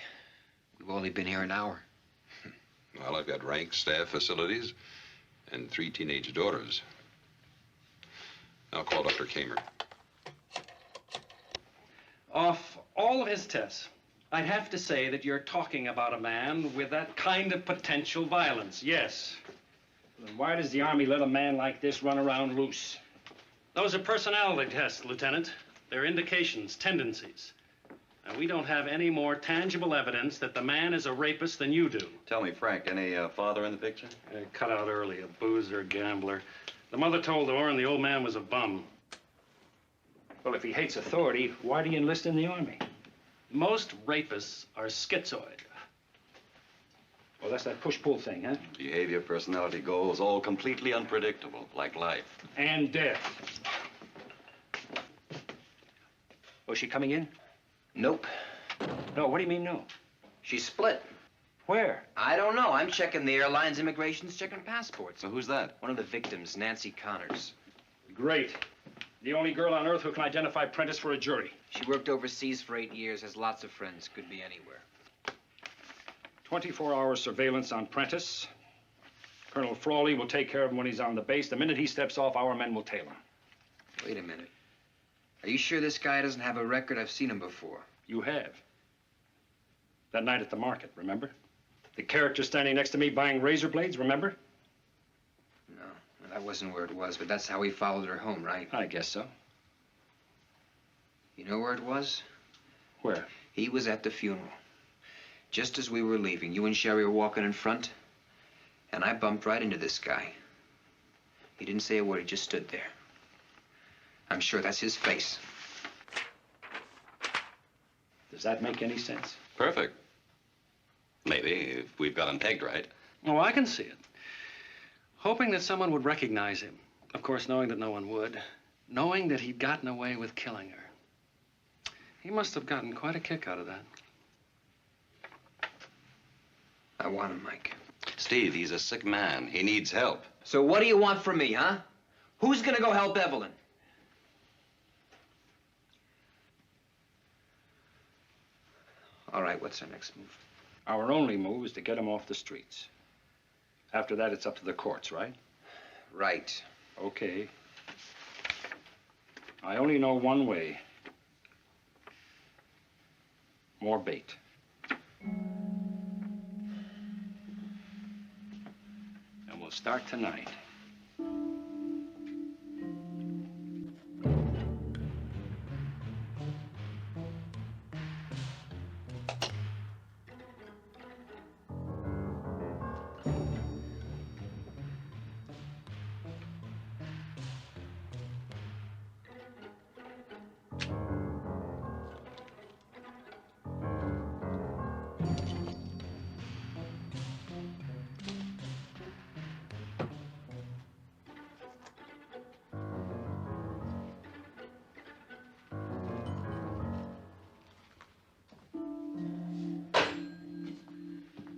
K: We've only been here an hour.
Q: Well, I've got rank, staff, facilities, and 3 teenage daughters. I'll call Dr. Kamer.
L: Off all of his tests, I'd have to say that you're talking about a man with that kind of potential violence, yes.
W: Then why does the Army let a man like this run around loose?
L: Those are personality tests, Lieutenant. They're indications, tendencies. And we don't have any more tangible evidence that the man is a rapist than you do.
N: Tell me, Frank, any father in the picture?
L: Cut out early, a boozer, gambler. The mother told Orrin the old man was a bum.
W: Well, if he hates authority, why do you enlist in the Army?
L: Most rapists are schizoid.
W: Well, that's that push-pull thing, huh?
N: Behavior, personality, goals, all completely unpredictable, like life.
W: And death. Was she coming in?
K: Nope.
W: No, what do you mean, no?
K: She's split.
W: Where?
K: I don't know. I'm checking the airlines, immigration's checking passports.
N: So who's that?
K: One of the victims, Nancy Connors.
W: Great. The only girl on Earth who can identify Prentice for a jury.
K: She worked overseas for 8 years, has lots of friends, could be anywhere.
W: 24-hour surveillance on Prentice. Colonel Frawley will take care of him when he's on the base. The minute he steps off, our men will tail him.
K: Wait a minute. Are you sure this guy doesn't have a record? I've seen him before.
W: You have. That night at the market, remember? The character standing next to me buying razor blades, remember?
K: No, that wasn't where it was, but that's how he followed her home, right?
W: I guess so.
K: You know where it was?
W: Where?
K: He was at the funeral. Just as we were leaving, you and Sherry were walking in front, and I bumped right into this guy. He didn't say a word, he just stood there. I'm sure that's his face.
W: Does that make any sense?
N: Perfect. Maybe, if we've got him pegged right.
L: Oh, I can see it. Hoping that someone would recognize him. Of course, knowing that no one would. Knowing that he'd gotten away with killing her. He must have gotten quite a kick out of that.
K: I want him, Mike.
N: Steve, he's a sick man. He needs help.
K: So what do you want from me, huh? Who's gonna go help Evelyn? All right, what's our next move?
W: Our only move is to get him off the streets.
C: After that, it's up to the courts, right?
J: Right.
C: Okay. I only know one way. More bait. And we'll start tonight.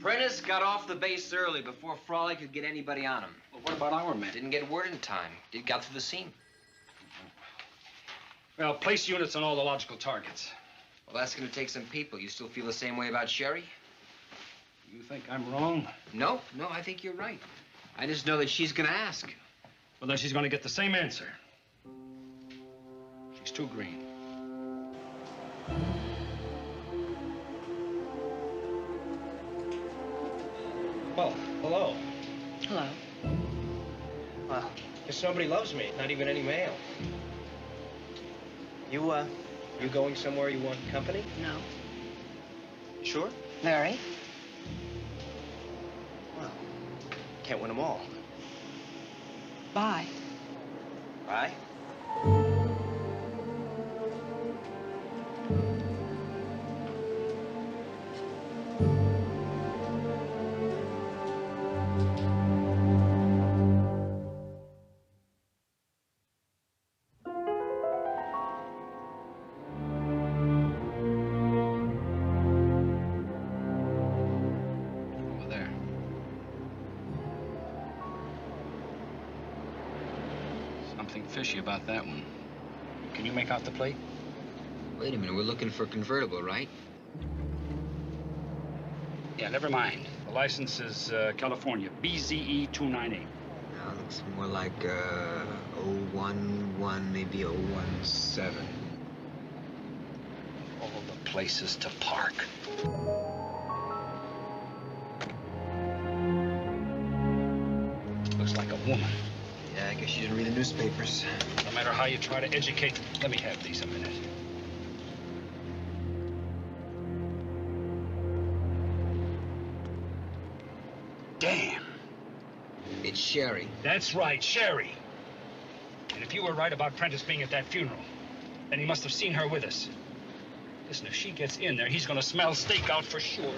J: Prentice got off the base early before Frawley could get anybody on him.
C: Well, what about our men?
J: Didn't get word in time. He got through the scene.
C: Well, place units on all the logical targets.
J: Well, that's going to take some people. You still feel the same way about Sherry?
C: You think I'm wrong?
J: No, I think you're right. I just know that she's going to ask.
C: Well, then she's going to get the same answer. She's too green.
D: Well, hello.
B: Hello.
D: Well, guess nobody loves me. Not even any mail. You going somewhere you want company?
B: No.
D: Sure?
B: Very.
D: Well, can't win them all.
B: Bye.
D: Bye.
C: Something fishy about that one. Can you make out the plate?
J: Wait a minute, we're looking for a convertible, right?
C: Yeah, never mind. The license is California, BZE298.
J: Now, it looks more like 011, maybe 017.
C: All the places to park. Looks like a woman.
J: Yeah, I guess you didn't read the newspapers.
C: No matter how you try to educate them. Let me have these a minute. Damn.
J: It's Sherry.
C: That's right, Sherry. And if you were right about Prentice being at that funeral, then he must have seen her with us. Listen, if she gets in there, he's gonna smell stakeout for sure.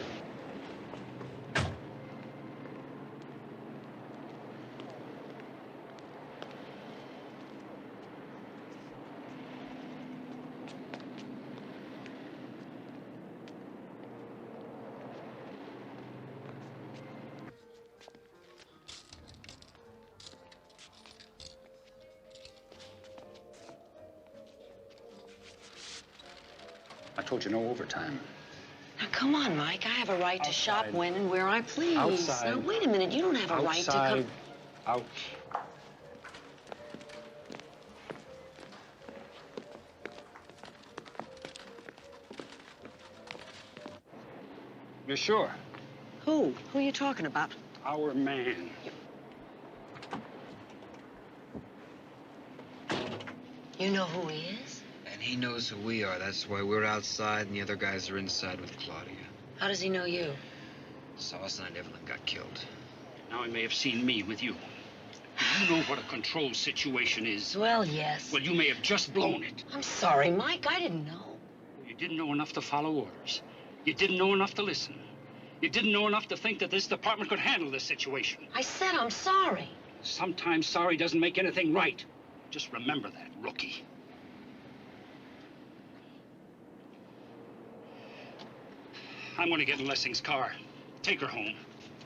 C: I told you no overtime.
B: Now, come on, Mike. I have a right to shop when and where I please.
C: Outside.
B: Now, wait a minute. You don't have a right to come...
C: Out. You're sure?
B: Who? Who are you talking about?
C: Our man.
B: You know who he is?
J: And he knows who we are. That's why we're outside and the other guys are inside with Claudia.
B: How does he know you?
J: Saw us and Evelyn got killed.
C: Now he may have seen me with you. Do you know what a control situation is?
B: Well, yes.
C: Well, you may have just blown it.
B: I'm sorry, Mike. I didn't know.
C: You didn't know enough to follow orders. You didn't know enough to listen. You didn't know enough to think that this department could handle this situation.
B: I said I'm sorry.
C: Sometimes sorry doesn't make anything right. Just remember that, rookie. I'm going to get in Lessing's car. Take her home.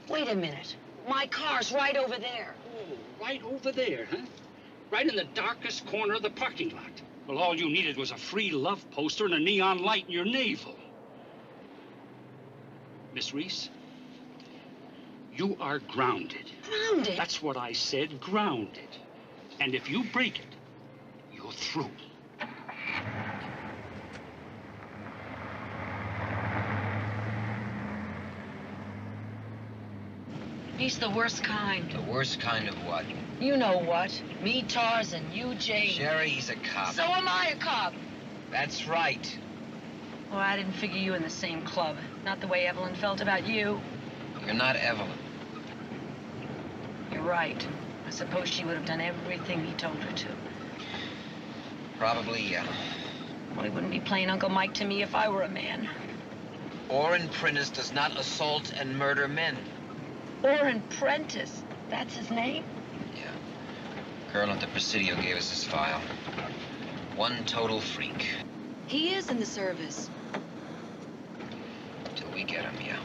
B: Wait a minute. My car's right over there.
C: Oh, right over there, huh? Right in the darkest corner of the parking lot. Well, all you needed was a free love poster and a neon light in your navel. Miss Reese,
M: You are grounded.
B: Grounded?
M: That's what I said, grounded. And if you break it, you're through.
B: He's the worst kind.
K: The worst kind of what?
B: You know what. Me, Tarzan, you, Jane.
K: Sherry, he's a cop.
B: So am I a cop.
K: That's right.
B: Oh, I didn't figure you in the same club. Not the way Evelyn felt about you.
K: You're not Evelyn.
B: You're right. I suppose she would have done everything he told her to.
K: Probably, yeah.
B: Well, he wouldn't be playing Uncle Mike to me if I were a man.
K: Orrin Prentice does not assault and murder men.
B: Orrin Prentice. That's his name?
K: Yeah. Colonel at the Presidio gave us his file. One total freak.
B: He is in the service.
K: Till we get him, yeah.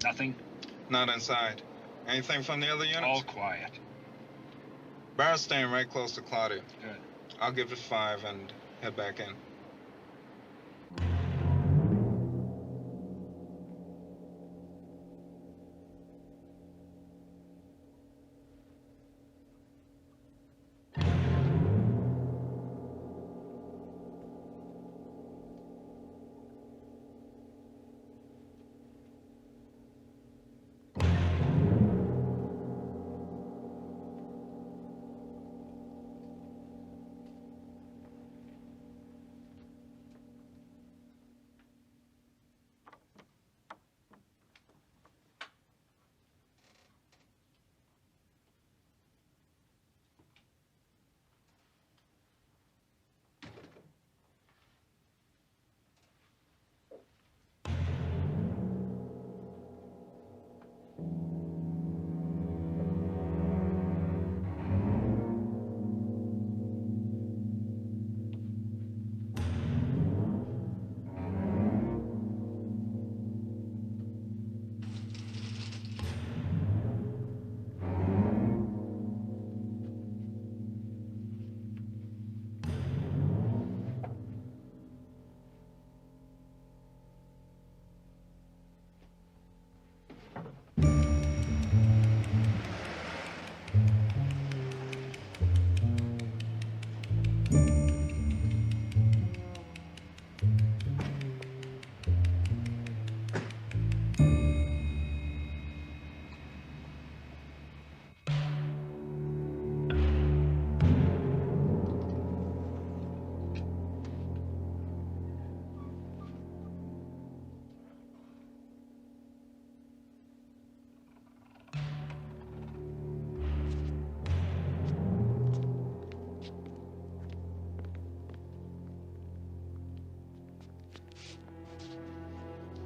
M: Nothing?
V: Not inside. Anything from the other units?
M: All quiet.
V: Barrett's staying right close to Claudia.
M: Good.
V: I'll give it 5 and head back in.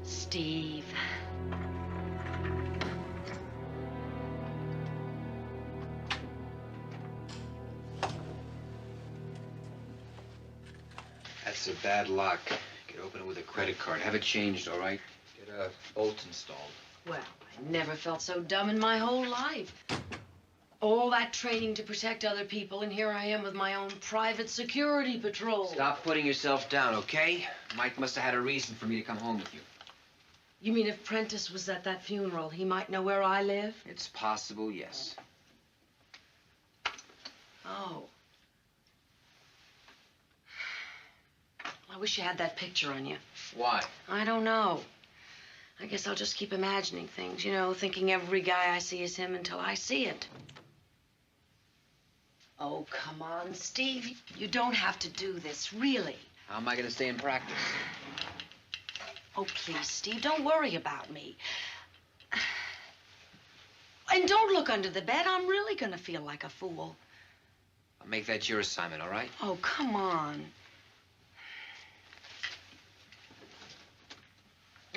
B: Steve.
K: That's a bad lock. You could open it with a credit card. Have it changed, all right? Get a bolt installed.
B: Well, I never felt so dumb in my whole life. All that training to protect other people, and here I am with my own private security patrol.
K: Stop putting yourself down, okay? Mike must have had a reason for me to come home with you.
B: You mean if Prentice was at that funeral, he might know where I live?
K: It's possible, yes.
B: Oh. I wish you had that picture on you.
K: Why?
B: I don't know. I guess I'll just keep imagining things, you know, thinking every guy I see is him until I see it. Oh, come on, Steve. You don't have to do this, really.
K: How am I going to stay in practice?
B: Oh, please, Steve, don't worry about me. And don't look under the bed. I'm really going to feel like a fool.
K: I'll make that your assignment, all right?
B: Oh, come on.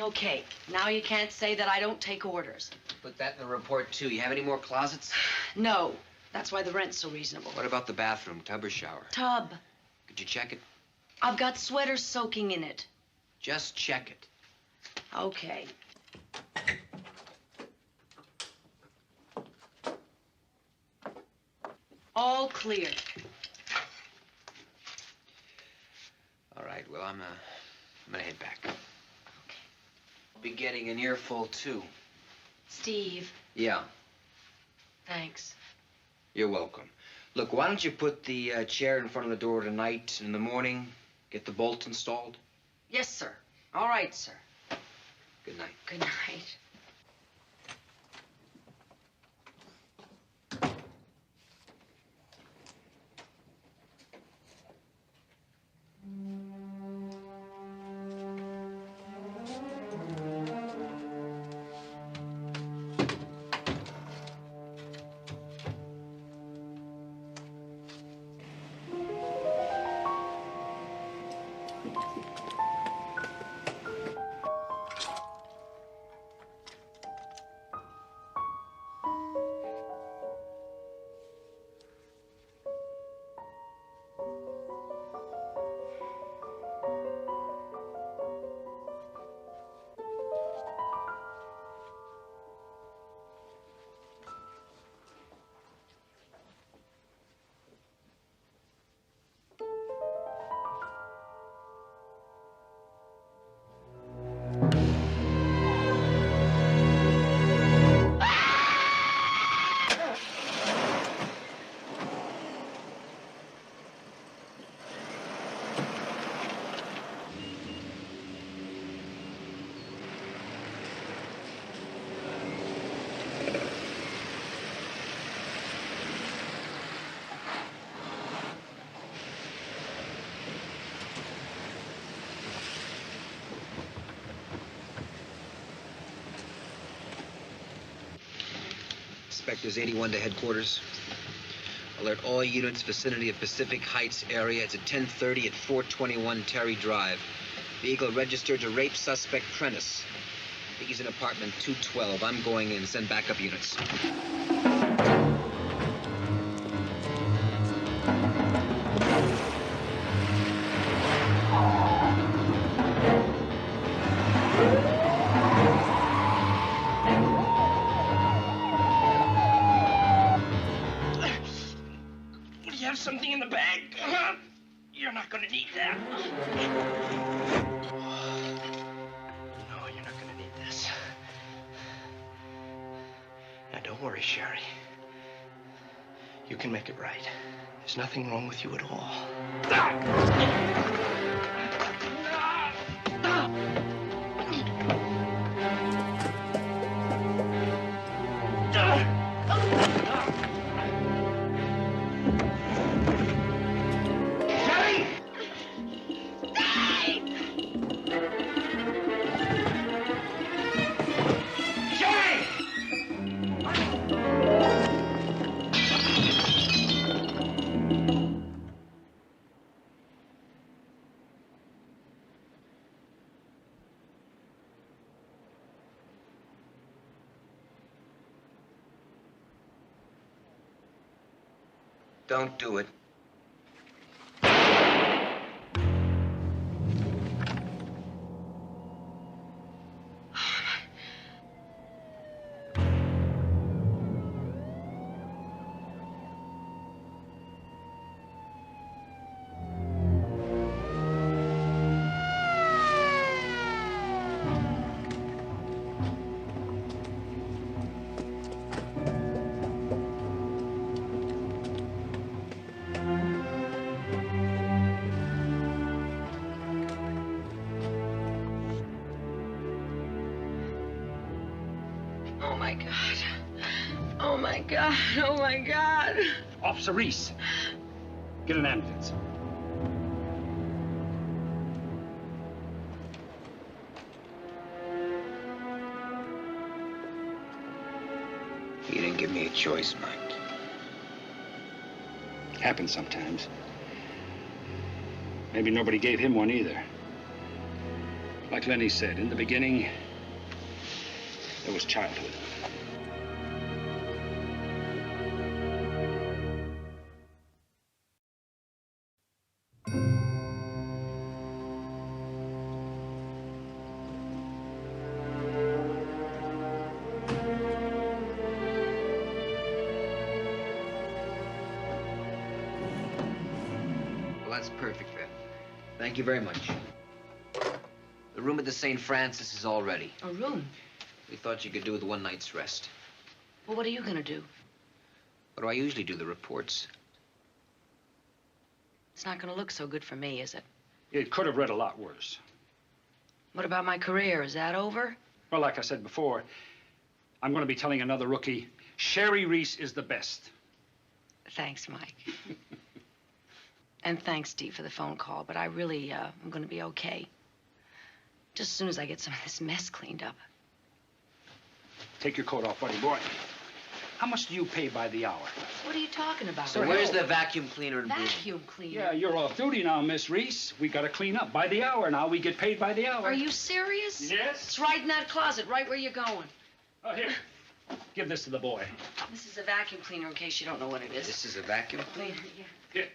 B: Okay, now you can't say that I don't take orders.
K: Put that in the report, too. You have any more closets?
B: No, that's why the rent's so reasonable.
K: What about the bathroom, tub or shower?
B: Tub.
K: Could you check it?
B: I've got sweaters soaking in it.
K: Just check it.
B: Okay. All clear.
K: All right, well, I'm gonna head back. Okay. I'll be getting an earful, too.
B: Steve.
K: Yeah,
B: Thanks.
K: you're welcome. Look, why don't you put the chair in front of the door tonight, and in the morning, get the bolts installed?
B: Yes, sir. All right, sir.
K: Good night.
B: Good night.
K: Inspectors 81 to headquarters. Alert all units vicinity of Pacific Heights area. It's at 10:30 at 421 Terry Drive. Vehicle registered to rape suspect Prentice. I think he's in apartment 212. I'm going in. Send backup units.
D: You have something in the bag? You're not gonna need that. No, you're not gonna need this. Now, don't worry, Sherry. You can make it right. There's nothing wrong with you at all.
K: Don't do it.
B: Oh, my God. Oh, my God. Oh, my God.
M: Officer Reese, get an ambulance.
K: You didn't give me a choice, Mike.
M: Happens sometimes. Maybe nobody gave him one either. Like Lenny said, in the beginning, there was childhood.
A: Well, that's perfect, then. Thank you very much. The room at the St. Francis is all ready.
B: A room?
A: We thought you could do with one night's rest.
B: Well, what are you gonna do?
A: What do I usually do, the reports?
B: It's not gonna look so good for me, is it?
M: It could have read a lot worse.
B: What about my career? Is that over?
M: Well, like I said before, I'm going to be telling another rookie, Sherry Reese is the best.
B: Thanks, Mike. And thanks, Steve, for the phone call, but I really, I'm gonna be okay. Just as soon as I get some of this mess cleaned up.
M: Take your coat off, buddy boy. How much do you pay by the hour?
B: What are you talking about?
A: So where's the vacuum cleaner and broom?
B: Vacuum cleaner?
M: Yeah, you're off duty now, Miss Reese. We got to clean up by the hour now. We get paid by the hour.
B: Are you serious?
M: Yes.
B: It's right in that closet, right where you're going.
M: Oh, here. Give this to the boy.
B: This is a vacuum cleaner, in case you don't know what it is.
A: This is a vacuum cleaner?
B: Yeah.
M: Here.